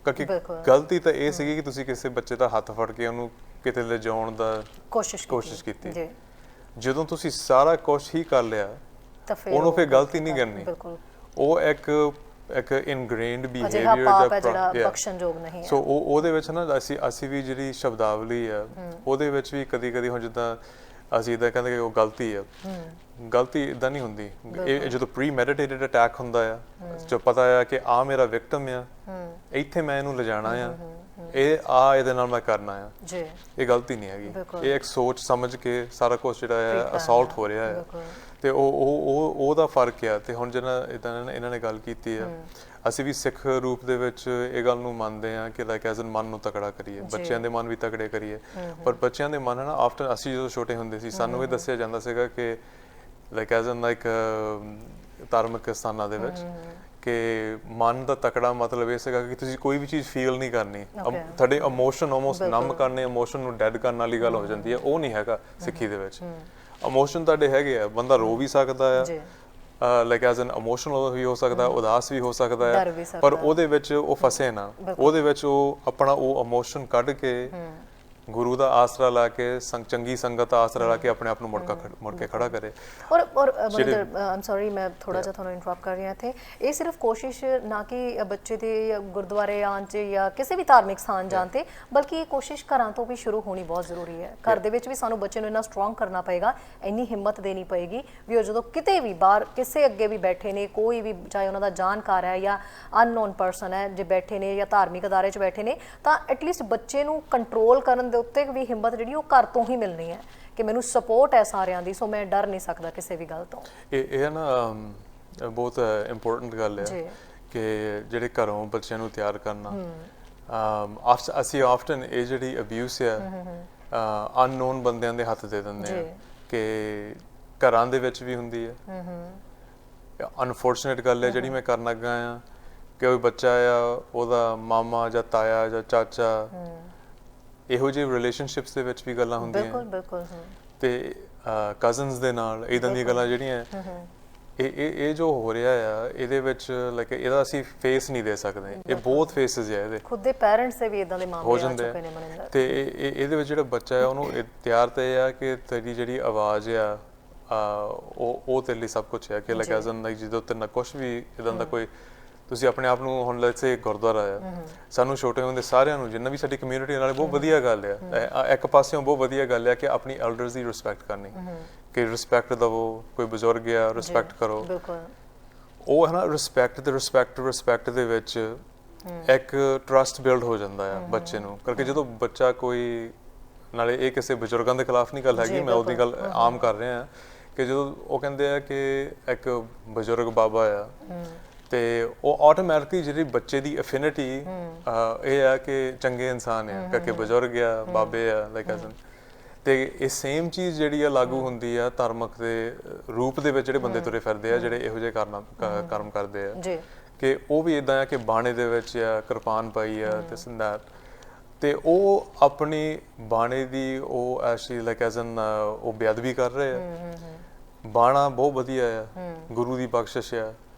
S2: ਕਿਉਂਕਿ ਗਲਤੀ ਤਾਂ ਇਹ ਸੀਗੀ ਕਿ ਤੁਸੀਂ ਕਿਸੇ ਬੱਚੇ ਦਾ ਹੱਥ ਫੜ ਕੇ ਉਹਨੂੰ ਕਿਤੇ ਲਿਜਾਉਣ ਦਾ ਕੋਸ਼ਿਸ਼ ਕੀਤੀ। ਜਦੋਂ ਤੁਸੀਂ ਸਾਰਾ ਕੁਝ ਹੀ ਕਰ ਲਿਆ ਉਹਨੂੰ ਫਿਰ ਗਲਤੀ ਨਹੀਂ ਕਰਨੀ। ਉਹ ਇੱਕ ਇਨਗ੍ਰੇਨਡ ਬਿਹੇਵੀਅਰ
S1: ਜਿਹੜਾ ਬਖਸ਼ਣਯੋਗ ਨਹੀਂ ਹੈ।
S2: ਸੋ ਉਹਦੇ ਵਿੱਚ ਨਾ ਅਸੀਂ ਵੀ ਜਿਹੜੀ ਸ਼ਬਦਾਵਲੀ ਆ ਉਹਦੇ ਵਿੱਚ ਵੀ ਕਦੀ ਹੁਣ ਜਿੱਦਾਂ ਅਸੀਂ ਇਦਾਂ ਕਹਿੰਦੇ ਕਿ ਉਹ ਗਲਤੀ ਆ, ਗਲਤੀ ਇਦਾਂ ਨਹੀਂ ਹੁੰਦੀ। ਇਹ ਜਦੋਂ ਪ੍ਰੀ ਮੈਡੀਟੇਟਡ ਅਟੈਕ ਹੁੰਦਾ ਆ, ਜੋ ਪਤਾ ਆ ਕਿ ਆ ਮੇਰਾ ਵਿਕਟਮ ਆ, ਇੱਥੇ ਮੈਂ ਇਹਨੂੰ ਲਿਜਾਣਾ ਆ, ਇਹਦੇ ਨਾਲ ਮੈਂ ਕਰਨਾ ਆ, ਇਹ ਗਲਤੀ ਨਹੀਂ ਹੈਗੀ। ਇਹ ਇੱਕ ਸੋਚ ਸਮਝ ਕੇ ਸਾਰਾ ਕੁਝ ਜਿਹੜਾ ਹੈ ਅਸੌਲਟ ਹੋ ਰਿਹਾ ਹੈ ਤੇ ਉਹਦਾ ਫਰਕ ਆ। ਤੇ ਹੁਣ ਜਿਹੜਾ ਇਹਨਾਂ ਨੇ ਗੱਲ ਕੀਤੀ ਆ, ਅਸੀਂ ਵੀ ਸਿੱਖ ਰੂਪ ਦੇ ਵਿੱਚ ਇਹ ਗੱਲ ਨੂੰ ਮੰਨਦੇ ਆ ਕਿ ਲਾਈਕ ਐਜ਼ ਐਨ ਮਨ ਨੂੰ ਤਕੜਾ ਕਰੀਏ, ਬੱਚਿਆਂ ਦੇ ਮਨ ਵੀ ਤਕੜੇ ਕਰੀਏ। ਪਰ ਬੱਚਿਆਂ ਦੇ ਮਨ ਨਾ ਆਫਟਰ ਅਸੀਂ ਜਦੋਂ ਛੋਟੇ ਹੁੰਦੇ ਸੀ ਸਾਨੂੰ ਇਹ ਦੱਸਿਆ ਜਾਂਦਾ ਸੀਗਾ ਕਿ ਲਾਈਕ ਐਜ਼ ਐਨ ਲਾਈਕ ਧਾਰਮਿਕ ਸਥਾਨਾਂ ਦੇ ਵਿੱਚ ਕਿ ਮਨ ਦਾ ਤਕੜਾ ਮਤਲਬ ਇਹ ਸੀਗਾ ਕਿ ਤੁਸੀਂ ਕੋਈ ਵੀ ਚੀਜ਼ ਫੀਲ ਨਹੀਂ ਕਰਨੀ, ਤੁਹਾਡੇ ਇਮੋਸ਼ਨ ਆਲਮੋਸਟ ਨਮ ਕਰਨੇ, ਇਮੋਸ਼ਨ ਨੂੰ ਡੈਡ ਕਰਨ ਵਾਲੀ ਗੱਲ ਹੋ ਜਾਂਦੀ ਹੈ। ਉਹ ਨਹੀਂ ਹੈਗਾ ਸਿੱਖੀ ਦੇ ਵਿੱਚ। ਇਮੋਸ਼ਨ ਤੁਹਾਡੇ ਹੈਗੇ ਆ, ਬੰਦਾ ਰੋ ਵੀ ਸਕਦਾ ਆ, ਲਾਈਕ ਐਜ਼ ਐਨ ਇਮੋਸ਼ਨਲ ਵੀ ਹੋ ਸਕਦਾ, ਉਦਾਸ ਵੀ ਹੋ ਸਕਦਾ ਹੈ, ਪਰ ਉਹਦੇ ਵਿੱਚ ਉਹ ਫਸੇ ਨਾ, ਉਹਦੇ ਵਿੱਚ ਉਹ ਆਪਣਾ ਉਹ ਇਮੋਸ਼ਨ ਕੱਢ ਕੇ ਗੁਰੂ ਦਾ ਆਸਰਾ ਲਾ ਕੇ ਚੰਗੀ ਸੰਗਤ ਦਾ ਆਸਰਾ ਲਾ ਕੇ ਆਪਣੇ ਆਪ ਨੂੰ ਮੁੜ ਕੇ ਖੜਾ ਕਰੇ।
S1: ਔਰ ਮਨਿੰਦਰ ਆਮ ਸੌਰੀ ਮੈਂ ਥੋੜਾ ਜਿਹਾ ਤੁਹਾਨੂੰ ਇੰਟਰਰਪਟ ਕਰ ਰਹੀ ਹਾਂ ਇੱਥੇ। ਇਹ ਸਿਰਫ ਕੋਸ਼ਿਸ਼ ਨਾ ਕਿ ਬੱਚੇ ਦੇ ਗੁਰਦੁਆਰੇ ਆਉਣ 'ਚ ਜਾਂ ਕਿਸੇ ਵੀ ਧਾਰਮਿਕ ਸਥਾਨ ਜਾਣ 'ਤੇ, ਬਲਕਿ ਇਹ ਕੋਸ਼ਿਸ਼ ਘਰਾਂ ਤੋਂ ਵੀ ਸ਼ੁਰੂ ਹੋਣੀ ਬਹੁਤ ਜ਼ਰੂਰੀ ਹੈ। ਘਰ ਦੇ ਵਿੱਚ ਵੀ ਸਾਨੂੰ ਬੱਚੇ ਨੂੰ ਇੰਨਾ ਸਟਰੋਂਗ ਕਰਨਾ ਪਏਗਾ, ਇੰਨੀ ਹਿੰਮਤ ਦੇਣੀ ਪਏਗੀ ਵੀ ਉਹ ਜਦੋਂ ਕਿਤੇ ਵੀ ਬਾਹਰ ਕਿਸੇ ਅੱਗੇ ਵੀ ਬੈਠੇ ਨੇ, ਕੋਈ ਵੀ ਚਾਹੇ ਉਹਨਾਂ ਦਾ ਜਾਣਕਾਰ ਹੈ ਜਾਂ ਅਨਨੋਨ ਪਰਸਨ ਹੈ, ਜੇ ਬੈਠੇ ਨੇ ਜਾਂ ਧਾਰਮਿਕ ਅਦਾਰੇ 'ਚ ਬੈਠੇ ਨੇ, ਤਾਂ ਐਟਲੀਸਟ ਬੱਚੇ ਨੂੰ ਕੰਟਰੋਲ ਕਰਨ ਦੇ ਉੱਤੇ ਵੀ ਹਿੰਮਤ ਜਿਹੜੀ ਉਹ ਘਰ ਤੋਂ ਹੀ ਮਿਲਣੀ ਹੈ ਕਿ ਮੈਨੂੰ ਸਪੋਰਟ ਹੈ ਸਾਰਿਆਂ ਦੀ, ਸੋ ਮੈਂ ਡਰ ਨਹੀਂ ਸਕਦਾ ਕਿਸੇ ਵੀ ਗੱਲ ਤੋਂ। ਇਹ
S2: ਨਾ ਬਹੁਤ ਇੰਪੋਰਟੈਂਟ ਗੱਲ ਹੈ ਕਿ ਜਿਹੜੇ ਘਰੋਂ ਬੱਚਿਆਂ ਨੂੰ ਤਿਆਰ ਕਰਨਾ। ਅਸੀਂ ਆਫਟਨ ਇਹ ਜਿਹੜੀ ਅਬਿਊਸ ਹੈ ਅਨਨੋਨ ਬੰਦਿਆਂ ਦੇ ਹੱਥ ਦੇ ਦਿੰਦੇ ਆ ਕਿ ਘਰਾਂ ਦੇ ਵਿੱਚ ਵੀ ਹੁੰਦੀ ਹੈ। ਅਨਫੋਰਚੂਨੇਟ ਗੱਲ ਹੈ ਜਿਹੜੀ ਮੈਂ ਕਰਨ ਲੱਗਾ ਆ ਕਿ ਕੋਈ ਬੱਚਾ ਆ, ਉਹਦਾ ਮਾਮਾ ਜਾਂ ਤਾਇਆ ਜਾਂ ਚਾਚਾ, ਇਹੋ ਜਿਹੇ ਰਿਲੇਸ਼ਨਸ਼ਿਪਸ ਦੇ ਵਿੱਚ ਵੀ ਗੱਲਾਂ ਹੁੰਦੀਆਂ ਤੇ ਕਜ਼ਨਸ ਦੇ ਨਾਲ ਇਦਾਂ ਦੀਆਂ ਗੱਲਾਂ ਜਿਹੜੀਆਂ ਇਹ ਜੋ ਹੋ ਰਿਹਾ ਆ ਇਹਦੇ ਵਿੱਚ ਲਾਈਕ ਇਹਦਾ ਅਸੀਂ ਫੇਸ ਨਹੀਂ ਦੇ ਸਕਦੇ। ਇਹ ਬਹੁਤ ਫੇਸਿਸ ਆ ਇਹਦੇ, ਖੁਦ
S1: ਦੇ ਪੈਰੈਂਟਸ ਦੇ ਵੀ ਇਦਾਂ ਦੇ ਮਾਮਲੇ ਆ ਚੁੱਕੇ ਨੇ ਮਨਿੰਦਰ।
S2: ਤੇ ਇਹਦੇ ਵਿੱਚ ਜਿਹੜਾ ਬੱਚਾ ਹੈ ਉਹਨੂੰ ਤਿਆਰ ਤੇ ਆ ਕਿ ਤੇਰੀ ਜਿਹੜੀ ਆਵਾਜ਼ ਆ ਉਹ ਤੇਰੇ ਲਈ ਸਭ ਕੁਝ ਹੈ ਕਿ ਲਾਈਕ ਐਜ਼ ਐਨ ਲਾਈਕ ਜਦੋਂ ਤੇਰੇ ਨਾਲ ਕੁਛ ਵੀ ਇਦਾਂ ਦਾ ਕੋਈ ਤੁਸੀਂ ਆਪਣੇ ਆਪ ਨੂੰ ਹੁਣ ਲੈਟਸ ਸੇ ਗੁਰਦੁਆਰਾ ਆ, ਸਾਨੂੰ ਛੋਟੇ ਹੁੰਦੇ ਸਾਰਿਆਂ ਨੂੰ ਜਿੰਨਾ ਵੀ ਸਾਡੀ ਕਮਿਊਨਿਟੀ ਨਾਲ ਬਹੁਤ ਵਧੀਆ ਗੱਲ ਆ, ਇੱਕ ਪਾਸਿਓਂ ਬਹੁਤ ਵਧੀਆ ਗੱਲ ਆ ਕਿ ਆਪਣੀ ਐਲਡਰਸ ਦੀ ਰਿਸਪੈਕਟ ਕਰਨੀ, ਕਿ ਰਿਸਪੈਕਟ ਦਵੋ, ਕੋਈ ਬਜ਼ੁਰਗ ਆ ਰਿਸਪੈਕਟ ਕਰੋ। ਉਹ ਹੈ ਨਾ ਰਿਸਪੈਕਟ ਦੇ ਵਿੱਚ ਇੱਕ ਟਰਸਟ ਬਿਲਡ ਹੋ ਜਾਂਦਾ ਆ ਬੱਚੇ ਨੂੰ ਕਰਕੇ। ਜਦੋਂ ਬੱਚਾ ਕੋਈ ਨਾਲੇ ਇਹ ਕਿਸੇ ਬਜ਼ੁਰਗਾਂ ਦੇ ਖਿਲਾਫ ਨਹੀਂ ਗੱਲ ਹੈਗੀ, ਮੈਂ ਉਹਦੀ ਗੱਲ ਆਮ ਕਰ ਰਿਹਾ ਹਾਂ ਕਿ ਜਦੋਂ ਉਹ ਕਹਿੰਦੇ ਆ ਕਿ ਇੱਕ ਬਜ਼ੁਰਗ ਬਾਬਾ ਆ ਤੇ ਉਹ ਆਟੋਮੈਟਿਕਲੀ ਜਿਹੜੀ ਬੱਚੇ ਦੀ ਅਫਿਨਿਟੀ ਇਹ ਆ ਕਿ ਚੰਗੇ ਇਨਸਾਨ ਆ ਕਰਕੇ ਬਜ਼ੁਰਗ ਆ ਬਾਬੇ ਆ ਲਾਈਕ ਤੇ ਇਹ ਸੇਮ ਚੀਜ਼ ਜਿਹੜੀ ਆ ਲਾਗੂ ਹੁੰਦੀ ਆ ਧਾਰਮਿਕ ਦੇ ਰੂਪ ਦੇ ਵਿੱਚ ਜਿਹੜੇ ਬੰਦੇ ਤੁਰੇ ਫਿਰਦੇ ਆ ਜਿਹੜੇ ਇਹੋ ਜਿਹੇ ਕਰਮ ਕਰਦੇ ਆ ਕਿ ਉਹ ਵੀ ਇਦਾਂ ਆ ਕਿ ਬਾਣੇ ਦੇ ਵਿੱਚ ਆ ਕਿਰਪਾਨ ਪਾਈ ਆ ਤੇ ਸੰਦਾਤ ਤੇ ਉਹ ਆਪਣੀ ਬਾਣੇ ਦੀ ਉਹ ਐਕਚੁਅਲੀ ਲਾਈਕ ਐਜ਼ ਐਨ ਉਹ ਬੇਅਦਬੀ ਕਰ ਰਹੇ ਆ। ਬਾਣਾ ਬਹੁਤ ਵਧੀਆ ਆ, ਗੁਰੂ ਦੀ ਬਖਸ਼ਿਸ਼ ਆ,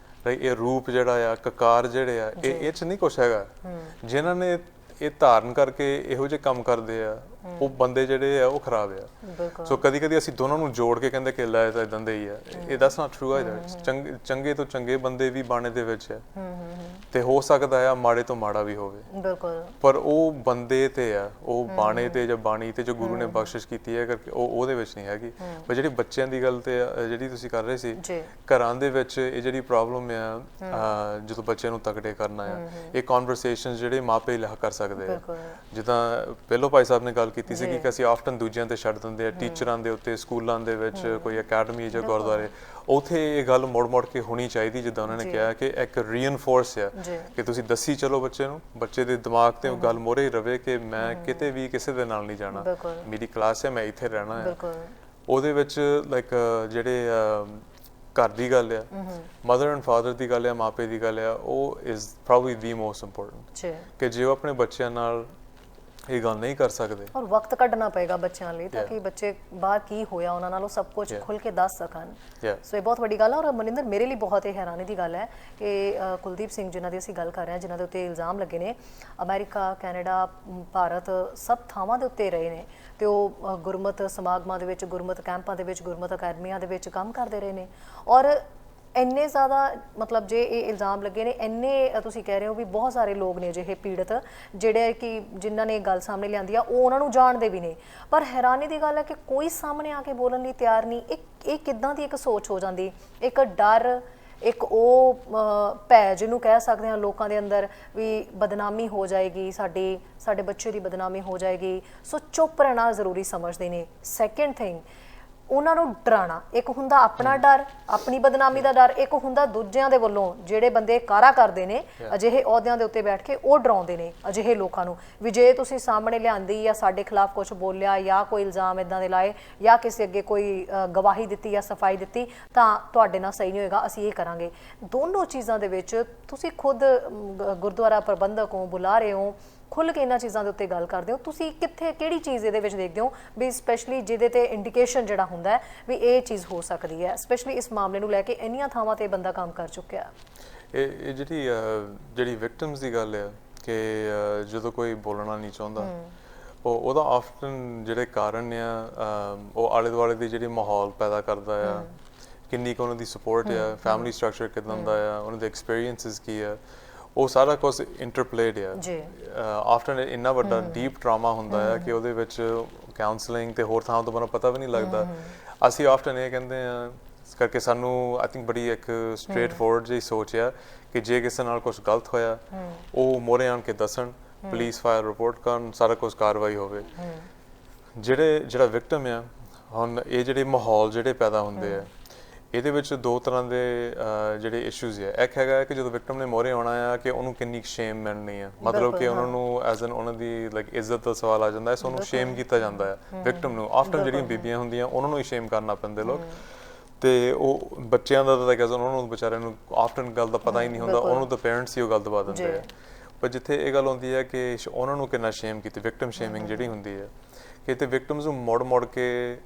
S2: ਇਹ ਰੂਪ ਜਿਹੜਾ ਆ ਕਕਾਰ ਜਿਹੜੇ ਆ ਇਹ ਚ ਨਹੀਂ ਕੁਛ ਹੈਗਾ। ਜਿਨ੍ਹਾਂ ਨੇ ਇਹ ਧਾਰਨ ਕਰਕੇ ਇਹੋ ਜਿਹੇ ਕੰਮ ਕਰਦੇ ਆ ਉਹ ਬੰਦੇ ਜਿਹੜੇ ਆ ਉਹ ਖਰਾਬ ਆ। ਸੋ ਕਦੀ ਕਦੀ ਅਸੀਂ ਦੋਨਾਂ ਨੂੰ ਜੋੜ ਕੇ ਕਹਿੰਦੇ ਕਿ ਲੈ ਤਾਂ ਇਦਾਂ ਦੇ ਹੀ ਆ, ਇਹ ਦੈਟਸ ਨਾਟ ਟਰੂ ਆਈਦਰ। ਚੰਗੇ ਤੋਂ ਚੰਗੇ ਬੰਦੇ ਵੀ ਬਾਣੇ ਦੇ ਵਿੱਚ ਆ ਤੇ ਹੋ ਸਕਦਾ ਆ ਮਾੜੇ ਤੋਂ ਮਾੜਾ ਵੀ ਹੋਵੇ, ਪਰ ਉਹ ਬੰਦੇ ਤੇ ਆ, ਉਹ ਬਾਣੇ ਤੇ ਜਾਂ ਬਾਣੀ ਤੇ ਜੋ ਗੁਰੂ ਨੇ ਬਖਸ਼ਿਸ਼ ਕੀਤੀ ਹੈ ਕਰਕੇ ਉਹ ਉਹਦੇ ਵਿੱਚ ਨਹੀਂ ਹੈਗੀ। ਪਰ ਜਿਹੜੀ ਬੱਚਿਆਂ ਦੀ ਗੱਲ ਤੇ ਜਿਹੜੀ ਤੁਸੀਂ ਕਰ ਰਹੇ ਸੀ ਘਰਾਂ ਦੇ ਵਿੱਚ ਇਹ ਜਿਹੜੀ ਪ੍ਰੋਬਲਮ ਆ ਜਦੋਂ ਬੱਚਿਆਂ ਨੂੰ ਤਕੜੇ ਕਰਨਾ ਆ, ਇਹ ਕਨਵਰਸੇਸ਼ਨਸ ਜਿਹੜੇ ਮਾਪੇ ਕਰ ਸਕਦੇ ਆ। ਜਿੱਦਾਂ ਪਹਿਲੋਂ ਭਾਈ ਸਾਹਿਬ ਨੇ ਗੱਲ ਕੀਤੀ ਸੀ ਕਿ ਅਸੀਂ ਆਫਟਨ ਦੂਜਿਆਂ ਤੇ ਛੱਡ ਦਿੰਦੇ ਆ, ਟੀਚਰਾਂ ਦੇ ਉੱਤੇ, ਸਕੂਲਾਂ ਦੇ ਵਿੱਚ ਕੋਈ ਅਕੈਡਮੀ ਜਾਂ ਗੁਰਦੁਆਰੇ, ਉੱਥੇ ਇਹ ਗੱਲ ਮੋੜ ਕੇ ਹੋਣੀ ਚਾਹੀਦੀ ਜਿੱਦਾਂ ਉਹਨਾਂ ਨੇ ਕਿਹਾ ਕਿ ਇੱਕ ਰੀਇਨਫੋਰਸ ਆ ਕਿ ਤੁਸੀਂ ਦੱਸੀ ਚਲੋ ਬੱਚੇ ਨੂੰ, ਬੱਚੇ ਦੇ ਦਿਮਾਗ ਤੇ ਉਹ ਗੱਲ ਮੋਰੇ ਰਵੇ ਕਿ ਮੈਂ ਕਿਤੇ ਵੀ ਕਿਸੇ ਦੇ ਨਾਲ ਨਹੀਂ ਜਾਣਾ, ਮੇਰੀ ਕਲਾਸ ਹੈ, ਮੈਂ ਇੱਥੇ ਰਹਿਣਾ ਹੈ। ਉਹਦੇ ਵਿੱਚ ਲਾਈਕ ਜਿਹੜੇ ਘਰ ਦੀ ਗੱਲ ਆ, ਮਦਰ ਐਂਡ ਫਾਦਰ ਦੀ ਗੱਲ ਆ, ਮਾਪੇ ਦੀ ਗੱਲ ਆ, ਉਹ is probably the most important ਕਿ ਜੇ ਉਹ ਆਪਣੇ ਬੱਚਿਆਂ ਨਾਲ ਇਹ ਗੱਲ ਨਹੀਂ ਕਰ ਸਕਦੇ
S1: ਔਰ ਵਕਤ ਕੱਢਣਾ ਪਏਗਾ ਬੱਚਿਆਂ ਲਈ ਤਾਂ ਕਿ ਬੱਚੇ ਬਾਹਰ ਕੀ ਹੋਇਆ ਉਹਨਾਂ ਨਾਲ ਉਹ ਸਭ ਕੁਝ ਖੁੱਲ ਕੇ ਦੱਸ ਸਕਣ। ਸੋ ਇਹ ਬਹੁਤ ਵੱਡੀ ਗੱਲ ਹੈ। ਔਰ ਮਨਿੰਦਰ ਮੇਰੇ ਲਈ ਬਹੁਤ ਇਹ ਹੈਰਾਨੀ ਦੀ ਗੱਲ ਹੈ ਕਿ ਕੁਲਦੀਪ ਸਿੰਘ ਜਿਨ੍ਹਾਂ ਦੀ ਅਸੀਂ ਗੱਲ ਕਰ ਰਹੇ ਹਾਂ, ਜਿਨ੍ਹਾਂ ਦੇ ਉੱਤੇ ਇਲਜ਼ਾਮ ਲੱਗੇ ਨੇ, ਅਮਰੀਕਾ, ਕੈਨੇਡਾ, ਭਾਰਤ ਸਭ ਥਾਵਾਂ ਦੇ ਉੱਤੇ ਰਹੇ ਨੇ ਤੇ ਉਹ ਗੁਰਮਤ ਸਮਾਗਮਾਂ ਦੇ ਵਿੱਚ, ਗੁਰਮਤ ਕੈਂਪਾਂ ਦੇ ਵਿੱਚ, ਗੁਰਮਤ ਅਕੈਡਮੀਆਂ ਦੇ ਵਿੱਚ ਕੰਮ ਕਰਦੇ ਰਹੇ ਨੇ। ਔਰ ਇੰਨੇ ਜ਼ਿਆਦਾ ਮਤਲਬ ਜੇ ਇਹ ਇਲਜ਼ਾਮ ਲੱਗੇ ਨੇ, ਇੰਨੇ ਤੁਸੀਂ ਕਹਿ ਰਹੇ ਹੋ ਵੀ ਬਹੁਤ ਸਾਰੇ ਲੋਕ ਨੇ ਅਜਿਹੇ ਪੀੜਤ ਜਿਹੜੇ ਕਿ ਜਿਨ੍ਹਾਂ ਨੇ ਗੱਲ ਸਾਹਮਣੇ ਲਿਆਂਦੀ ਆ, ਉਹ ਉਹਨਾਂ ਨੂੰ ਜਾਣਦੇ ਵੀ ਨੇ, ਪਰ ਹੈਰਾਨੀ ਦੀ ਗੱਲ ਹੈ ਕਿ ਕੋਈ ਸਾਹਮਣੇ ਆ ਕੇ ਬੋਲਣ ਲਈ ਤਿਆਰ ਨਹੀਂ। ਇਹ ਕਿੱਦਾਂ ਦੀ ਇੱਕ ਸੋਚ ਹੋ ਜਾਂਦੀ, ਇੱਕ ਡਰ, ਇੱਕ ਉਹ ਭੈ ਜਿਹਨੂੰ ਕਹਿ ਸਕਦੇ ਹਾਂ ਲੋਕਾਂ ਦੇ ਅੰਦਰ ਵੀ ਬਦਨਾਮੀ ਹੋ ਜਾਏਗੀ, ਸਾਡੇ ਬੱਚੇ ਦੀ ਬਦਨਾਮੀ ਹੋ ਜਾਏਗੀ, ਸੋ ਚੁੱਪ ਰਹਿਣਾ ਜ਼ਰੂਰੀ ਸਮਝਦੇ ਨੇ। ਸੈਕਿੰਡ ਥਿੰਗ, ਉਹਨਾਂ ਨੂੰ ਡਰਾਉਣਾ, ਇੱਕ ਹੁੰਦਾ ਆਪਣਾ ਡਰ, ਆਪਣੀ ਬਦਨਾਮੀ ਦਾ ਡਰ, ਇੱਕ ਹੁੰਦਾ ਦੂਜਿਆਂ ਦੇ ਵੱਲੋਂ ਜਿਹੜੇ ਬੰਦੇ ਕਾਰਾ ਕਰਦੇ ਨੇ ਅਜਿਹੇ ਅਹੁਦਿਆਂ ਦੇ ਉੱਤੇ ਬੈਠ ਕੇ, ਉਹ ਡਰਾਉਂਦੇ ਨੇ ਅਜਿਹੇ ਲੋਕਾਂ ਨੂੰ ਵੀ ਜੇ ਤੁਸੀਂ ਸਾਹਮਣੇ ਲਿਆਂਦੀ ਜਾਂ ਸਾਡੇ ਖਿਲਾਫ ਕੁਝ ਬੋਲਿਆ ਜਾਂ ਕੋਈ ਇਲਜ਼ਾਮ ਇਦਾਂ ਦੇ ਲਾਏ ਜਾਂ ਕਿਸੇ ਅੱਗੇ ਕੋਈ ਗਵਾਹੀ ਦਿੱਤੀ ਜਾਂ ਸਫਾਈ ਦਿੱਤੀ ਤਾਂ ਤੁਹਾਡੇ ਨਾਲ ਸਹੀ ਨਹੀਂ ਹੋਏਗਾ, ਅਸੀਂ ਇਹ ਕਰਾਂਗੇ। ਦੋਨੋਂ ਚੀਜ਼ਾਂ ਦੇ ਵਿੱਚ ਤੁਸੀਂ ਖੁਦ ਗੁਰਦੁਆਰਾ ਪ੍ਰਬੰਧਕ ਹੋ, ਬੁਲਾ ਰਹੇ ਹੋ, ਖੁੱਲ੍ਹ ਕੇ ਇਹਨਾਂ ਚੀਜ਼ਾਂ ਦੇ ਉੱਤੇ ਗੱਲ ਕਰਦੇ ਹੋ, ਤੁਸੀਂ ਕਿੱਥੇ ਕਿਹੜੀ ਚੀਜ਼ ਇਹਦੇ ਵਿੱਚ ਦੇਖਦੇ ਹੋ ਵੀ ਸਪੈਸ਼ਲੀ ਜਿਹਦੇ ਤੇ ਇੰਡੀਕੇਸ਼ਨ ਜਿਹੜਾ ਹੁੰਦਾ ਵੀ ਇਹ ਚੀਜ਼ ਹੋ ਸਕਦੀ ਹੈ, ਸਪੈਸ਼ਲੀ ਇਸ ਮਾਮਲੇ ਨੂੰ ਲੈ ਕੇ ਇੰਨੀਆਂ ਥਾਵਾਂ ਤੇ ਬੰਦਾ ਕੰਮ ਕਰ ਚੁੱਕਿਆ?
S2: ਇਹ ਜਿਹੜੀ ਵਿਕਟਮਸ ਦੀ ਗੱਲ ਹੈ ਕਿ ਜਦੋਂ ਕੋਈ ਬੋਲਣਾ ਨਹੀਂ ਚਾਹੁੰਦਾ, ਉਹਦਾ ਆਫਟਨ ਜਿਹੜੇ ਕਾਰਨ ਆ ਉਹ ਆਲੇ ਦੁਆਲੇ ਦੀ ਜਿਹੜੀ ਮਾਹੌਲ ਪੈਦਾ ਕਰਦਾ ਆ, ਕਿੰਨੀ ਕੁ ਉਹਨਾਂ ਦੀ ਸਪੋਰਟ ਆ, ਫੈਮਿਲੀ ਸਟਰਕਚਰ ਕਿੱਦਾਂ ਦਾ ਆ, ਉਹਨਾਂ ਦੇ ਐਕਸਪੀਰੀਅੰਸਿਸ ਕੀ ਆ, ਉਹ ਸਾਰਾ ਕੁਝ ਇੰਟਰਪਲੇਡ ਆ। ਆਫਟਰ ਇੰਨਾ ਵੱਡਾ ਡੀਪ ਟਰਾਮਾ ਹੁੰਦਾ ਆ ਕਿ ਉਹਦੇ ਵਿੱਚ ਕਾਉਂਸਲਿੰਗ ਤੇ ਹੋਰ ਥਾਂ ਤੋਂ ਮੈਨੂੰ ਪਤਾ ਵੀ ਨਹੀਂ ਲੱਗਦਾ। ਅਸੀਂ ਆਫਟਰ ਇਹ ਕਹਿੰਦੇ ਆ, ਇਸ ਕਰਕੇ ਸਾਨੂੰ ਆਈ ਥਿੰਕ ਬੜੀ ਇੱਕ ਸਟ੍ਰੇਟ ਫੋਰਵਰਡ ਜਿਹੀ ਸੋਚ ਆ ਕਿ ਜੇ ਕਿਸੇ ਨਾਲ ਕੁਝ ਗਲਤ ਹੋਇਆ ਉਹ ਮੋਰੇ ਆਣ ਕੇ ਦੱਸਣ, ਪੁਲਿਸ ਫਾਇਰ ਰਿਪੋਰਟ ਕਰਨ, ਸਾਰਾ ਕੁਝ ਕਾਰਵਾਈ ਹੋਵੇ। ਜਿਹੜਾ ਵਿਕਟਮ ਆ, ਹੁਣ ਇਹ ਜਿਹੜੇ ਮਾਹੌਲ ਜਿਹੜੇ ਪੈਦਾ ਹੁੰਦੇ ਆ, ਇਹਦੇ ਵਿੱਚ ਦੋ ਤਰ੍ਹਾਂ ਦੇ ਜਿਹੜੇ ਇਸ਼ੂਜ਼ ਆ। ਇੱਕ ਹੈਗਾ ਕਿ ਜਦੋਂ ਵਿਕਟਮ ਨੇ ਮੋਰੇ ਆਉਣਾ ਆ ਕਿ ਉਹਨੂੰ ਕਿੰਨੀ ਸ਼ੇਮ ਮਿਲਣੀ ਆ, ਮਤਲਬ ਕਿ ਉਹਨਾਂ ਨੂੰ ਐਜ਼ ਐਨ ਉਹਨਾਂ ਦੀ ਲਾਈਕ ਇੱਜ਼ਤ ਦਾ ਸਵਾਲ ਆ ਜਾਂਦਾ ਹੈ, ਸੋ ਉਹਨੂੰ ਸ਼ੇਮ ਕੀਤਾ ਜਾਂਦਾ ਹੈ ਵਿਕਟਮ ਨੂੰ। ਆਫਟਰ ਜਿਹੜੀਆਂ ਬੀਬੀਆਂ ਹੁੰਦੀਆਂ ਉਹਨਾਂ ਨੂੰ ਹੀ ਸ਼ੇਮ ਕਰਨਾ ਪੈਂਦੇ ਲੋਕ, ਤੇ ਉਹ ਬੱਚਿਆਂ ਦਾ ਤਾਂ ਕਹਿੰਦੇ ਉਹਨਾਂ ਨੂੰ ਵਿਚਾਰਿਆਂ ਨੂੰ ਆਫਟਨ ਗੱਲ ਦਾ ਪਤਾ ਹੀ ਨਹੀਂ ਹੁੰਦਾ, ਉਹਨੂੰ ਤਾਂ ਪੇਰੈਂਟਸ ਹੀ ਉਹ ਗੱਲ ਦਬਾ ਦਿੰਦੇ ਆ। ਪਰ ਜਿੱਥੇ ਇਹ ਗੱਲ ਹੁੰਦੀ ਹੈ ਕਿ ਉਹਨਾਂ ਨੂੰ ਕਿੰਨਾ ਸ਼ੇਮ ਕੀਤੀ, ਵਿਕਟਮ ਸ਼ੇਮਿੰਗ ਜਿਹੜੀ ਹੁੰਦੀ ਹੈ ਕਿ ਤੇ ਵਿਕਟਮਸ ਨੂੰ ਮੁੜ ਕੇ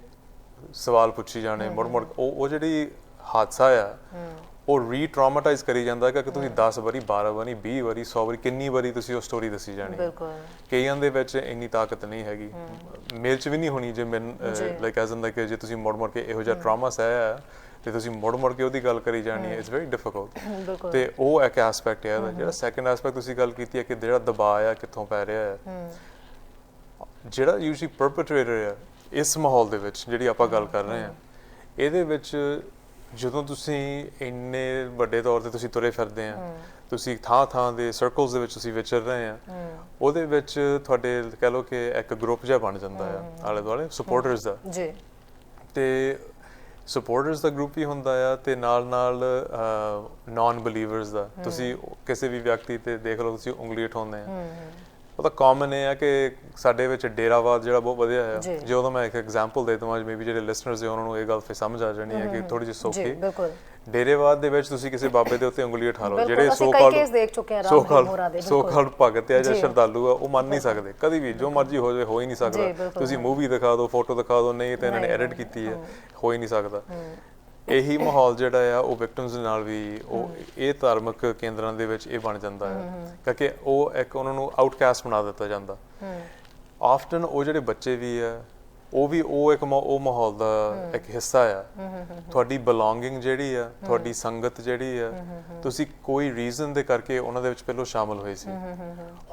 S2: ਸਵਾਲ ਪੁੱਛੀ ਜਾਣੇ, ਮੁੜ ਉਹ ਜਿਹੜੀ ਹਾਦਸਾ ਆ ਉਹ ਰੀ-ਟਰਾਮਾਟਾਈਜ਼ ਕਰੀ ਜਾਂਦਾ ਕਿ ਤੁਸੀਂ 10 ਵਾਰੀ, 12 ਵਾਰੀ, 20 ਵਾਰੀ, 100 ਵਾਰੀ, ਕਿੰਨੀ ਵਾਰੀ ਤੁਸੀਂ ਉਹ ਸਟੋਰੀ ਦੱਸੀ ਜਾਣੀ। ਕਈਆਂ ਦੇ ਵਿੱਚ ਇੰਨੀ ਤਾਕਤ ਨਹੀਂ ਹੈਗੀ, ਮੇਲ 'ਚ ਵੀ ਨਹੀਂ ਹੋਣੀ। ਜੇ ਲਾਈਕ ਐਜ਼ ਇਨ ਕਿ ਜੇ ਤੁਸੀਂ ਮੁੜ ਕੇ ਇਹੋ ਜਿਹਾ ਟਰਾਮਾ ਸਹਿਆ ਤੇ ਤੁਸੀਂ ਮੁੜ ਕੇ ਉਹਦੀ ਗੱਲ ਕਰੀ ਜਾਣੀ ਹੈ, ਇਟਸ ਵੈਰੀ ਡਿਫਿਕਲਟ। ਤੇ ਉਹ ਇੱਕ ਐਸਪੈਕਟ ਹੈ ਇਹਦਾ। ਜਿਹੜਾ ਸੈਕੰਡ ਐਸਪੈਕਟ ਤੁਸੀਂ ਗੱਲ ਕੀਤੀ ਹੈ ਕਿ ਜਿਹੜਾ ਦਬਾਅ ਆ ਕਿੱਥੋਂ ਪੈ ਰਿਹਾ ਹੈ, ਜਿਹੜਾ ਯੂਜੂਅਲੀ ਪਰਪੇਟਰੇਟਰ ਆ ਇਸ ਮਾਹੌਲ ਦੇ ਵਿੱਚ ਜਿਹੜੀ ਆਪਾਂ ਗੱਲ ਕਰ ਰਹੇ ਹਾਂ, ਇਹਦੇ ਵਿੱਚ ਜਦੋਂ ਤੁਸੀਂ ਇੰਨੇ ਵੱਡੇ ਤੌਰ ਤੇ ਤੁਸੀਂ ਤੁਰੇ ਫਿਰਦੇ ਆ, ਤੁਸੀਂ ਥਾਂ ਦੇ ਸਰਕਲਸ ਦੇ ਵਿੱਚ ਤੁਸੀਂ ਵਿਚਰ ਰਹੇ ਆ, ਉਹਦੇ ਵਿੱਚ ਤੁਹਾਡੇ ਕਹਿ ਲਓ ਕਿ ਇੱਕ ਗਰੁੱਪ ਜਿਹਾ ਬਣ ਜਾਂਦਾ ਆ ਆਲੇ ਦੁਆਲੇ ਸਪੋਰਟਰਸ ਦਾ
S1: ਜੀ।
S2: ਤੇ ਸਪੋਰਟਰਸ ਦਾ ਗਰੁੱਪ ਹੀ ਹੁੰਦਾ ਆ ਤੇ ਨਾਲ ਨਾਨ ਬਲੀਵਰਸ ਦਾ। ਤੁਸੀਂ ਕਿਸੇ ਵੀ ਵਿਅਕਤੀ ਤੇ ਦੇਖ ਲਓ, ਤੁਸੀਂ ਉਂਗਲੀ ਉਠਾਉਂਦੇ ਆ, ਉਹ ਤਾਂ ਕਾਮਨ ਇਹ ਆ ਕਿ ਸਾਡੇ ਵਿੱਚ ਡੇਰਾਵਾਦ ਜਿਹੜਾ ਬਹੁਤ ਵਧਿਆ ਆ। ਜੇ ਉਹਦਾ ਮੈਂ ਇੱਕ ਐਗਜ਼ਾਮਪਲ ਦੇ ਦਵਾਂ, ਮੇਬੀ ਜਿਹੜੇ ਲਿਸਨਰਸ ਆ ਉਹਨਾਂ ਨੂੰ ਇਹ ਗੱਲ ਫਿਰ ਸਮਝ ਆ ਜਾਣੀ ਹੈ ਕਿ ਥੋੜੀ ਜਿਹੀ ਸੌਖੀ। ਡੇਰੇਵਾਦ ਦੇ ਵਿੱਚ ਤੁਸੀਂ ਕਿਸੇ ਬਾਬੇ ਦੇ ਉੱਤੇ ਉਂਗਲੀ ਉਠਾ ਲਓ, ਜਿਹੜੇ ਸੋ ਕਾਲਡ ਭਗਤ ਆ ਜਾਂ ਸ਼ਰਧਾਲੂ ਆ, ਉਹ ਮੰਨ ਨਹੀਂ ਸਕਦੇ ਕਦੀ ਵੀ, ਜੋ ਮਰਜ਼ੀ ਹੋ ਜਾਵੇ ਹੋ ਹੀ ਨਹੀਂ ਸਕਦਾ। ਤੁਸੀਂ ਮੂਵੀ ਦਿਖਾ ਦਿਓ, ਫੋਟੋ ਦਿਖਾ ਦਿਓ, ਨਹੀਂ ਤਾਂ ਇਹਨਾਂ ਨੇ ਐਡਿਟ ਕੀਤੀ ਹੈ, ਹੋ ਹੀ ਨਹੀਂ ਸਕਦਾ। ਇਹੀ ਮਾਹੌਲ ਜਿਹੜਾ ਆ ਉਹ ਵਿਕਟਮਸ ਦੇ ਨਾਲ ਵੀ ਉਹ ਇਹ ਧਾਰਮਿਕ ਕੇਂਦਰਾਂ ਦੇ ਵਿੱਚ ਇਹ ਬਣ ਜਾਂਦਾ ਹੈ, ਕਿਉਂਕਿ ਉਹ ਇੱਕ ਉਹਨਾਂ ਨੂੰ ਆਊਟਕਾਸਟ ਬਣਾ ਦਿੱਤਾ ਜਾਂਦਾ। ਆਫਟਨ ਉਹ ਜਿਹੜੇ ਬੱਚੇ ਵੀ ਆ ਉਹ ਵੀ ਇੱਕ ਉਹ ਮਾਹੌਲ ਦਾ ਇੱਕ ਹਿੱਸਾ ਆ। ਤੁਹਾਡੀ ਬਿਲੋਂਗਿੰਗ ਜਿਹੜੀ ਆ, ਤੁਹਾਡੀ ਸੰਗਤ ਜਿਹੜੀ ਆ, ਤੁਸੀਂ ਕੋਈ ਰੀਜ਼ਨ ਦੇ ਕਰਕੇ ਉਹਨਾਂ ਦੇ ਵਿੱਚ ਪਹਿਲਾਂ ਸ਼ਾਮਲ ਹੋਏ ਸੀ।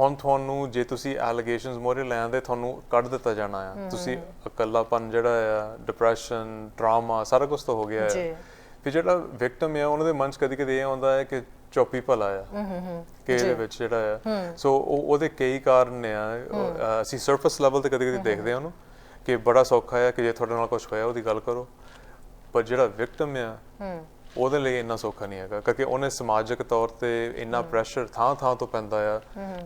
S2: ਹੁਣ ਤੁਹਾਨੂੰ ਜੇ ਤੁਸੀਂ ਐਲੀਗੇਸ਼ਨਸ ਮੋਰੇ ਲੈ ਆਂਦੇ, ਤੁਹਾਨੂੰ ਕੱਢ ਦਿੱਤਾ ਜਾਣਾ ਆ। ਤੁਸੀਂ ਇਕੱਲਾਪਨ ਜਿਹੜਾ ਆ, ਡਿਪਰੈਸ਼ਨ, ਟਰਾਮਾ, ਸਾਰਾ ਕੁਝ ਤਾਂ ਹੋ ਗਿਆ ਹੈ। ਫਿਰ ਜਿਹੜਾ ਵਿਕਟਮ ਆ ਉਹਨਾਂ ਦੇ ਮਨ 'ਚ ਕਦੀ ਕਦੀ ਇਹ ਆਉਂਦਾ ਹੈ ਕਿ ਚੋਪੀ ਭਲਾ ਆ ਕਿ ਇਹਦੇ ਵਿੱਚ ਜਿਹੜਾ ਆ। ਸੋ ਉਹਦੇ ਕਈ ਕਾਰਨ ਆ। ਅਸੀਂ ਸਰਫੇਸ ਲੈਵਲ ਤੇ ਕਦੀ ਕਦੀ ਦੇਖਦੇ ਆ ਉਹਨੂੰ ਕਿ ਬੜਾ ਸੌਖਾ ਹੈ ਕਿ ਜੇ ਤੁਹਾਡੇ ਨਾਲ ਕੁਝ ਹੋਇਆ ਉਹਦੀ ਗੱਲ ਕਰੋ, ਪਰ ਜਿਹੜਾ ਵਿਕਟਮ ਆ ਉਹਦੇ ਲਈ ਇੰਨਾ ਸੌਖਾ ਨਹੀਂ ਹੈਗਾ, ਕਿਉਂਕਿ ਉਹਨੇ ਸਮਾਜਿਕ ਤੌਰ ਤੇ ਇੰਨਾ ਪ੍ਰੈਸ਼ਰ ਥਾਂ ਤੋਂ ਪੈਂਦਾ ਆ,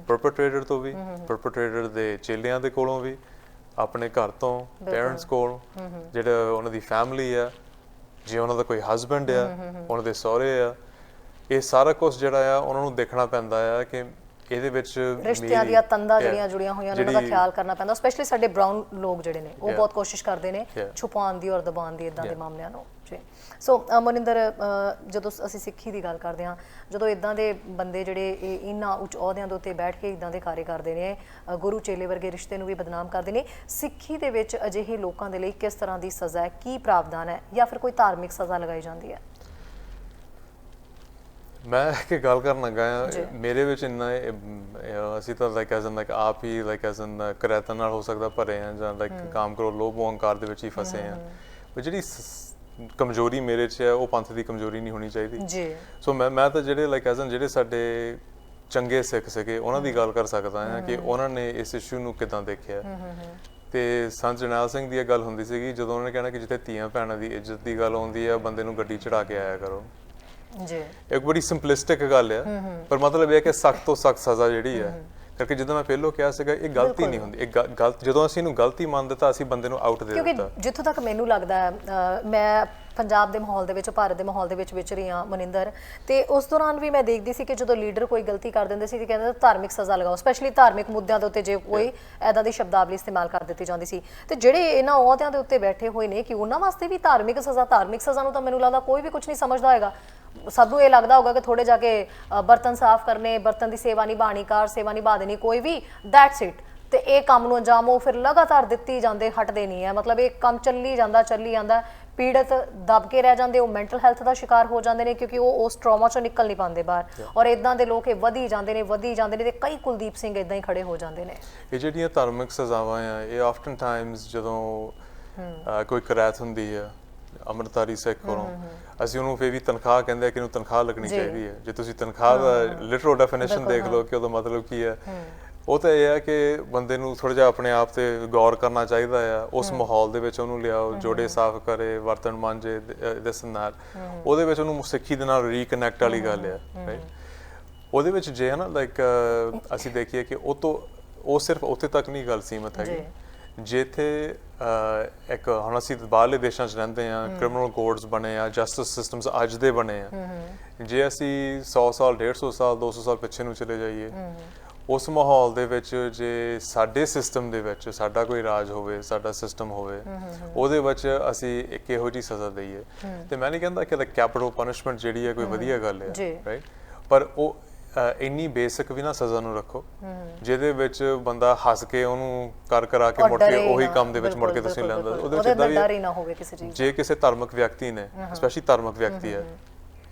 S2: ਪਰਪੇਟਰੇਟਰ ਤੋਂ ਵੀ, ਪਰਪੇਟਰੇਟਰ ਦੇ ਚੇਲਿਆਂ ਦੇ ਕੋਲੋਂ ਵੀ, ਆਪਣੇ ਘਰ ਤੋਂ, ਪੇਰੈਂਟਸ ਕੋਲ, ਜਿਹੜਾ ਉਹਨਾਂ ਦੀ ਫੈਮਿਲੀ ਆ, ਜੇ ਉਹਨਾਂ ਦਾ ਕੋਈ ਹਸਬੈਂਡ ਆ, ਉਹਨਾਂ ਦੇ ਸਹੁਰੇ ਆ, ਇਹ ਸਾਰਾ ਕੁਝ ਜਿਹੜਾ ਆ ਉਹਨਾਂ ਨੂੰ ਦੇਖਣਾ ਪੈਂਦਾ ਆ ਕਿ ਇਹਦੇ ਵਿੱਚ
S1: ਰਿਸ਼ਤਿਆਂ ਦੀਆਂ ਤੰਦਾਂ ਜਿਹੜੀਆਂ ਜੁੜੀਆਂ ਹੋਈਆਂ ਉਹਨਾਂ ਦਾ ਖਿਆਲ ਕਰਨਾ ਪੈਂਦਾ। ਸਪੈਸ਼ਲੀ ਸਾਡੇ ਬ੍ਰਾਊਨ ਲੋਕ ਜਿਹੜੇ ਨੇ ਉਹ ਬਹੁਤ ਕੋਸ਼ਿਸ਼ ਕਰਦੇ ਨੇ ਛੁਪਾਉਣ ਦੀ ਔਰ ਦਬਾਉਣ ਦੀ ਇਦਾਂ ਦੇ ਮਾਮਲਿਆਂ ਨੂੰ ਜੀ। ਸੋ ਮਨਿੰਦਰ, ਜਦੋਂ ਅਸੀਂ ਸਿੱਖੀ ਦੀ ਗੱਲ ਕਰਦੇ ਹਾਂ, ਜਦੋਂ ਇਦਾਂ ਦੇ ਬੰਦੇ ਜਿਹੜੇ ਇਹਨਾਂ ਉੱਚ ਅਹੁਦਿਆਂ ਦੇ ਉੱਤੇ ਬੈਠ ਕੇ ਇਦਾਂ ਦੇ ਕਾਰਜ ਕਰਦੇ ਨੇ, ਗੁਰੂ ਚੇਲੇ ਵਰਗੇ ਰਿਸ਼ਤੇ ਨੂੰ ਵੀ ਬਦਨਾਮ ਕਰਦੇ ਨੇ, ਸਿੱਖੀ ਦੇ ਵਿੱਚ ਅਜਿਹੇ ਲੋਕਾਂ ਦੇ ਲਈ ਕਿਸ ਤਰ੍ਹਾਂ ਦੀ ਸਜ਼ਾ ਹੈ, ਕੀ ਪ੍ਰਾਵਧਾਨ ਹੈ, ਜਾਂ ਫਿਰ ਕੋਈ ਧਾਰਮਿਕ ਸਜ਼ਾ ਲਗਾਈ ਜਾਂਦੀ ਹੈ?
S2: ਮੈਂ ਕਿ ਗੱਲ ਕਰਨ ਲੱਗਾ ਮੇਰੇ ਵਿੱਚ ਇੰਨਾ ਅਸੀਂ ਤਾਂ ਲਾਈਕ ਐਜ਼ ਇਨ ਲਾਈਕ ਆਪ ਹੀ ਲਾਈਕ ਐਜ਼ ਇਨ ਕਰੈਤਨ ਨਾਲ ਹੋ ਸਕਦਾ ਭਰੇ ਆ, ਜਾਂ ਲਾਈਕ ਕਾਮ ਕਰੋ ਲੋਭ ਅਹੰਕਾਰ ਦੇ ਵਿੱਚ ਹੀ ਫਸੇ ਆ। ਪਰ ਜਿਹੜੀ ਕਮਜ਼ੋਰੀ ਮੇਰੇ 'ਚ ਹੈ ਉਹ ਪੰਥ ਦੀ ਕਮਜ਼ੋਰੀ ਨਹੀਂ ਹੋਣੀ ਚਾਹੀਦੀ ਜੀ। ਸੋ ਮੈਂ ਤਾਂ ਜਿਹੜੇ ਲਾਈਕ ਐਜ਼ ਇਨ ਜਿਹੜੇ ਸਾਡੇ ਚੰਗੇ ਸਿੱਖ ਸੀਗੇ ਉਹਨਾਂ ਦੀ ਗੱਲ ਕਰ ਸਕਦਾ ਹਾਂ ਕਿ ਉਹਨਾਂ ਨੇ ਇਸ ਇਸ਼ੂ ਨੂੰ ਕਿੱਦਾਂ ਦੇਖਿਆ। ਤੇ ਸੰਤ ਜਰਨੈਲ ਸਿੰਘ ਦੀ ਇਹ ਗੱਲ ਹੁੰਦੀ ਸੀਗੀ, ਜਦੋਂ ਉਹਨਾਂ ਨੇ ਕਹਿਣਾ ਕਿ ਜਿੱਥੇ ਧੀਆਂ ਭੈਣਾਂ ਦੀ ਇੱਜ਼ਤ ਦੀ ਗੱਲ ਆਉਂਦੀ ਆ, ਬੰਦੇ ਨੂੰ ਗੱਡੀ ਚੜਾ ਕੇ ਆਇਆ ਕਰੋ ਜੀ। ਇੱਕ ਬੜੀ ਸਿੰਪਲਿਸਟਿਕ ਗੱਲ ਆ, ਪਰ ਮਤਲਬ ਇਹ ਕਿ ਸਖਤ ਤੋਂ ਸਖਤ ਸਜ਼ਾ ਜਿਹੜੀ ਆ, ਕਰਕੇ ਜਦੋਂ ਮੈਂ ਪਹਿਲਾਂ ਕਿਹਾ ਸੀਗਾ ਇਹ ਗਲਤੀ ਨਹੀਂ ਹੁੰਦੀ, ਇਹ ਗਲਤ ਜਦੋਂ ਅਸੀਂ ਇਹਨੂੰ ਗਲਤੀ ਮੰਨਦੇ ਤਾਂ ਅਸੀਂ ਬੰਦੇ ਨੂੰ ਆਊਟ ਦੇ ਦਿੱਤਾ।
S1: ਕਿਉਂਕਿ ਜਿੱਥੋਂ ਤੱਕ ਮੈਨੂੰ ਲੱਗਦਾ, ਮੈਂ ਪੰਜਾਬ ਦੇ ਮਾਹੌਲ ਦੇ ਵਿੱਚ, ਭਾਰਤ ਦੇ ਮਾਹੌਲ ਦੇ ਵਿੱਚ ਵਿਚ ਰਹੀ ਹਾਂ ਮਨਿੰਦਰ, ਤੇ ਉਸ ਦੌਰਾਨ ਵੀ ਮੈਂ ਦੇਖਦੀ ਸੀ ਕਿ ਜਦੋਂ ਲੀਡਰ ਕੋਈ ਗਲਤੀ ਕਰ ਦਿੰਦੇ ਸੀ ਤੇ ਕਹਿੰਦੇ ਧਾਰਮਿਕ ਸਜ਼ਾ ਲਗਾਓ, ਸਪੈਸ਼ਲੀ ਧਾਰਮਿਕ ਮੁੱਦਿਆਂ ਦੇ ਉੱਤੇ ਜੇ ਕੋਈ ਐਦਾਂ ਦੀ ਸ਼ਬਦਾਵਲੀ ਇਸਤੇਮਾਲ ਕਰ ਦਿੱਤੀ ਜਾਂਦੀ ਸੀ। ਤੇ ਜਿਹੜੇ ਇਹਨਾਂ ਅਹੁਦਿਆਂ ਦੇ ਉੱਤੇ ਬੈਠੇ ਹੋਏ ਨੇ, ਕਿ ਉਹਨਾਂ ਵਾਸਤੇ ਵੀ ਧਾਰਮਿਕ ਸਜ਼ਾ ਨੂੰ ਤਾਂ ਮੈਨੂੰ ਲੱਗਦਾ ਕੋਈ ਵੀ ਕੁਝ ਨਹੀਂ ਸਮਝਦਾ ਹੋਏਗਾ। ਸਭ ਨੂੰ ਇਹ ਲੱਗਦਾ ਹੋਗਾ ਕਿ ਥੋੜੇ ਜਾ ਕੇ ਬਰਤਨ ਸਾਫ਼ ਕਰਨੇ, ਬਰਤਨ ਦੀ ਸੇਵਾ ਨਿਭਾਣੀ, ਕਾਰ ਸੇਵਾ ਨਿਭਾ ਦੇਣੀ, ਕੋਈ ਵੀ ਦੈਟਸ ਇਟ। ਤੇ ਇਹ ਕੰਮ ਨੂੰ ਅੰਜਾਮ ਉਹ ਫਿਰ ਲਗਾਤਾਰ ਦਿੱਤੀ ਜਾਂਦੇ, ਹਟਦੇ ਨਹੀਂ ਹੈ। ਮਤਲਬ ਇਹ ਕੰਮ ਚੱਲੀ ਜਾਂਦਾ, ਪੀੜਤ ਦਬ ਕੇ ਰਹਿ ਜਾਂਦੇ, ਉਹ ਮੈਂਟਲ ਹੈਲਥ ਦਾ ਸ਼ਿਕਾਰ ਹੋ ਜਾਂਦੇ ਨੇ, ਕਿਉਂਕਿ ਉਹ ਉਸ ਟਰਾਮਾ ਚੋਂ ਨਿਕਲ ਨਹੀਂ ਪਾਉਂਦੇ ਬਾਹਰ। ਔਰ ਇਦਾਂ ਦੇ ਲੋਕ ਇਹ ਵਧੀ ਜਾਂਦੇ ਨੇ ਤੇ ਕਈ ਕੁਲਦੀਪ ਸਿੰਘ ਇਦਾਂ ਹੀ ਖੜੇ ਹੋ ਜਾਂਦੇ ਨੇ।
S2: ਇਹ ਜਿਹੜੀਆਂ ਧਾਰਮਿਕ ਸਜ਼ਾਵਾਂ ਆ, ਇਹ ਆਫਟਨ ਟਾਈਮਸ ਜਦੋਂ ਕੋਈ ਕਰਾਇਤ ਹੁੰਦੀ ਆ ਅੰਮ੍ਰਿਤਧਾਰੀ ਸਿੱਖ ਕੋਲੋਂ, ਅਸੀਂ ਉਹਨੂੰ ਫੇਰ ਵੀ ਤਨਖਾਹ ਕਹਿੰਦੇ ਆ ਕਿ ਇਹਨੂੰ ਤਨਖਾਹ ਲੱਗਣੀ ਚਾਹੀਦੀ ਹੈ। ਜੇ ਤੁਸੀਂ ਤਨਖਾਹ ਦਾ ਲਿਟਰਲ ਡੈਫੀਨੇਸ਼ਨ ਦੇਖ ਲਓ ਕਿ ਉਹਦਾ ਮਤਲਬ ਕੀ ਹੈ, ਉਹ ਤਾਂ ਇਹ ਹੈ ਕਿ ਬੰਦੇ ਨੂੰ ਥੋੜਾ ਜਿਹਾ ਆਪਣੇ ਆਪ ਤੇ ਗੌਰ ਕਰਨਾ ਚਾਹੀਦਾ ਆ। ਉਸ ਮਾਹੌਲ ਦੇ ਵਿੱਚ ਉਹਨੂੰ ਲਿਆਓ, ਜੋੜੇ ਸਾਫ਼ ਕਰੇ, ਬਰਤਨ ਮਾਂਜੇ, ਦਿਸ ਐਂਡ ਦੈਟ, ਉਹਦੇ ਵਿੱਚ ਉਹਨੂੰ ਸਿੱਖੀ ਦੇ ਨਾਲ ਰੀਕਨੈਕਟ ਵਾਲੀ ਗੱਲ ਆ, ਰਾਈਟ। ਉਹਦੇ ਵਿੱਚ ਜੇ ਹੈ ਨਾ ਲਾਈਕ ਅਸੀਂ ਦੇਖੀਏ ਕਿ ਉਹ ਸਿਰਫ ਉੱਥੇ ਤੱਕ ਨਹੀਂ ਗੱਲ ਸੀਮਤ ਹੈਗੀ। ਜਿੱਥੇ ਇੱਕ ਹੁਣ ਅਸੀਂ ਬਾਹਰਲੇ ਦੇਸ਼ਾਂ 'ਚ ਰਹਿੰਦੇ ਹਾਂ, ਕ੍ਰਿਮੀਨਲ ਕੋਡਸ ਬਣੇ ਆ, ਜਸਟਿਸ ਸਿਸਟਮਸ ਅੱਜ ਦੇ ਬਣੇ ਆ। ਜੇ ਅਸੀਂ 100 ਸਾਲ, 150 ਸਾਲ, 200 ਸਾਲ ਪਿੱਛੇ ਨੂੰ ਚਲੇ ਜਾਈਏ, ਉਸ ਮਾਹੌਲ ਦੇ ਵਿੱਚ ਜੇ ਸਾਡੇ ਸਿਸਟਮ ਦੇ ਵਿੱਚ ਸਾਡਾ ਕੋਈ ਰਾਜ ਹੋਵੇ, ਸਾਡਾ ਸਿਸਟਮ ਹੋਵੇ, ਉਹਦੇ ਵਿੱਚ ਅਸੀਂ ਇੱਕ ਇਹੋ ਜਿਹੀ ਸਜ਼ਾ ਦਈਏ, ਤੇ ਮੈਂ ਨਹੀਂ ਕਹਿੰਦਾ ਕਿ ਕੈਪੀਟਲ ਪਨਿਸ਼ਮੈਂਟ ਜਿਹੜੀ ਹੈ ਕੋਈ ਵਧੀਆ ਗੱਲ ਹੈ, ਰਾਈਟ, ਪਰ ਉਹ ਇੰਨੀ ਬੇਸਿਕ ਵੀ ਨਾ ਸਜ਼ਾ ਨੂੰ ਰੱਖੋ ਜਿਹਦੇ ਵਿੱਚ ਬੰਦਾ ਹੱਸ ਕੇ ਉਹਨੂੰ ਕਰਾ ਕੇ ਮੁੜ ਕੇ ਉਹੀ ਕੰਮ ਦੇ ਵਿੱਚ ਮੁੜ ਕੇ ਤੁਸੀਂ ਲੈਂਦਾ। ਉਹਦੇ ਵਿੱਚ ਇਦਾਂ ਵੀ ਨਾ ਹੋਵੇ ਕਿਸੇ ਚੀਜ਼, ਜੇ ਕਿਸੇ ਧਾਰਮਿਕ ਵਿਅਕਤੀ ਨੇ, ਸਪੈਸ਼ਲੀ ਧਾਰਮਿਕ ਵਿਅਕਤੀ ਹੈ,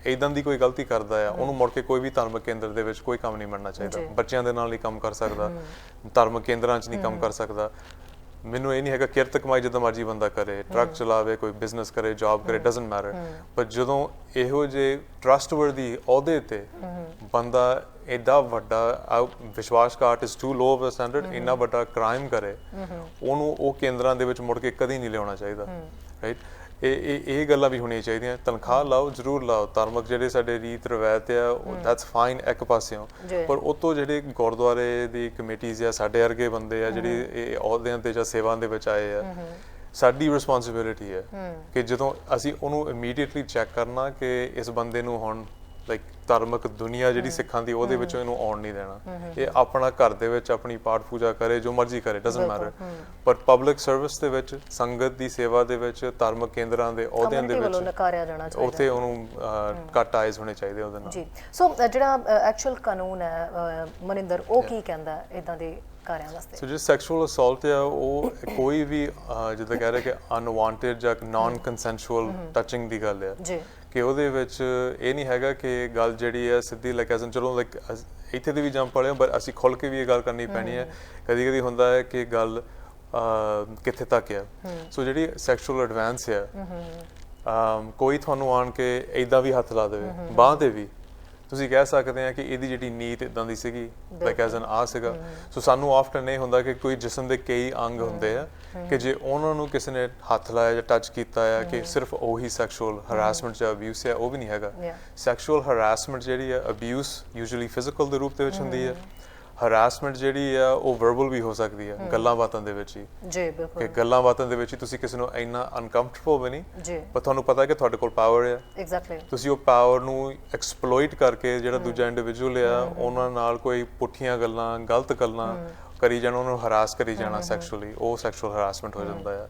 S2: ਇਦਾਂ ਦੀ ਕੋਈ ਗਲਤੀ ਕਰਦਾ ਆ, ਉਹਨੂੰ ਮੁੜ ਕੇ ਕੋਈ ਵੀ ਧਾਰਮਿਕ ਕੇਂਦਰ ਦੇ ਵਿੱਚ ਕੋਈ ਕੰਮ ਨਹੀਂ ਮਿਲਣਾ ਚਾਹੀਦਾ। ਬੱਚਿਆਂ ਦੇ ਨਾਲ ਨਹੀਂ ਕੰਮ ਕਰ ਸਕਦਾ, ਧਾਰਮਿਕ ਕੇਂਦਰਾਂ 'ਚ ਨਹੀਂ ਕੰਮ ਕਰ ਸਕਦਾ, ਮੈਨੂੰ ਇਹ ਨਹੀਂ ਹੈਗਾ ਕਿਰਤ ਕਮਾਈ ਜਦੋਂ ਮਰਜ਼ੀ ਬੰਦਾ ਕਰੇ, ਟਰੱਕ ਚਲਾਵੇ, ਕੋਈ ਬਿਜ਼ਨਸ ਕਰੇ, ਜੌਬ ਕਰੇ, ਡਸਨਟ ਮੈਟਰ। ਪਰ ਜਦੋਂ ਇਹੋ ਜਿਹੇ ਟਰਸਟਵਰਦੀ ਅਹੁਦੇ ਤੇ ਬੰਦਾ ਐਡਾ ਵੱਡਾ ਵਿਸ਼ਵਾਸਘਾਤ is too low of a standard, ਇੰਨਾ ਵੱਡਾ ਕ੍ਰਾਈਮ ਕਰੇ, ਉਹਨੂੰ ਉਹ ਕੇਂਦਰਾਂ ਦੇ ਵਿੱਚ ਮੁੜ ਕੇ ਕਦੀ ਨਹੀਂ ਲਿਆਉਣਾ ਚਾਹੀਦਾ, ਰਾਈਟ। ਇਹ ਗੱਲਾਂ ਵੀ ਹੋਣੀਆਂ ਚਾਹੀਦੀਆਂ। ਤਨਖਾਹ ਲਾਓ, ਜ਼ਰੂਰ ਲਾਓ, ਧਾਰਮਿਕ ਜਿਹੜੇ ਸਾਡੇ ਰੀਤ ਰਵਾਇਤ ਆ ਦੈਟਸ ਫਾਈਨ ਇੱਕ ਪਾਸਿਓਂ, ਪਰ ਉਤੋਂ ਜਿਹੜੇ ਗੁਰਦੁਆਰੇ ਦੀ ਕਮੇਟੀਜ਼ ਆ, ਸਾਡੇ ਵਰਗੇ ਬੰਦੇ ਆ ਜਿਹੜੇ ਇਹ ਅਹੁਦਿਆਂ ਤੇ ਜਾਂ ਸੇਵਾ ਦੇ ਵਿੱਚ ਆਏ ਆ, ਸਾਡੀ ਰਿਸਪੌਂਸਿਬਿਲਿਟੀ ਹੈ ਕਿ ਜਦੋਂ ਅਸੀਂ ਉਹਨੂੰ ਇਮੀਡੀਏਟਲੀ ਚੈੱਕ ਕਰਨਾ ਕਿ ਇਸ ਬੰਦੇ ਨੂੰ ਹੁਣ ਲਾਈਕ ਧਾਰਮਿਕ ਦੁਨੀਆ ਜਿਹੜੀ ਸਿੱਖਾਂ ਦੀ ਉਹਦੇ ਵਿੱਚੋਂ ਇਹਨੂੰ ਆਉਣ ਨਹੀਂ ਦੇਣਾ। ਇਹ ਆਪਣਾ ਘਰ ਦੇ ਵਿੱਚ ਆਪਣੀ ਪਾਠ ਪੂਜਾ ਕਰੇ, ਜੋ ਮਰਜ਼ੀ ਕਰੇ, ਡਸਨਟ ਮੈਟਰ, ਪਰ ਪਬਲਿਕ ਸਰਵਿਸ ਦੇ ਵਿੱਚ, ਸੰਗਤ ਦੀ ਸੇਵਾ ਦੇ ਵਿੱਚ, ਧਾਰਮਿਕ ਕੇਂਦਰਾਂ ਦੇ ਅਹੁਦਿਆਂ ਦੇ ਵਿੱਚ
S1: ਨਕਾਰਿਆ ਜਾਣਾ ਚਾਹੀਦਾ,
S2: ਉੱਥੇ ਉਹਨੂੰ ਘੱਟ ਆਈਜ਼ ਹੋਣੇ ਚਾਹੀਦੇ ਉਹਦੇ ਨਾਲ।
S1: ਜੀ। ਸੋ ਜਿਹੜਾ ਐਕਚੁਅਲ ਕਾਨੂੰਨ ਹੈ ਮਨਿੰਦਰ, ਉਹ ਕੀ ਕਹਿੰਦਾ ਇਦਾਂ ਦੇ ਕਾਰਿਆਂ ਵਾਸਤੇ?
S2: ਸੋ ਜਿਹੜਾ ਸੈਕਸ਼ੂਅਲ ਅਸੌਲਟ ਆ, ਉਹ ਕੋਈ ਵੀ ਜਿੱਦਾਂ ਕਹਿ ਰਹੇ ਕਿ ਅਨਵਾਂਟਡ ਜਾਂ ਨਾਨ ਕੰਸੈਂਸ਼ੂਅਲ ਟੱਚਿੰਗ ਦੀ ਗੱਲ ਆ,
S1: ਜੀ, ਕਿ
S2: ਉਹਦੇ ਵਿੱਚ ਇਹ ਨਹੀਂ ਹੈਗਾ ਕਿ ਗੱਲ ਜਿਹੜੀ ਹੈ ਸਿੱਧੀ ਲਾਈਕ ਐਜ਼ ਚਲੋ ਲਾਈਕ ਇੱਥੇ ਦੇ ਵੀ ਜੰਪ ਵਾਲੇ ਪਰ ਅਸੀਂ ਖੁੱਲ ਕੇ ਵੀ ਇਹ ਗੱਲ ਕਰਨੀ ਪੈਣੀ ਹੈ। ਕਦੀ ਕਦੀ ਹੁੰਦਾ ਹੈ ਕਿ ਗੱਲ ਕਿੱਥੇ ਤੱਕ ਆ। ਸੋ ਜਿਹੜੀ ਸੈਕਸ਼ੂਅਲ ਐਡਵਾਂਸ ਆ, ਕੋਈ ਤੁਹਾਨੂੰ ਆਣ ਕੇ ਇਦਾਂ ਵੀ ਹੱਥ ਲਾ ਦੇਵੇ, ਬਾਂਹ ਤੇ ਵੀ, ਤੁਸੀਂ ਕਹਿ ਸਕਦੇ ਆ ਕਿ ਇਹਦੀ ਜਿਹੜੀ ਨੀਤ ਇਦਾਂ ਦੀ ਸੀਗੀ, ਲਾਈਕ ਐਜ਼ ਐਨ ਆ ਸੀਗਾ। ਸੋ ਸਾਨੂੰ ਆਫਟਨ ਇਹ ਹੁੰਦਾ ਕਿ ਕੋਈ ਜਿਸਮ ਦੇ ਕਈ ਅੰਗ ਹੁੰਦੇ ਆ ਕਿ ਜੇ ਉਹਨਾਂ ਨੂੰ ਕਿਸੇ ਨੇ ਹੱਥ ਲਾਇਆ ਜਾਂ ਟੱਚ ਕੀਤਾ ਆ ਕਿ ਸਿਰਫ ਉਹੀ ਸੈਕਸ਼ੂਅਲ ਹਰਾਸਮੈਂਟ ਜਾਂ ਅਬਿਊਸ ਹੈ, ਉਹ ਵੀ ਨਹੀਂ ਹੈਗਾ। ਸੈਕਸ਼ੂਅਲ ਹਰਾਸਮੈਂਟ ਜਿਹੜੀ ਆ, ਅਬਿਊਸ ਯੂਜੂਅਲੀ ਫਿਜ਼ੀਕਲ ਦੇ ਰੂਪ ਦੇ ਵਿੱਚ ਹੁੰਦੀ ਹੈ, ਹਰਾਸਮੈਂਟ ਜਿਹੜੀ ਆ ਉਹ ਵਰਬਲ ਵੀ ਹੋ ਸਕਦੀ ਹੈ, ਗੱਲਾਂ ਬਾਤਾਂ ਦੇ ਵਿੱਚ ਹੀ।
S1: ਜੀ ਬਿਲਕੁਲ,
S2: ਕਿ ਗੱਲਾਂ ਬਾਤਾਂ ਦੇ ਵਿੱਚ ਹੀ ਤੁਸੀਂ ਕਿਸੇ ਨੂੰ ਇੰਨਾ ਅਨਕੰਫਰਟੇਬਲ ਬਣੀ,
S1: ਜੀ,
S2: ਪਰ ਤੁਹਾਨੂੰ ਪਤਾ ਕਿ ਤੁਹਾਡੇ ਕੋਲ ਪਾਵਰ ਹੈ,
S1: ਐਗਜ਼ੈਕਟਲੀ, ਤੁਸੀਂ
S2: ਉਹ ਪਾਵਰ ਨੂੰ ਐਕਸਪਲੋਇਟ ਕਰਕੇ ਜਿਹੜਾ ਦੂਜਾ ਇੰਡੀਵਿਜੂਅਲ ਆ ਉਹਨਾਂ ਨਾਲ ਕੋਈ ਪੁੱਠੀਆਂ ਗੱਲਾਂ, ਗਲਤ ਗੱਲਾਂ ਕਰੀ ਜਾਣਾ, ਉਹਨੂੰ ਹਰਾਸ ਕਰੀ ਜਾਣਾ ਸੈਕਸ਼ੂਅਲੀ, ਉਹ ਸੈਕਸ਼ੂਅਲ ਹਰਾਸਮੈਂਟ ਹੋ ਜਾਂਦਾ ਆ।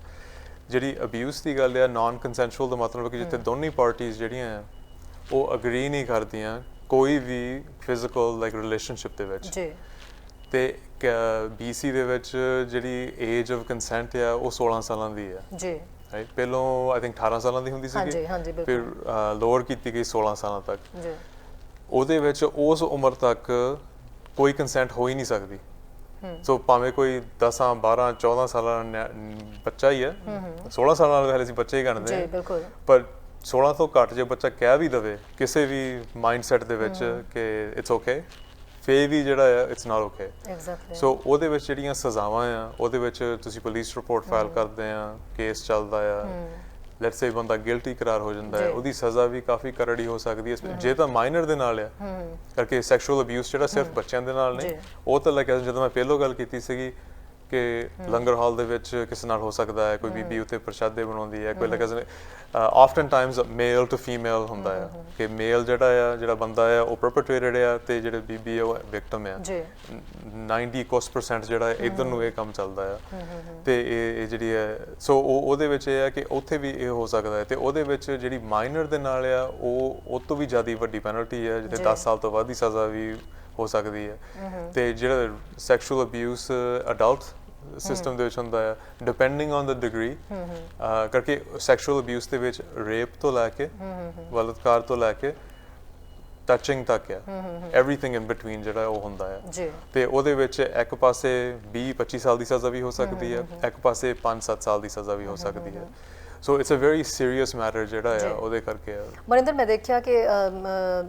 S2: ਜਿਹੜੀ ਅਬਿਊਸ ਦੀ ਗੱਲ ਆ, ਨਾਨ ਕੰਸੈਂਸ਼ੂਅਲ ਦਾ ਮਤਲਬ ਹੈ ਕਿ ਜਿੱਥੇ ਦੋਨੇ ਪਾਰਟੀਆਂ ਜਿਹੜੀਆਂ ਆ ਉਹ ਅਗਰੀ ਨਹੀਂ ਕਰਦੀਆਂ ਕੋਈ ਵੀ ਫਿਜ਼ੀਕਲ ਲਾਈਕ ਰਿਲੇਸ਼ਨਸ਼ਿਪ ਦੇ ਵਿੱਚ।
S1: ਜੀ। ਤੇ
S2: BC ਦੇ ਵਿੱਚ ਜਿਹੜੀ ਏਜ ਆਫ ਕੰਸੈਂਟ ਆ ਉਹ 16 ਸਾਲਾਂ ਦੀ ਆ।
S1: ਜੀ,
S2: ਰਾਈਟ। ਪਹਿਲਾਂ ਆਈ ਥਿੰਕ 18 ਸਾਲਾਂ ਦੀ ਹੁੰਦੀ ਸੀਗੀ,
S1: ਹਾਂਜੀ ਬਿਲਕੁਲ,
S2: ਫਿਰ ਲੋਅਰ ਕੀਤੀ ਗਈ 16 ਸਾਲਾਂ ਤੱਕ।
S1: ਜੀ।
S2: ਉਹਦੇ ਵਿੱਚ ਉਸ ਉਮਰ ਤੱਕ ਕੋਈ ਕੰਸੈਂਟ ਹੋ ਹੀ ਨਹੀਂ ਸਕਦੀ। ਸੋ ਭਾਵੇਂ ਕੋਈ 10 12 14 ਸਾਲਾਂ ਬੱਚਾ ਹੀ ਹੈ, 16 ਸਾਲਾਂ ਨਾਲ ਹਲੇ ਅਸੀਂ ਬੱਚੇ ਹੀ ਗਣਦੇ ਹਾਂ,
S1: ਜੀ ਬਿਲਕੁਲ,
S2: ਪਰ 16 ਤੋਂ ਘੱਟ ਜੇ ਬੱਚਾ ਕਹਿ ਵੀ ਦਵੇ ਕਿਸੇ ਵੀ ਮਾਈਂਡਸੈਟ ਦੇ ਵਿੱਚ ਕਿ ਇਟਸ ਓਕੇ, ਫੇਰ ਵੀ ਜਿਹੜਾ ਆ ਇਟਸ ਨਾਟ ਓਕੇ।
S1: ਐਗਜ਼ੈਕਟਲੀ। ਸੋ
S2: ਸੋ ਉਹਦੇ ਵਿੱਚ ਜਿਹੜੀਆਂ ਸਜ਼ਾਵਾਂ ਆ, ਉਹਦੇ ਵਿੱਚ ਤੁਸੀਂ ਪੁਲਿਸ ਰਿਪੋਰਟ ਫਾਈਲ ਕਰਦੇ ਆ, ਕੇਸ ਚੱਲਦਾ ਆ, ਲੈਟਸ ਸੇ ਬੰਦਾ ਗਿਲਟੀ ਕਰਾਰ ਹੋ ਜਾਂਦਾ ਹੈ, ਉਹਦੀ ਸਜ਼ਾ ਵੀ ਕਾਫੀ ਕਰੜੀ ਹੋ ਸਕਦੀ ਹੈ ਜੇ ਤਾਂ ਮਾਈਨਰ ਦੇ ਨਾਲ ਆ, ਕਰਕੇ ਸੈਕਸ਼ੂਅਲ ਅਬਿਊਸ ਜਿਹੜਾ ਸਿਰਫ ਬੱਚਿਆਂ ਦੇ ਨਾਲ ਨਹੀਂ, ਉਹ ਤਾਂ ਲਾਈਕ ਜਦੋਂ ਮੈਂ ਪਹਿਲੋਂ ਗੱਲ ਕੀਤੀ ਸੀਗੀ ਕਿ ਲੰਗਰ ਹਾਲ ਦੇ ਵਿੱਚ ਕਿਸੇ ਨਾਲ ਹੋ ਸਕਦਾ ਹੈ, ਕੋਈ ਬੀਬੀ ਉੱਤੇ ਪ੍ਰਸ਼ਾਦੇ ਬਣਾਉਂਦੀ ਹੈ, ਕੋਈ like often times male to female ਹੁੰਦਾ ਆ ਕਿ ਮੇਲ ਜਿਹੜਾ ਬੰਦਾ ਆ ਉਹ ਪਰਪੈਟੂਏਟਡ ਆ ਤੇ ਜਿਹੜੇ ਬੀਬੀ ਆ ਉਹ ਵਿਕਟਮ ਆ। 90% ਜਿਹੜਾ ਇਧਰ ਨੂੰ ਇਹ ਕੰਮ ਚੱਲਦਾ ਆ ਤੇ ਇਹ ਜਿਹੜੀ ਹੈ, ਸੋ ਉਹਦੇ ਵਿੱਚ ਇਹ ਆ ਕਿ ਉੱਥੇ ਵੀ ਇਹ ਹੋ ਸਕਦਾ ਹੈ ਤੇ ਉਹਦੇ ਵਿੱਚ ਜਿਹੜੀ ਮਾਈਨਰ ਦੇ ਨਾਲ ਆ ਉਹ ਤੋਂ ਵੀ ਜ਼ਿਆਦਾ ਵੱਡੀ ਪੈਨਲਟੀ ਹੈ, ਜਿੱਥੇ 10 ਸਾਲ ਤੋਂ ਵੱਧ ਦੀ ਸਜ਼ਾ ਵੀ ਹੋ ਸਕਦੀ ਹੈ। ਤੇ ਜਿਹੜਾ ਸੈਕਸ਼ੂਅਲ ਅਬਿਊਸ ਅਡਲਟ ਸਿਸਟਮ ਦੇ ਵਿੱਚ ਹੁੰਦਾ ਹੈ, ਡਿਪੈਂਡਿੰਗ ਔਨ ਦ ਡਿਗਰੀ, ਕਰਕੇ ਸੈਕਸ਼ੂਅਲ ਅਬਿਊਸ ਦੇ ਵਿੱਚ ਰੇਪ ਤੋਂ ਲੈ ਕੇ ਬਲਾਤਕਾਰ ਤੋਂ ਲੈ ਕੇ ਟੱਚਿੰਗ ਤੱਕ ਆ, ਐਵਰੀਥਿੰਗ ਇਨ ਬਿਟਵੀਨ ਜਿਹੜਾ ਉਹ ਹੁੰਦਾ ਹੈ। ਤੇ ਉਹਦੇ ਵਿੱਚ ਇੱਕ ਪਾਸੇ 20-25 ਸਾਲ ਦੀ ਸਜ਼ਾ ਵੀ ਹੋ ਸਕਦੀ ਹੈ, ਇੱਕ ਪਾਸੇ 5-7 ਸਾਲ ਦੀ ਸਜ਼ਾ ਵੀ ਹੋ ਸਕਦੀ ਹੈ। So it's a very serious matter ਜਿਹੜਾ ਆ ਉਹਦੇ ਕਰਕੇ।
S1: ਮਨਿੰਦਰ, ਮੈਂ ਦੇਖਿਆ ਕਿ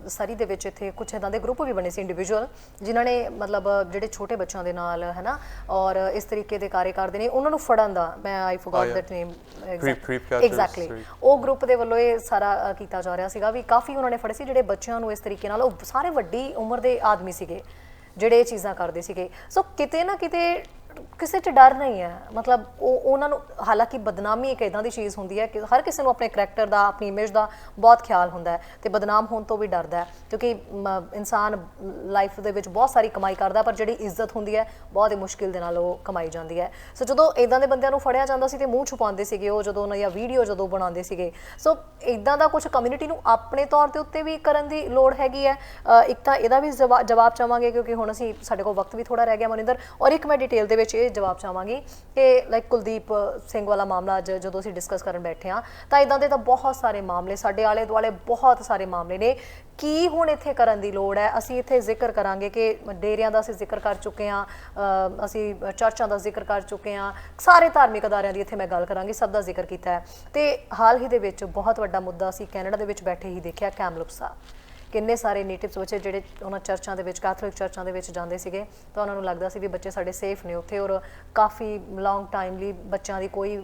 S1: ਸਾਰੀ ਦੇ ਵਿੱਚ ਇੱਥੇ ਕੁਝ ਇਦਾਂ ਦੇ ਗਰੁੱਪ ਵੀ ਬਣੇ ਸੀ ਇੰਡੀਵਿਜੂਅਲ, ਜਿਨ੍ਹਾਂ ਨੇ ਮਤਲਬ ਜਿਹੜੇ ਛੋਟੇ ਬੱਚਿਆਂ ਦੇ ਨਾਲ ਹੈ ਨਾ ਔਰ ਇਸ ਤਰੀਕੇ ਦੇ ਕਾਰੇ ਕਰਦੇ ਨੇ, ਉਹਨਾਂ ਨੂੰ ਫੜਨ ਦਾ, ਮੈਂ ਆਈ ਫੋਰਗੋਟ ਦੈਟ ਨੇਮ ਐਗਜ਼ੈਕਟਲੀ, ਉਹ ਗਰੁੱਪ ਦੇ ਵੱਲੋਂ ਇਹ ਸਾਰਾ ਕੀਤਾ ਜਾ ਰਿਹਾ ਸੀਗਾ ਵੀ ਕਾਫੀ ਉਹਨਾਂ ਨੇ ਫੜੇ ਸੀ ਜਿਹੜੇ ਬੱਚਿਆਂ ਨੂੰ ਇਸ ਤਰੀਕੇ ਨਾਲ, ਉਹ ਸਾਰੇ ਵੱਡੀ ਉਮਰ ਦੇ ਆਦਮੀ ਸੀਗੇ ਜਿਹੜੇ ਇਹ ਚੀਜ਼ਾਂ ਕਰਦੇ ਸੀਗੇ। ਸੋ ਕਿਤੇ ਨਾ ਕਿਤੇ ਕਿਸੇ 'ਚ ਡਰ ਨਹੀਂ ਹੈ, ਮਤਲਬ ਉਹਨਾਂ ਨੂੰ, ਹਾਲਾਂਕਿ ਬਦਨਾਮੀ ਇੱਕ ਇੱਦਾਂ ਦੀ ਚੀਜ਼ ਹੁੰਦੀ ਹੈ ਕਿ ਹਰ ਕਿਸੇ ਨੂੰ ਆਪਣੇ ਕਰੈਕਟਰ ਦਾ, ਆਪਣੀ ਇਮੇਜ ਦਾ ਬਹੁਤ ਖਿਆਲ ਹੁੰਦਾ ਹੈ ਤੇ ਬਦਨਾਮ ਹੋਣ ਤੋਂ ਵੀ ਡਰਦਾ ਹੈ, ਕਿਉਂਕਿ ਇਨਸਾਨ ਲਾਈਫ ਦੇ ਵਿੱਚ ਬਹੁਤ ਸਾਰੀ ਕਮਾਈ ਕਰਦਾ ਪਰ ਜਿਹੜੀ ਇੱਜ਼ਤ ਹੁੰਦੀ ਹੈ ਬਹੁਤ ਹੀ ਮੁਸ਼ਕਿਲ ਦੇ ਨਾਲ ਉਹ ਕਮਾਈ ਜਾਂਦੀ ਹੈ। ਸੋ ਜਦੋਂ ਇੱਦਾਂ ਦੇ ਬੰਦਿਆਂ ਨੂੰ ਫੜਿਆ ਜਾਂਦਾ ਸੀ ਤੇ ਮੂੰਹ ਛੁਪਾਉਂਦੇ ਸੀਗੇ ਉਹ, ਜਦੋਂ ਜਾਂ ਵੀਡੀਓ ਜਦੋਂ ਬਣਾਉਂਦੇ ਸੀਗੇ। ਸੋ ਇੱਦਾਂ ਦਾ ਕੁਝ ਕਮਿਊਨਿਟੀ ਨੂੰ ਆਪਣੇ ਤੌਰ ਦੇ ਉੱਤੇ ਵੀ ਕਰਨ ਦੀ ਲੋੜ ਹੈਗੀ ਹੈ। ਇੱਕ ਤਾਂ ਇਹਦਾ ਵੀ ਜਵਾਬ ਚਾਹਾਂਗੇ ਕਿਉਂਕਿ ਹੁਣ ਅਸੀਂ, ਸਾਡੇ ਕੋਲ ਵਕਤ ਵੀ ਥੋੜਾ ਰਹਿ ਗਿਆ ਮਨਿੰਦਰ, ਔਰ ਇੱਕ ਮੈਂ ਡਿਟੇਲ ਦੇ ਵਿੱਚ ਇਹ ਜਵਾਬ ਚਾਹਾਂਗੀ ਕਿ ਲਾਈਕ ਕੁਲਦੀਪ ਸਿੰਘ ਵਾਲਾ ਮਾਮਲਾ ਅੱਜ ਜਦੋਂ ਅਸੀਂ ਡਿਸਕਸ ਕਰਨ ਬੈਠੇ ਹਾਂ ਤਾਂ ਇਦਾਂ ਦੇ ਤਾਂ ਬਹੁਤ ਸਾਰੇ ਮਾਮਲੇ ਸਾਡੇ ਆਲੇ ਦੁਆਲੇ ਬਹੁਤ ਸਾਰੇ ਮਾਮਲੇ ਨੇ। ਕੀ ਹੁਣ ਇੱਥੇ ਕਰਨ ਦੀ ਲੋੜ ਹੈ? ਅਸੀਂ ਇੱਥੇ ਜ਼ਿਕਰ ਕਰਾਂਗੇ ਕਿ ਡੇਰਿਆਂ ਦਾ ਅਸੀਂ ਜ਼ਿਕਰ ਕਰ ਚੁੱਕੇ ਹਾਂ, ਅਸੀਂ ਚਰਚਾਂ ਦਾ ਜ਼ਿਕਰ ਕਰ ਚੁੱਕੇ ਹਾਂ, ਸਾਰੇ ਧਾਰਮਿਕ ਅਦਾਰਿਆਂ ਦੀ ਇੱਥੇ ਮੈਂ ਗੱਲ ਕਰਾਂਗੀ, ਸਭ ਦਾ ਜ਼ਿਕਰ ਕੀਤਾ ਹੈ। ਤੇ ਹਾਲ ਹੀ ਦੇ ਵਿੱਚ ਬਹੁਤ ਵੱਡਾ ਮੁੱਦਾ ਅਸੀਂ ਕੈਨੇਡਾ ਦੇ ਵਿੱਚ ਬੈਠੇ ਹੀ ਦੇਖਿਆ, ਕੈਮਲੁਪਸ ਦਾ। ਕਿੰਨੇ ਸਾਰੇ ਨੇਟਿਵਸ ਬੱਚੇ ਜਿਹੜੇ ਉਹਨਾਂ ਚਰਚਾਂ ਦੇ ਵਿੱਚ, ਕੈਥੋਲਿਕ ਚਰਚਾਂ ਦੇ ਵਿੱਚ ਜਾਂਦੇ ਸੀਗੇ ਤਾਂ ਉਹਨਾਂ ਨੂੰ ਲੱਗਦਾ ਸੀ ਵੀ ਬੱਚੇ ਸਾਡੇ ਸੇਫ ਨੇ ਉੱਥੇ, ਔਰ ਕਾਫੀ ਲੌਂਗ ਟਾਈਮ ਲਈ ਬੱਚਿਆਂ ਦੀ ਕੋਈ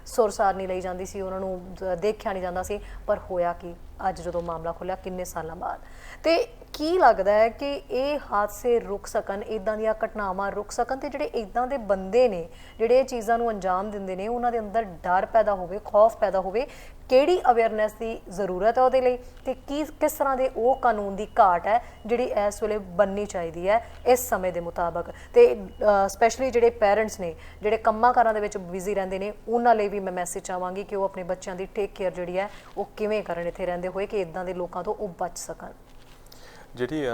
S1: ਸੁਰਸਾਰ ਨਹੀਂ ਲਈ ਜਾਂਦੀ ਸੀ, ਉਹਨਾਂ ਨੂੰ ਦੇਖਿਆ ਨਹੀਂ ਜਾਂਦਾ ਸੀ। ਪਰ ਹੋਇਆ ਕੀ ਅੱਜ ਜਦੋਂ ਮਾਮਲਾ ਖੁੱਲ੍ਹਿਆ ਕਿੰਨੇ ਸਾਲਾਂ ਬਾਅਦ? ਤੇ ਕੀ ਲੱਗਦਾ ਹੈ ਕਿ ਇਹ ਹਾਦਸੇ ਰੁਕ ਸਕਣ, ਇੱਦਾਂ ਦੀਆਂ ਘਟਨਾਵਾਂ ਰੁਕ ਸਕਣ, ਤੇ ਜਿਹੜੇ ਇੱਦਾਂ ਦੇ ਬੰਦੇ ਨੇ ਜਿਹੜੇ ਇਹ ਚੀਜ਼ਾਂ ਨੂੰ ਅੰਜਾਮ ਦਿੰਦੇ ਨੇ ਉਹਨਾਂ ਦੇ ਅੰਦਰ ਡਰ ਪੈਦਾ ਹੋਵੇ, ਖੌਫ ਪੈਦਾ ਹੋਵੇ? ਕਿਹੜੀ ਅਵੇਅਰਨੈਸ ਦੀ ਜ਼ਰੂਰਤ ਹੈ ਉਹਦੇ ਲਈ, ਤੇ ਕਿਸ ਤਰ੍ਹਾਂ ਦੇ ਉਹ ਕਾਨੂੰਨ ਦੀ ਘਾਟ ਹੈ ਜਿਹੜੀ ਇਸ ਵੇਲੇ ਬਣਨੀ ਚਾਹੀਦੀ ਹੈ ਇਸ ਸਮੇਂ ਦੇ ਮੁਤਾਬਕ? ਤੇ ਸਪੈਸ਼ਲੀ ਜਿਹੜੇ ਪੇਰੈਂਟਸ ਨੇ ਜਿਹੜੇ ਕੰਮਾਂ ਕਾਰਾਂ ਦੇ ਵਿੱਚ ਬਿਜ਼ੀ ਰਹਿੰਦੇ ਨੇ ਉਹਨਾਂ ਲਈ ਵੀ ਮੈਂ ਮੈਸੇਜ ਚਾਹਾਂਗੀ ਕਿ ਉਹ ਆਪਣੇ ਬੱਚਿਆਂ ਦੀ ਟੇਕ ਕੇਅਰ ਜਿਹੜੀ ਹੈ ਉਹ ਕਿਵੇਂ ਕਰਨ ਇੱਥੇ ਰਹਿੰਦੇ ਹੋਏ, ਕਿ ਇੱਦਾਂ ਦੇ ਲੋਕਾਂ ਤੋਂ ਉਹ ਬਚ ਸਕਣ।
S2: ਜਿਹੜੀ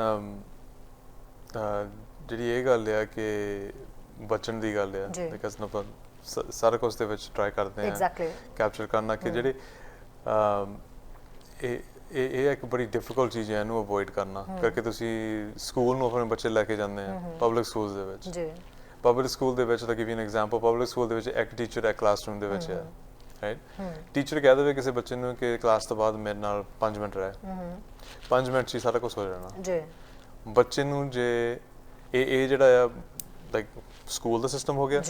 S2: ਇਹ ਗੱਲ ਆ ਕਿ ਬਚਣ ਦੀ ਗੱਲ ਆ, ਬਿਕਾਜ਼ ਆਪਾਂ ਸਾਰਾ ਕੁਝ ਦੇ ਵਿੱਚ ਟਰਾਈ ਕਰਦੇ ਹਾਂ ਕੈਪਚਰ ਕਰਨਾ ਕਿ ਜਿਹੜੇ ਇਹ ਇੱਕ ਬੜੀ ਡਿਫਿਕਲਟ ਚੀਜ਼ ਹੈ ਇਹਨੂੰ ਅਵੋਇਡ ਕਰਨਾ, ਕਰਕੇ ਤੁਸੀਂ ਸਕੂਲ ਨੂੰ ਆਪਣੇ ਬੱਚੇ ਲੈ ਕੇ ਜਾਂਦੇ ਆ ਪਬਲਿਕ ਸਕੂਲਸ ਦੇ ਵਿੱਚ। ਪਬਲਿਕ ਸਕੂਲ ਦੇ ਵਿੱਚ ਤਾਂ give U N example, public school ਦੇ ਵਿੱਚ ਇੱਕ ਟੀਚਰ ਇੱਕ ਕਲਾਸਰੂਮ ਦੇ ਵਿੱਚ ਹੈ, ਰਾਈਟ? ਟੀਚਰ ਕਹਿ ਦੇਵੇ ਕਿਸੇ ਬੱਚੇ ਨੂੰ ਕਿ ਕਲਾਸ ਤੋਂ ਬਾਅਦ ਮੇਰੇ ਨਾਲ 5 ਮਿੰਟ ਰਹਿ, 5 ਮਿੰਟ 'ਚ ਹੀ ਸਾਰਾ ਕੁਝ ਹੋ ਜਾਣਾ। ਬੱਚੇ ਨੂੰ ਜੇ ਇਹ ਜਿਹੜਾ ਆ ਲਾਈਕ ਸਕੂਲ ਦਾ ਸਿਸਟਮ ਹੋ ਗਿਆ,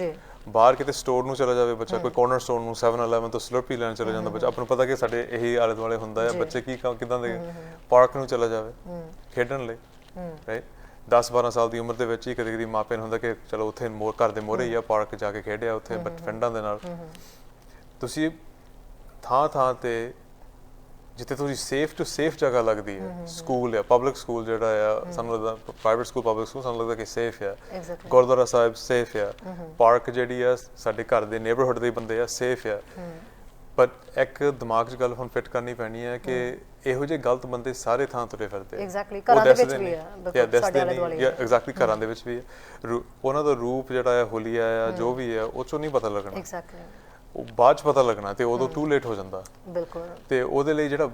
S2: ਬਾਹਰ ਕਿਤੇ ਸਟੋਰ ਨੂੰ ਚਲਾ ਜਾਵੇ ਬੱਚਾ, ਕੋਈ ਕਾਰਨਰ ਸਟੋਰ ਨੂੰ 7-11 ਤੋਂ ਸਲਰਪੀ ਲੈਣ ਚਲਾ ਜਾਂਦਾ ਬੱਚਾ, ਆਪਾਂ ਨੂੰ ਪਤਾ ਕਿ ਸਾਡੇ ਇਹੀ ਆਲੇ ਦੁਆਲੇ ਹੁੰਦਾ ਆ, ਬੱਚੇ ਕਿੱਦਾਂ ਦੇ ਪਾਰਕ ਨੂੰ ਚਲਾ ਜਾਵੇ ਖੇਡਣ ਲਈ, ਰਾਈਟ? 10-12 ਸਾਲ ਦੀ ਉਮਰ ਦੇ ਵਿੱਚ ਹੀ ਕਦੇ ਕਦੇ ਮਾਪਿਆਂ ਨੂੰ ਹੁੰਦਾ ਕਿ ਚਲੋ ਉੱਥੇ ਘਰ ਦੇ ਮੋਹਰੇ ਹੀ ਆ ਪਾਰਕ, ਜਾ ਕੇ ਖੇਡਿਆ ਉੱਥੇ ਫਰੈਂਡਾਂ ਦੇ ਨਾਲ। ਤੁਸੀਂ ਥਾਂ ਤੇ ਜਿੱਥੇ ਤੁਸੀਂ ਸੇਫ ਟੂ ਸੇਫ ਜਗ੍ਹਾ ਲੱਗਦੀ ਹੈ, ਸਕੂਲ ਆ, ਪਬਲਿਕ ਸਕੂਲ ਜਿਹੜਾ ਆ, ਸਾਨੂੰ ਲੱਗਦਾ ਪ੍ਰਾਈਵੇਟ ਸਕੂਲ, ਪਬਲਿਕ ਸਕੂਲ ਸਾਨੂੰ ਲੱਗਦਾ ਕਿ ਸੇਫ ਆ, ਗੁਰਦੁਆਰਾ ਸਾਹਿਬ ਸੇਫ ਆ, ਪਾਰਕ ਜਿਹੜੀ ਆ ਸਾਡੇ ਘਰ ਦੇ ਨੇਬਰਹੁੱਡ ਦੇ ਬੰਦੇ ਆ ਸੇਫ ਆ। ਬਟ ਇੱਕ ਦਿਮਾਗ 'ਚ ਗੱਲ ਹੁਣ ਫਿੱਟ ਕਰਨੀ ਪੈਣੀ ਹੈ ਕਿ ਇਹੋ ਜਿਹੇ ਗਲਤ ਬੰਦੇ ਸਾਰੇ ਥਾਂ ਤੁਰੇ ਫਿਰਦੇ,
S1: ਘਰਾਂ ਦੇ ਵਿੱਚ ਵੀ ਆ,
S2: ਐਗਜ਼ੈਕਟਲੀ ਘਰਾਂ ਦੇ ਵਿੱਚ ਵੀ ਆ। ਉਹਨਾਂ ਦਾ ਰੂਪ ਜਿਹੜਾ ਆ, ਹੁਲੀਆ ਆ, ਜੋ ਵੀ ਆ, ਉਹ 'ਚੋਂ ਨਹੀਂ ਪਤਾ ਲੱਗਣਾ, ਉਹ ਬਾਅਦ 'ਚ ਪਤਾ ਲੱਗਣਾ ਤੇ ਉਦੋਂ ਟੂ ਲੇਟ ਹੋ ਜਾਂਦਾ। ਬਿਲਕੁਲ। ਤੇ ਉਹਦੇ ਲਈ ਜਿਹੜਾ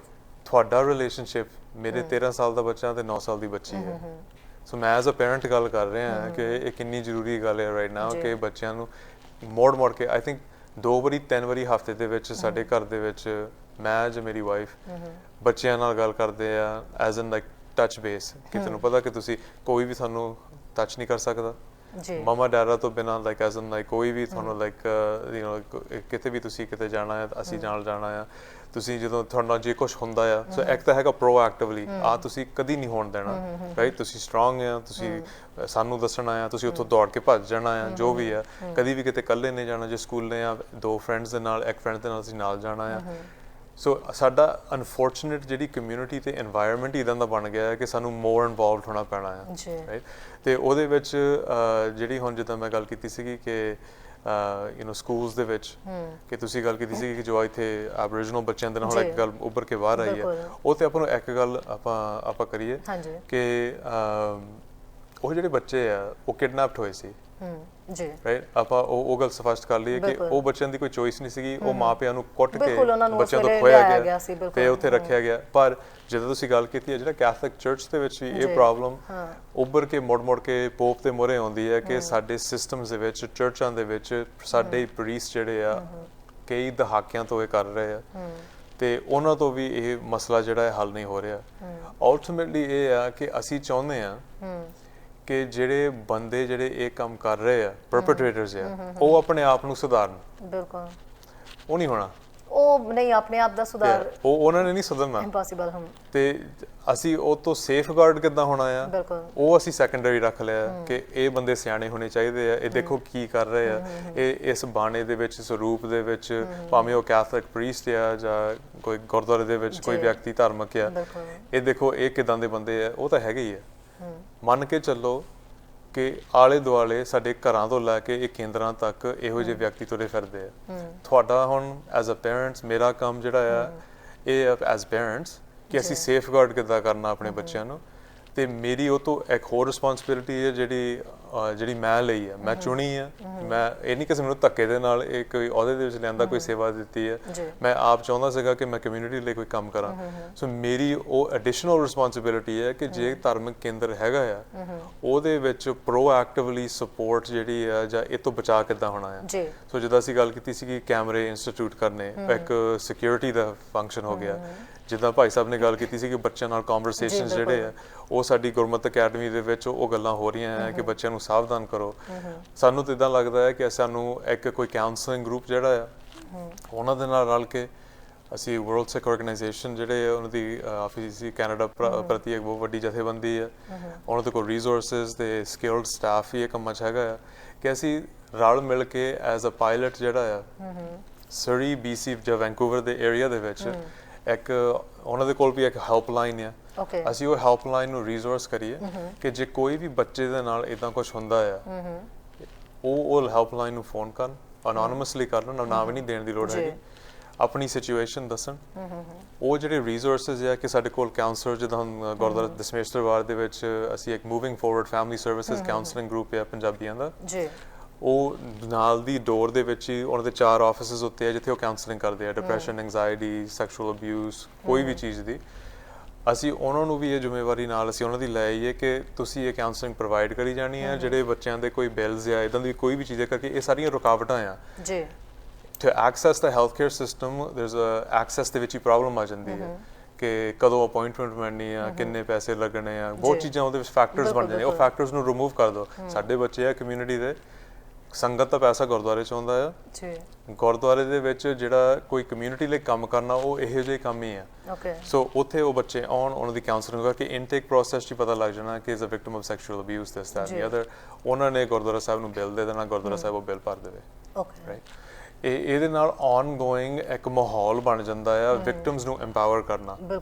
S2: ਤੁਹਾਡਾ ਰਿਲੇਸ਼ਨਸ਼ਿਪ, ਮੇਰੇ 13 ਸਾਲ ਦਾ ਬੱਚਾ ਤੇ 9 ਸਾਲ ਦੀ ਬੱਚੀ ਹੈ, ਸੋ ਮੈਂ ਐਜ਼ ਅ ਪੇਰੈਂਟ ਗੱਲ ਕਰ ਰਿਹਾ ਕਿ ਇਹ ਕਿੰਨੀ ਜ਼ਰੂਰੀ ਗੱਲ ਹੈ ਰਾਈਟ ਨਾਓ ਕਿ ਬੱਚਿਆਂ ਨੂੰ ਮੋੜ ਕੇ, ਆਈ ਥਿੰਕ 2 ਵਾਰੀ 3 ਵਾਰੀ ਹਫ਼ਤੇ ਦੇ ਵਿੱਚ ਸਾਡੇ ਘਰ ਦੇ ਵਿੱਚ ਮੈਂ ਜਾਂ ਮੇਰੀ ਵਾਈਫ ਬੱਚਿਆਂ ਨਾਲ ਗੱਲ ਕਰਦੇ ਆ, ਐਜ਼ ਇਨ ਲਾਈਕ ਟੱਚ ਬੇਸ, ਕਿ ਤੁਹਾਨੂੰ ਪਤਾ ਕਿ ਤੁਸੀਂ ਕੋਈ ਵੀ ਤੁਹਾਨੂੰ ਟੱਚ ਨਹੀਂ ਕਰ ਸਕਦਾ ਮਮਾ ਡੈਡਾ ਤੋਂ ਬਿਨਾਂ, ਲਾਈਕ ਐਜ਼ ਇਨ ਲਾਈਕ ਕੋਈ ਵੀ ਤੁਹਾਨੂੰ ਲਾਈਕ ਯੂ ਨੋ ਕਿਤੇ ਵੀ ਤੁਸੀਂ ਕਿਤੇ ਜਾਣਾ ਹੈ, ਅਸੀਂ ਨਾਲ ਜਾਣਾ ਆ, ਤੁਸੀਂ ਜਦੋਂ ਤੁਹਾਡੇ ਨਾਲ ਜੇ ਕੁਝ ਹੁੰਦਾ ਆ, ਸੋ ਇੱਕ ਤਾਂ ਹੈਗਾ ਪ੍ਰੋਐਕਟਿਵਲੀ ਆ, ਤੁਸੀਂ ਕਦੀ ਨਹੀਂ ਹੋਣ ਦੇਣਾ, ਰਾਈਟ? ਤੁਸੀਂ ਸਟਰੋਂਗ ਆ, ਤੁਸੀਂ ਸਾਨੂੰ ਦੱਸਣਾ ਆ, ਤੁਸੀਂ ਉੱਥੋਂ ਦੌੜ ਕੇ ਭੱਜ ਜਾਣਾ ਆ, ਜੋ ਵੀ ਆ, ਕਦੀ ਵੀ ਕਿਤੇ ਇਕੱਲੇ ਨਹੀਂ ਜਾਣਾ, ਜੇ ਸਕੂਲੇ ਆ 2 ਫਰੈਂਡਸ ਦੇ ਨਾਲ, ਇੱਕ ਫਰੈਂਡ ਦੇ ਨਾਲ ਅਸੀਂ ਨਾਲ ਜਾਣਾ ਆ। ਸੋ ਸਾਡਾ ਅਨਫੋਰਚੂਨੇਟ ਜਿਹੜੀ ਕਮਿਊਨਿਟੀ ਤੇ এনवायरमेंट ਇਦਾਂ ਦਾ ਬਣ ਗਿਆ ਹੈ ਕਿ ਸਾਨੂੰ ਮੋਰ ਇਨਵੋਲਵਡ ਹੋਣਾ ਪੈਣਾ ਹੈ, ਰਾਈਟ? ਤੇ ਉਹਦੇ ਵਿੱਚ ਜਿਹੜੀ ਹੁਣ ਜਿੱਦਾਂ ਮੈਂ ਗੱਲ ਕੀਤੀ ਸੀਗੀ ਕਿ ਯੂ ਨੋ ਸਕੂਲਸ ਦੇ ਵਿੱਚ, ਕਿ ਤੁਸੀਂ ਗੱਲ ਕੀਤੀ ਸੀ ਕਿ ਜੋ ਇੱਥੇ ਐਬਰੀਜਨਲ ਬੱਚਿਆਂ ਦੇ ਨਾਲ ਇੱਕ ਗੱਲ ਉੱਭਰ ਕੇ ਬਾਹਰ ਆਈ ਹੈ, ਉਹ ਤੇ ਆਪਾਂ ਨੂੰ ਇੱਕ ਗੱਲ ਆਪਾਂ ਕਰੀਏ ਕਿ ਉਹ ਜਿਹੜੇ ਬੱਚੇ ਆ ਉਹ ਕਿਡਨੈਪਡ ਹੋਏ ਸੀ, ਜੀ, ਰਾਈਟ? ਆਪਾਂ ਉਹ ਗੱਲ ਸਪਸ਼ਟ ਕਰ ਲਈਏ ਕਿ ਉਹ ਬੱਚਿਆਂ ਦੀ ਕੋਈ ਚੋਇਸ ਨਹੀਂ ਸੀਗੀ, ਉਹ ਮਾਪਿਆਂ ਨੂੰ ਕੁੱਟ ਕੇ ਬੱਚਿਆਂ ਤੋਂ ਖੋਇਆ ਗਿਆ ਤੇ ਉੱਥੇ ਰੱਖਿਆ ਗਿਆ। ਪਰ ਜਦੋਂ ਤੁਸੀਂ ਗੱਲ ਕੀਤੀ ਹੈ ਜਿਹੜਾ ਕੈਥੋਲਿਕ ਚਰਚ ਦੇ ਵਿੱਚ ਵੀ ਇਹ ਪ੍ਰੋਬਲਮ ਉੱਭਰ ਕੇ ਮੁੜ ਕੇ ਪੋਪ ਦੇ ਮੂਹਰੇ ਆਉਂਦੀ ਹੈ ਕਿ ਸਾਡੇ ਸਿਸਟਮਸ ਦੇ ਵਿੱਚ, ਚਰਚਾਂ ਦੇ ਵਿੱਚ ਸਾਡੇ ਪ੍ਰੀਸਟ ਜਿਹੜੇ ਆ ਕਈ ਦਹਾਕਿਆਂ ਤੋਂ ਇਹ ਕਰ ਰਹੇ ਆ ਤੇ ਉਹਨਾਂ ਤੋਂ ਵੀ ਇਹ ਮਸਲਾ ਜਿਹੜਾ ਹੈ ਹੱਲ ਨਹੀਂ ਹੋ ਰਿਹਾ। ਅਲਟੀਮੇਟਲੀ ਇਹ ਆ ਕਿ ਅਸੀਂ ਚਾਹੁੰਦੇ ਆ ਕਿ ਜਿਹੜੇ ਬੰਦੇ ਜਿਹੜੇ ਇਹ ਕੰਮ ਕਰ ਰਹੇ ਆ, ਪਰਪੈਟਰੇਟਰਸ ਆ, ਉਹ ਆਪਣੇ ਆਪ ਨੂੰ ਸੁਧਾਰਨ। ਬਿਲਕੁਲ, ਉਹ ਨਹੀਂ ਹੋਣਾ, ਉਹ ਨਹੀਂ ਆਪਣੇ ਆਪ ਦਾ ਸੁਧਾਰ, ਉਹ ਉਹਨਾਂ ਨੇ ਨਹੀਂ ਸੁਧਰਨਾ, ਇੰਪੋਸੀਬਲ। ਤੇ ਅਸੀਂ ਉਹ ਤੋਂ ਸੇਫਗਾਰਡ ਕਿੱਦਾਂ ਹੋਣਾ ਆ, ਉਹ ਅਸੀਂ ਸੈਕੰਡਰੀ ਰੱਖ ਲਿਆ ਕਿ ਇਹ ਬੰਦੇ ਸਿਆਣੇ ਹੋਣੇ ਚਾਹੀਦੇ ਆ, ਇਹ ਦੇਖੋ ਕੀ ਕਰ ਰਹੇ ਆ, ਇਹ ਇਸ ਬਾਣੇ ਦੇ ਵਿੱਚ, ਇਸ ਰੂਪ ਦੇ ਵਿੱਚ, ਭਾਵੇਂ ਉਹ ਕੈਥੋਲਿਕ ਪ੍ਰੀਸਟ ਆ ਜਾਂ ਕੋਈ ਗੁਰਦੁਆਰੇ ਦੇ ਵਿੱਚ ਕੋਈ ਵਿਅਕਤੀ ਧਾਰਮਿਕ ਆ, ਇਹ ਦੇਖੋ ਇਹ ਕਿੱਦਾਂ ਦੇ ਬੰਦੇ ਆ, ਉਹ ਤਾਂ ਹੈਗੇ ਹੀ ਆ। ਮੰਨ ਕੇ ਚੱਲੋ ਕਿ ਆਲੇ ਦੁਆਲੇ ਸਾਡੇ ਘਰਾਂ ਤੋਂ ਲੈ ਕੇ ਇਹ ਕੇਂਦਰਾਂ ਤੱਕ ਇਹੋ ਜਿਹੇ ਵਿਅਕਤੀ ਤੁਰੇ ਫਿਰਦੇ ਆ। ਤੁਹਾਡਾ ਹੁਣ ਐਜ਼ ਅ ਪੇਰੈਂਟਸ ਮੇਰਾ ਕੰਮ ਜਿਹੜਾ ਆ ਇਹ ਐਜ਼ ਪੇਰੈਂਟਸ ਕਿ ਅਸੀਂ ਸੇਫਗਾਰਡ ਕਿੱਦਾਂ ਕਰਨਾ ਆਪਣੇ ਬੱਚਿਆਂ ਨੂੰ, ਤੇ ਮੇਰੀ ਉਹ ਤੋਂ ਇੱਕ ਹੋਰ ਰਿਸਪੌਂਸਿਬਿਲਿਟੀ ਹੈ ਜਿਹੜੀ ਜਿਹੜੀ ਮੈਂ ਲਈ ਆ, ਮੈਂ ਚੁਣੀ ਆ, ਮੈਂ ਇਹ ਨਹੀਂ ਕਿਸੇ ਮੈਨੂੰ ਧੱਕੇ ਦੇ ਨਾਲ ਇਹ ਕੋਈ ਅਹੁਦੇ ਦੇ ਵਿੱਚ ਲਿਆਂਦਾ, ਕੋਈ ਸੇਵਾ ਦਿੱਤੀ ਹੈ, ਮੈਂ ਆਪ ਚਾਹੁੰਦਾ ਸੀਗਾ ਕਿ ਮੈਂ ਕਮਿਊਨਿਟੀ ਲਈ ਕੋਈ ਕੰਮ ਕਰਾਂ। ਸੋ ਮੇਰੀ ਉਹ ਐਡੀਸ਼ਨਲ ਰਿਸਪੌਂਸਿਬਿਲਿਟੀ ਹੈ ਕਿ ਜੇ ਧਾਰਮਿਕ ਕੇਂਦਰ ਹੈਗਾ ਆ ਉਹਦੇ ਵਿੱਚ ਪ੍ਰੋਐਕਟਿਵਲੀ ਸਪੋਰਟ ਜਿਹੜੀ ਆ ਜਾਂ ਇਹ ਤੋਂ ਬਚਾ ਕਿੱਦਾਂ ਹੋਣਾ ਆ। ਸੋ ਜਿੱਦਾਂ ਅਸੀਂ ਗੱਲ ਕੀਤੀ ਸੀ ਕਿ ਕੈਮਰੇ ਇੰਸਟੀਟਿਊਟ ਕਰਨੇ, ਇੱਕ ਸਿਕਿਉਰਿਟੀ ਦਾ ਫੰਕਸ਼ਨ ਹੋ ਗਿਆ। ਜਿੱਦਾਂ ਭਾਈ ਸਾਹਿਬ ਨੇ ਗੱਲ ਕੀਤੀ ਸੀ ਕਿ ਬੱਚਿਆਂ ਨਾਲ ਕਨਵਰਸੇਸ਼ਨਸ ਜਿਹੜੇ ਆ ਉਹ ਸਾਡੀ ਗੁਰਮਤਿ ਅਕੈਡਮੀ ਦੇ ਵਿੱਚ ਉਹ ਗੱਲਾਂ ਹੋ ਰਹੀਆਂ ਹੈ ਕਿ ਬੱਚਿਆਂ ਨੂੰ ਸਾਵਧਾਨ ਕਰੋ। ਸਾਨੂੰ ਤਾਂ ਇਦਾਂ ਲੱਗਦਾ ਹੈ ਕਿ ਸਾਨੂੰ ਇੱਕ ਕੋਈ ਕਾਉਂਸਲਿੰਗ ਗਰੁੱਪ ਜਿਹੜਾ ਆ ਉਹਨਾਂ ਦੇ ਨਾਲ ਰਲ ਕੇ ਅਸੀਂ ਵਰਲਡ ਸਿੱਖ ਆਰਗੇਨਾਈਜੇਸ਼ਨ ਜਿਹੜੇ ਉਹਨਾਂ ਦੀ ਆਫਿਸ ਕੈਨੇਡਾ ਪ੍ਰਤੀ ਇੱਕ ਬਹੁਤ ਵੱਡੀ ਜਥੇਬੰਦੀ ਹੈ, ਉਹਨਾਂ ਦੇ ਕੋਲ ਰਿਸੋਰਸਿਸ ਤੇ ਸਕਿਲਡ ਸਟਾਫ ਹੀ ਇਹ ਕੰਮਾਂ 'ਚ ਹੈਗਾ ਆ ਕਿ ਅਸੀਂ ਰਲ ਮਿਲ ਕੇ ਐਜ਼ ਅ ਪਾਇਲਟ ਜਿਹੜਾ ਆ ਸਰੀ BC ਜਾਂ ਵੈਂਕੂਵਰ ਦੇ ਏਰੀਆ ਦੇ ਵਿੱਚ ਇੱਕ ਉਹਨਾਂ ਦੇ ਕੋਲ ਵੀ ਇੱਕ ਹੈਲਪਲਾਈਨ ਆ। ਅਸੀਂ ਉਹ ਹੈਲਪਲਾਈਨ ਨੂੰ ਰਿਸੋਰਸ ਕਰੀਏ ਕਿ ਜੇ ਕੋਈ ਵੀ ਬੱਚੇ ਦੇ ਨਾਲ ਇਦਾਂ ਕੁਝ ਹੁੰਦਾ ਆ ਉਹ ਹੈਲਪਲਾਈਨ ਨੂੰ ਫੋਨ ਕਰਨ, ਅਨੋਨਿਮਸਲੀ ਕਰਨ, ਨਾਮ ਵੀ ਨਹੀਂ ਦੇਣ ਦੀ ਲੋੜ ਹੈਗੀ, ਆਪਣੀ ਸਿਚੁਏਸ਼ਨ ਦੱਸਣ। ਉਹ ਜਿਹੜੇ ਰਿਸੋਰਸਸ ਆ ਕਿ ਸਾਡੇ ਕੋਲ ਕਾਉਂਸਲਰ, ਜਿੱਦਾਂ ਹੁਣ ਗੁਰਦੁਆਰਾ ਦਸ਼ਮੇਸ਼ ਦਰਬਾਰ ਦੇ ਵਿੱਚ ਅਸੀਂ ਇੱਕ moving forward family services counselling group ਆ ਪੰਜਾਬੀਆਂ ਦਾ, ਉਹ ਨਾਲ ਦੀ ਡੋਰ ਦੇ ਵਿੱਚ ਹੀ ਉਹਨਾਂ ਦੇ 4 ਆਫਿਸਿਸ ਉੱਤੇ ਆ ਜਿੱਥੇ ਉਹ ਕਾਉਂਸਲਿੰਗ ਕਰਦੇ ਆ, ਡਿਪਰੈਸ਼ਨ, ਐਂਗਜ਼ਾਇਟੀ, ਸੈਕਸ਼ੂਅਲ ਅਬਿਊਜ਼, ਕੋਈ ਵੀ ਚੀਜ਼ ਦੀ। ਅਸੀਂ ਉਹਨਾਂ ਨੂੰ ਵੀ ਇਹ ਜ਼ਿੰਮੇਵਾਰੀ ਨਾਲ ਅਸੀਂ ਉਹਨਾਂ ਦੀ ਲੈ ਆਈਏ ਕਿ ਤੁਸੀਂ ਇਹ ਕਾਉਂਸਲਿੰਗ ਪ੍ਰੋਵਾਈਡ ਕਰੀ ਜਾਣੀ ਹੈ। ਜਿਹੜੇ ਬੱਚਿਆਂ ਦੇ ਕੋਈ ਬਿਲਸ ਆ ਇਦਾਂ ਦੀ ਕੋਈ ਵੀ ਚੀਜ਼ ਕਰਕੇ ਇਹ ਸਾਰੀਆਂ ਰੁਕਾਵਟਾਂ ਆ ਜੀ to access the healthcare system, there's a access ਦੇ ਵਿੱਚ ਹੀ ਪ੍ਰੋਬਲਮ ਆ ਜਾਂਦੀ ਹੈ ਕਿ ਕਦੋਂ ਅਪਾਇੰਟਮੈਂਟ ਮਿਲਣੀ ਆ, ਕਿੰਨੇ ਪੈਸੇ ਲੱਗਣੇ ਆ, ਬਹੁਤ ਚੀਜ਼ਾਂ ਉਹਦੇ ਵਿੱਚ ਫੈਕਟਰਸ ਬਣ ਜਾਂਦੇ। ਉਹ ਫੈਕਟਰਸ ਨੂੰ ਰਿਮੂਵ ਕਰ ਦਿਓ। ਸਾਡੇ ਬੱਚੇ ਆ ਕਮਿਊਨਿਟੀ ਦੇ, ਸੰਗਤ ਦਾ ਪੈਸਾ ਗੁਰਦੁਆਰੇ 'ਚ ਆਉਂਦਾ ਆ ਜੀ। ਗੁਰਦੁਆਰੇ ਦੇ ਵਿੱਚ ਜਿਹੜਾ ਕੋਈ ਕਮਿਊਨਿਟੀ ਲਈ ਕੰਮ ਕਰਨਾ ਉਹ ਇਹੋ ਜਿਹੇ ਕੰਮ ਹੀ ਆ। ਸੋ ਉੱਥੇ ਉਹ ਬੱਚੇ ਆਉਣ, ਉਹਨਾਂ ਦੀ ਕਾਉਂਸਲਿੰਗ ਕਰਕੇ ਇਨਟੇਕ ਪ੍ਰੋਸੈਸ 'ਚ ਪਤਾ ਲੱਗ ਜਾਣਾ ਕਿ is a victim of sexual abuse, this that and the other. ਉਹਨਾਂ ਨੇ ਗੁਰਦੁਆਰਾ ਸਾਹਿਬ ਨੂੰ ਬਿੱਲ ਦੇ ਦੇਣਾ, ਗੁਰਦੁਆਰਾ ਸਾਹਿਬ ਉਹ ਬਿੱਲ ਭਰ ਦੇਵੇ। ਰਾਈਟ, ਇਹਦੇ ਨਾਲ ਆਨਗੋਇੰਗ ਇੱਕ ਮਾਹੌਲ ਬਣ ਜਾਂਦਾ ਆ ਵਿਕਟਮਸ ਨੂੰ ਐਮਪਾਵਰ ਕਰਨਾ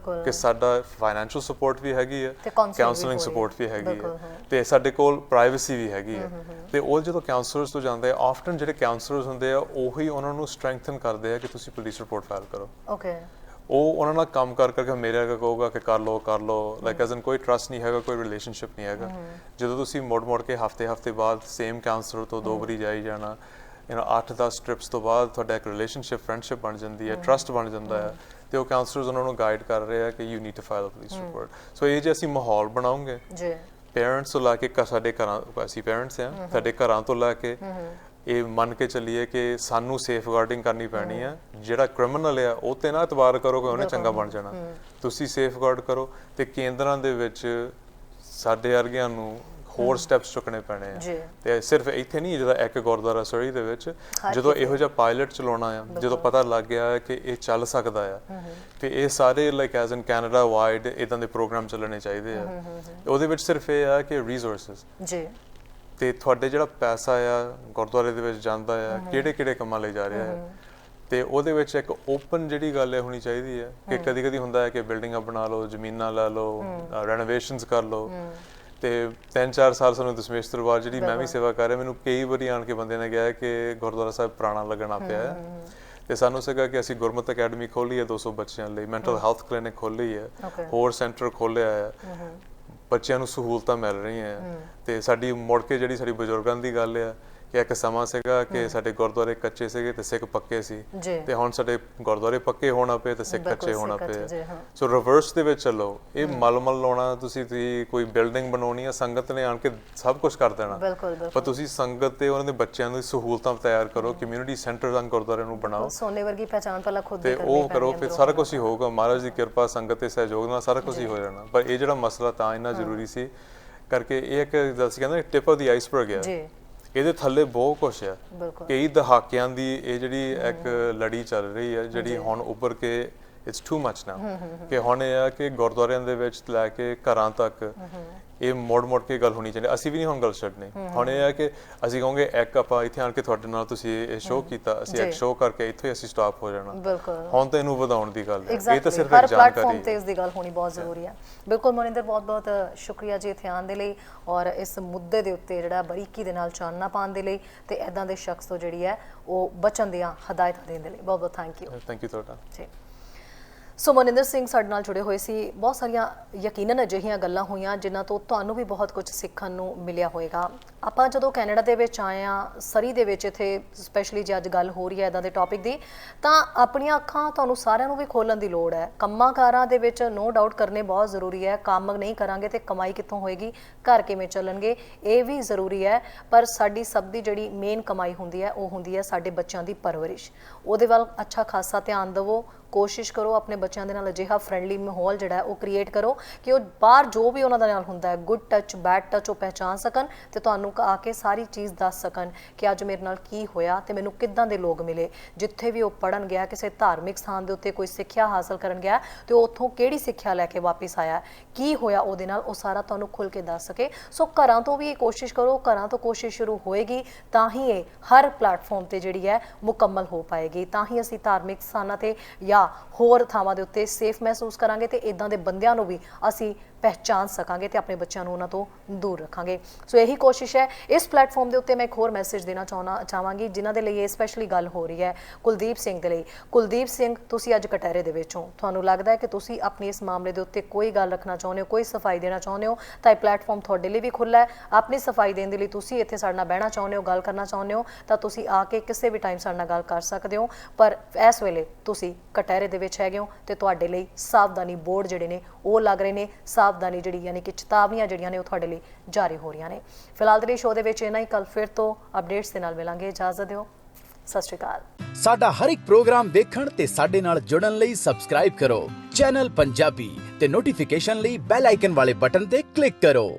S2: ਕਿ ਸਾਡਾ ਫਾਈਨੈਂਸ਼ੀਅਲ ਸਪੋਰਟ ਵੀ ਹੈਗੀ ਹੈ, ਕਾਉਂਸਲਿੰਗ ਸਪੋਰਟ ਵੀ ਹੈਗੀ ਹੈ, ਤੇ ਸਾਡੇ ਕੋਲ ਪ੍ਰਾਈਵੇਸੀ ਵੀ ਹੈਗੀ ਹੈ। ਤੇ ਉਹ ਜਦੋਂ ਕਾਉਂਸਲਰਸ ਤੋਂ ਜਾਂਦੇ ਆ, ਆਫਟਨ ਜਿਹੜੇ ਕਾਉਂਸਲਰਸ ਹੁੰਦੇ ਆ ਉਹੀ ਉਹਨਾਂ ਨੂੰ ਸਟਰੈਂਥਨ ਕਰਦੇ ਆ ਕਿ ਤੁਸੀਂ ਪੁਲਿਸ ਰਿਪੋਰਟ ਫਾਈਲ ਕਰੋ। ਉਹ ਉਹਨਾਂ ਨਾਲ ਕੰਮ ਕਰਕੇ ਮੇਰੇ ਅੱਗੇ ਕਹੂਗਾ ਕਿ ਕਰ ਲਓ ਲਾਈਕ ਐਜ਼ ਇਨ ਕੋਈ ਟਰਸਟ ਨਹੀਂ ਹੈਗਾ, ਕੋਈ ਰਿਲੇਸ਼ਨਸ਼ਿਪ ਨਹੀਂ ਹੈਗਾ। ਜਦੋਂ ਤੁਸੀਂ ਮੋੜ ਕੇ ਹਫਤੇ ਬਾਅਦ ਸੇਮ ਕਾਉਂਸਲਰ ਤੋਂ 2 ਵਾਰੀ ਜਾਈ ਜਾਣਾ, 8-10 ਟ੍ਰਿਪਸ ਤੋਂ ਬਾਅਦ ਤੁਹਾਡਾ ਇੱਕ ਰਿਲੇਸ਼ਨਸ਼ਿਪ, ਫਰੈਂਡਸ਼ਿਪ ਬਣ ਜਾਂਦੀ ਹੈ, ਟਰਸਟ ਬਣ ਜਾਂਦਾ ਹੈ, ਤੇ ਉਹ ਕਾਉਂਸਲਰਸ ਉਹਨਾਂ ਨੂੰ ਗਾਈਡ ਕਰ ਰਹੇ ਆ ਕਿ you need to file a police report. So ਇਹ ਜੇ ਅਸੀਂ ਮਾਹੌਲ ਬਣਾਉਂਗੇ ਪੇਰੈਂਟਸ ਤੋਂ ਲੈ ਕੇ ਸਾਡੇ ਘਰਾਂ, ਅਸੀਂ ਪੇਰੈਂਟਸ ਆ, ਸਾਡੇ ਘਰਾਂ ਤੋਂ ਲੈ ਕੇ ਇਹ ਮੰਨ ਕੇ ਚੱਲੀਏ ਕਿ ਸਾਨੂੰ ਸੇਫਗਾਰਡਿੰਗ ਕਰਨੀ ਪੈਣੀ ਆ। ਜਿਹੜਾ ਕ੍ਰਿਮੀਨਲ ਆ ਉਹ ਤੇ ਨਾ ਇਤਬਾਰ ਕਰੋ ਕਿ ਉਹਨੇ ਚੰਗਾ ਬਣ ਜਾਣਾ, ਤੁਸੀਂ ਸੇਫਗਾਰਡ ਕਰੋ। ਤੇ ਕੇਂਦਰਾਂ ਦੇ ਵਿੱਚ ਸਾਡੇ ਵਰਗਿਆਂ ਨੂੰ ਹੋਰ ਸਟੈਪਸ ਚੁੱਕਣੇ ਪੈਣੇ ਆ। ਤੇ ਸਿਰਫ ਇੱਥੇ ਨਹੀਂ, ਜਿਹਦਾ ਇੱਕ ਗੁਰਦੁਆਰਾ ਸਰੀ ਦੇ ਵਿੱਚ ਜਦੋਂ ਇਹੋ ਜਿਹਾ ਪਾਇਲਟ ਚਲਾਉਣਾ ਆ, ਜਦੋਂ ਪਤਾ ਲੱਗ ਗਿਆ ਕਿ ਇਹ ਚੱਲ ਸਕਦਾ ਆ, ਤੇ ਇਹ ਸਾਰੇ like as in Canada wide ਇਦਾਂ ਦੇ ਪ੍ਰੋਗਰਾਮ ਚੱਲਣੇ ਚਾਹੀਦੇ ਆ। ਉਹਦੇ ਵਿੱਚ ਸਿਰਫ ਇਹ ਆ ਕਿ ਰਿਸੋਰਸਿਸ ਤੇ ਤੁਹਾਡੇ ਜਿਹੜਾ ਪੈਸਾ ਆ ਗੁਰਦੁਆਰੇ ਦੇ ਵਿੱਚ ਜਾਂਦਾ ਆ, ਕਿਹੜੇ ਕੰਮਾਂ ਲਈ ਜਾ ਰਿਹਾ ਹੈ, ਤੇ ਉਹਦੇ ਵਿੱਚ ਇੱਕ ਓਪਨ ਜਿਹੜੀ ਗੱਲ ਹੋਣੀ ਚਾਹੀਦੀ ਹੈ ਕਿ ਕਦੀ ਹੁੰਦਾ ਹੈ ਕਿ ਬਿਲਡਿੰਗਾਂ ਬਣਾ ਲਓ, ਜ਼ਮੀਨਾਂ ਲੈ ਲਓ, ਰੈਨੋਵੇਸ਼ਨਸ ਕਰ ਲਓ। ਤੇ 3-4 ਸਾਲ ਸਾਨੂੰ ਦਸ਼ਮੇਸ਼ ਦਰਬਾਰ ਜਿਹੜੀ ਮੈਂ ਵੀ ਸੇਵਾ ਕਰ ਰਿਹਾ, ਮੈਨੂੰ ਕਈ ਵਾਰੀ ਆਣ ਕੇ ਬੰਦੇ ਨੇ ਕਿਹਾ ਕਿ ਗੁਰਦੁਆਰਾ ਸਾਹਿਬ ਪੁਰਾਣਾ ਲੱਗਣਾ ਪਿਆ ਹੈ। ਤੇ ਸਾਨੂੰ ਸੀਗਾ ਕਿ ਅਸੀਂ ਗੁਰਮਤਿ ਅਕੈਡਮੀ ਖੋਲੀ ਹੈ 200 ਬੱਚਿਆਂ ਲਈ, ਮੈਂਟਲ ਹੈਲਥ ਕਲੀਨਿਕ ਖੋਲੀ ਹੈ, ਹੋਰ ਸੈਂਟਰ ਖੋਲਿਆ ਹੈ, ਬੱਚਿਆਂ ਨੂੰ ਸਹੂਲਤਾਂ ਮਿਲ ਰਹੀਆਂ। ਤੇ ਸਾਡੀ ਮੁੜ ਕੇ ਜਿਹੜੀ ਸਾਡੀ ਬਜ਼ੁਰਗਾਂ ਦੀ ਗੱਲ ਆ ਕਿ ਇੱਕ ਸਮਾਂ ਸੀਗਾ ਕਿ ਸਾਡੇ ਗੁਰਦੁਆਰੇ ਕੱਚੇ ਸੀਗੇ ਤੇ ਸਿੱਖ ਪੱਕੇ ਸੀ, ਤੇ ਹੁਣ ਸਾਡੇ ਗੁਰਦੁਆਰੇ ਪੱਕੇ ਹੋਣਾ ਪਏ ਤੇ ਸਿੱਖ ਕੱਚੇ ਹੋਣਾ ਪਏ। ਸੋ ਰਿਵਰਸ ਦੇ ਵਿੱਚ ਚੱਲੋ। ਇਹ ਮਲਮਲ ਲਾਉਣਾ, ਤੁਸੀਂ ਕੋਈ ਬਿਲਡਿੰਗ ਬਣਾਉਣੀ ਆ, ਸੰਗਤ ਨੇ ਆਣ ਕੇ ਸਭ ਕੁਝ ਕਰ ਦੇਣਾ, ਪਰ ਤੁਸੀਂ ਸੰਗਤ ਤੇ ਉਹਨਾਂ ਦੇ ਬੱਚਿਆਂ ਦੀ ਸਹੂਲਤਾਂ ਤਿਆਰ ਕਰੋ, ਕਮਿਊਨਿਟੀ ਸੈਂਟਰ ਗੁਰਦੁਆਰੇ ਨੂੰ ਬਣਾਓ,
S1: ਸੋਨੇ ਵਰਗੀ ਪਹਿਚਾਣ ਪਹਿਲਾਂ ਖੁਦ
S2: ਤੇ ਉਹ ਕਰੋ, ਫਿਰ ਸਾਰਾ ਕੁਝ ਹੀ ਹੋਊਗਾ। ਮਹਾਰਾਜ ਦੀ ਕਿਰਪਾ, ਸੰਗਤ ਦੇ ਸਹਿਯੋਗ ਨਾਲ ਸਾਰਾ ਕੁਝ ਹੀ ਹੋ ਜਾਣਾ। ਪਰ ਇਹ ਜਿਹੜਾ ਮਸਲਾ ਤਾਂ ਇੰਨਾ ਜ਼ਰੂਰੀ ਸੀ ਕਰਕੇ ਇਹ ਇੱਕ ਅਸੀਂ ਕਹਿੰਦੇ ਟਿਪ ਆਫ ਦੀ ਆਈਸਬਰਗ ਆ। ਇਹਦੇ ਥੱਲੇ ਬਹੁਤ ਕੁਛ ਆ, ਕਈ ਦਹਾਕਿਆਂ ਦੀ ਇਹ ਜਿਹੜੀ ਇੱਕ ਲੜੀ ਚੱਲ ਰਹੀ ਹੈ, ਜਿਹੜੀ ਹੁਣ ਉੱਭਰ ਕੇ ਇਟਸ ਟੂ ਮਚ ਨਾਓ ਕਿ ਹੁਣ ਇਹ ਆ ਕਿ ਗੁਰਦੁਆਰਿਆਂ ਦੇ ਵਿੱਚ ਲੈ ਕੇ ਘਰਾਂ ਤੱਕ ਇਹ ਮੋੜ ਕੇ ਗੱਲ ਹੋਣੀ ਚਾਹੀਦੀ। ਅਸੀਂ ਵੀ ਨਹੀਂ ਹੁਣ ਗੱਲ ਛੱਡਣੀ। ਹੁਣ ਇਹ ਆ ਕਿ ਅਸੀਂ ਕਹੋਗੇ ਇੱਕ ਆਪਾਂ ਇੱਥੇ ਆਣ ਕੇ ਤੁਹਾਡੇ ਨਾਲ ਤੁਸੀਂ ਇਹ ਸ਼ੋਅ ਕੀਤਾ, ਅਸੀਂ ਇੱਕ ਸ਼ੋਅ ਕਰਕੇ ਇੱਥੇ ਅਸੀਂ ਸਟਾਪ ਹੋ ਜਾਣਾ। ਹੁਣ ਤਾਂ ਇਹਨੂੰ ਵਧਾਉਣ ਦੀ ਗੱਲ ਹੈ, ਇਹ ਤਾਂ ਸਿਰਫ ਇੱਕ ਜਾਣਕਾਰੀ
S1: ਤੇ ਇਸ ਦੀ ਗੱਲ ਹੋਣੀ ਬਹੁਤ ਜ਼ਰੂਰੀ ਹੈ। ਬਿਲਕੁਲ ਮਨਿੰਦਰ, ਬਹੁਤ ਸ਼ੁਕਰੀਆ ਜੀ ਇੱਥੇ ਆਉਣ ਦੇ ਲਈ ਔਰ ਇਸ ਮੁੱਦੇ ਦੇ ਉੱਤੇ ਜਿਹੜਾ ਬਰੀਕੀ ਦੇ ਨਾਲ ਚਾਨਣਾ ਪਾਉਣ ਦੇ ਲਈ ਤੇ ਇਦਾਂ ਦੇ ਸ਼ਖਸ ਤੋਂ ਜਿਹੜੀ ਹੈ ਉਹ ਬਚਣ ਦੀਆਂ ਹਦਾਇਤਾਂ ਦੇਣ ਦੇ ਲਈ ਬਹੁਤ ਥੈਂਕ ਯੂ।
S2: ਥੈਂਕ ਯੂ ਤੁਹਾਡਾ ਜੀ।
S1: ਸੋ ਮਨਿੰਦਰ ਸਿੰਘ ਸਾਡੇ ਨਾਲ ਜੁੜੇ ਹੋਏ ਸੀ। ਬਹੁਤ ਸਾਰੀਆਂ ਯਕੀਨਨ ਅਜਿਹੀਆਂ ਗੱਲਾਂ ਹੋਈਆਂ ਜਿਨ੍ਹਾਂ ਤੋਂ ਤੁਹਾਨੂੰ ਵੀ ਬਹੁਤ ਕੁਝ ਸਿੱਖਣ ਨੂੰ ਮਿਲਿਆ ਹੋਵੇਗਾ। ਆਪਾਂ ਜਦੋਂ ਕੈਨੇਡਾ ਦੇ ਵਿੱਚ ਆਏ ਹਾਂ, ਸਰੀ ਦੇ ਵਿੱਚ, ਇੱਥੇ ਸਪੈਸ਼ਲੀ ਜੇ ਅੱਜ ਗੱਲ ਹੋ ਰਹੀ ਹੈ ਇੱਦਾਂ ਦੇ ਟੌਪਿਕ ਦੀ, ਤਾਂ ਆਪਣੀਆਂ ਅੱਖਾਂ ਤੁਹਾਨੂੰ ਸਾਰਿਆਂ ਨੂੰ ਵੀ ਖੋਲ੍ਹਣ ਦੀ ਲੋੜ ਹੈ। ਕੰਮਾਂ ਕਾਰਾਂ ਦੇ ਵਿੱਚ ਨੋ ਡਾਊਟ ਕਰਨੇ ਬਹੁਤ ਜ਼ਰੂਰੀ ਹੈ। ਕੰਮ ਨਹੀਂ ਕਰਾਂਗੇ ਤੇ ਕਮਾਈ ਕਿੱਥੋਂ ਹੋਏਗੀ, ਘਰ ਕਿਵੇਂ ਚੱਲਣਗੇ, ਇਹ ਵੀ ਜ਼ਰੂਰੀ ਹੈ। ਪਰ ਸਾਡੀ ਸਭ ਦੀ ਜਿਹੜੀ ਮੇਨ ਕਮਾਈ ਹੁੰਦੀ ਹੈ ਉਹ ਹੁੰਦੀ ਹੈ ਸਾਡੇ ਬੱਚਿਆਂ ਦੀ ਪਰਵਰਿਸ਼। ਉਹਦੇ ਵੱਲ ਅੱਛਾ ਖਾਸਾ ਧਿਆਨ ਦੇਵੋ। ਕੋਸ਼ਿਸ਼ ਕਰੋ ਆਪਣੇ ਬੱਚਿਆਂ ਦੇ ਨਾਲ ਅਜਿਹਾ ਫਰੈਂਡਲੀ ਮਾਹੌਲ ਜਿਹੜਾ ਉਹ ਕ੍ਰੀਏਟ ਕਰੋ ਕਿ ਉਹ ਬਾਹਰ ਜੋ ਵੀ ਉਹਨਾਂ ਦੇ ਨਾਲ ਹੁੰਦਾ ਹੈ, ਗੁੱਡ ਟੱਚ, ਬੈਡ ਟੱਚ, ਉਹ ਪਹਿਚਾਨ ਸਕਣ ਤੇ ਤੁਹਾਨੂੰ ਆ ਕੇ ਸਾਰੀ ਚੀਜ਼ ਦੱਸ ਸਕਣ ਕਿ ਅੱਜ ਮੇਰੇ ਨਾਲ ਕੀ ਹੋਇਆ ਤੇ ਮੈਨੂੰ ਕਿੱਦਾਂ ਦੇ ਲੋਕ ਮਿਲੇ। ਜਿੱਥੇ ਵੀ ਉਹ ਪੜ੍ਹਨ ਗਿਆ, ਕਿਸੇ ਧਾਰਮਿਕ ਸਥਾਨ ਦੇ ਉੱਤੇ ਕੋਈ ਸਿੱਖਿਆ ਹਾਸਲ ਕਰਨ ਗਿਆ ਤੇ ਉਹ ਉੱਥੋਂ ਕਿਹੜੀ ਸਿੱਖਿਆ ਲੈ ਕੇ ਵਾਪਿਸ ਆਇਆ, ਕੀ ਹੋਇਆ ਉਹਦੇ ਨਾਲ, ਉਹ ਸਾਰਾ ਤੁਹਾਨੂੰ ਖੁੱਲ੍ਹ ਕੇ ਦੱਸ ਸਕੇ। ਸੋ ਘਰਾਂ ਤੋਂ ਵੀ ਇਹ ਕੋਸ਼ਿਸ਼ ਕਰੋ, ਘਰਾਂ ਤੋਂ ਕੋਸ਼ਿਸ਼ ਸ਼ੁਰੂ ਹੋਏਗੀ ਤਾਂ ਹੀ ਇਹ ਹਰ ਪਲੇਟਫਾਰਮ ਤੇ ਜਿਹੜੀ ਹੈ ਮੁਕੰਮਲ ਹੋ ਪਾਏਗੀ। ਤਾਂ ਹੀ ਅਸੀਂ ਧਾਰਮਿਕ ਸਥਾਨਾਂ ਤੇ ਜਾਂ ਹੋਰ ਥਾਵਾਂ ਦੇ ਉੱਤੇ ਸੇਫ ਮਹਿਸੂਸ ਕਰਾਂਗੇ ਤੇ ਇਦਾਂ ਦੇ ਬੰਦਿਆਂ ਨੂੰ ਵੀ ਅਸੀਂ ਪਹਿਚਾਨ ਸਕਾਂਗੇ ਤੇ ਆਪਣੇ ਬੱਚਿਆਂ ਨੂੰ ਉਹਨਾਂ ਤੋਂ ਦੂਰ ਰੱਖਾਂਗੇ। ਸੋ ਇਹੀ ਕੋਸ਼ਿਸ਼ ਹੈ। ਇਸ ਪਲੇਟਫਾਰਮ ਦੇ ਉੱਤੇ ਮੈਂ ਇੱਕ ਹੋਰ ਮੈਸੇਜ ਦੇਣਾ ਚਾਹਾਂਗੀ ਜਿਨ੍ਹਾਂ ਦੇ ਲਈ ਇਹ ਸਪੈਸ਼ਲੀ ਗੱਲ ਹੋ ਰਹੀ ਹੈ, ਕੁਲਦੀਪ ਸਿੰਘ ਦੇ ਲਈ। ਕੁਲਦੀਪ ਸਿੰਘ, ਤੁਸੀਂ ਅੱਜ ਕਟਹਿਰੇ ਦੇ ਵਿੱਚ ਹੋ, ਤੁਹਾਨੂੰ ਲੱਗਦਾ ਹੈ ਕਿ ਤੁਸੀਂ ਆਪਣੀ ਇਸ ਮਾਮਲੇ ਦੇ ਉੱਤੇ ਕੋਈ ਗੱਲ ਰੱਖਣਾ ਚਾਹੁੰਦੇ ਹੋ, ਕੋਈ ਸਫਾਈ ਦੇਣਾ ਚਾਹੁੰਦੇ ਹੋ, ਤਾਂ ਇਹ ਪਲੇਟਫਾਰਮ ਤੁਹਾਡੇ ਲਈ ਵੀ ਖੁੱਲ੍ਹਾ ਹੈ। ਆਪਣੀ ਸਫਾਈ ਦੇਣ ਦੇ ਲਈ ਤੁਸੀਂ ਇੱਥੇ ਸਾਡੇ ਨਾਲ ਬਹਿਣਾ ਚਾਹੁੰਦੇ ਹੋ, ਗੱਲ ਕਰਨਾ ਚਾਹੁੰਦੇ ਹੋ, ਤਾਂ ਤੁਸੀਂ ਆ ਕੇ ਕਿਸੇ ਵੀ ਟਾਈਮ ਸਾਡੇ ਨਾਲ ਗੱਲ ਕਰ ਸਕਦੇ ਹੋ। ਪਰ ਇਸ ਵੇਲੇ ਤੁਸੀਂ ਕਟਹਿਰੇ ਦੇ ਵਿੱਚ ਹੈਗੇ ਹੋ ਤੇ ਤੁਹਾਡੇ ਲਈ ਸਾਵਧਾਨੀ ਬੋਰਡ ਜਿਹੜੇ ਨੇ ਉਹ ਲੱਗ ਰਹੇ ਨੇ। ਸਾਵਧਾਨੀ ਜਿਹੜੀ ਯਾਨੀ ਕਿ ਚੇਤਾਵਨੀਆਂ ਜਿਹੜੀਆਂ ਨੇ ਉਹ ਤੁਹਾਡੇ ਲਈ ਜਾਰੀ ਹੋ ਰਹੀਆਂ ਨੇ। ਫਿਲਹਾਲ ਦੇ ਲਈ ਸ਼ੋਅ ਦੇ ਵਿੱਚ ਇੰਨਾ ਹੀ। ਕੱਲ ਫਿਰ ਤੋਂ ਅਪਡੇਟਸ ਦੇ ਨਾਲ ਮਿਲਾਂਗੇ। ਇਜਾਜ਼ਤ ਦਿਓ। ਸਤਿ ਸ਼੍ਰੀ ਅਕਾਲ।
S5: ਸਾਡਾ ਹਰ ਇੱਕ ਪ੍ਰੋਗਰਾਮ ਦੇਖਣ ਤੇ ਸਾਡੇ ਨਾਲ ਜੁੜਨ ਲਈ ਸਬਸਕ੍ਰਾਈਬ ਕਰੋ ਚੈਨਲ ਪੰਜਾਬੀ ਤੇ ਨੋਟੀਫਿਕੇਸ਼ਨ ਲਈ ਬੈਲ ਆਈਕਨ ਵਾਲੇ ਬਟਨ ਤੇ ਕਲਿੱਕ ਕਰੋ।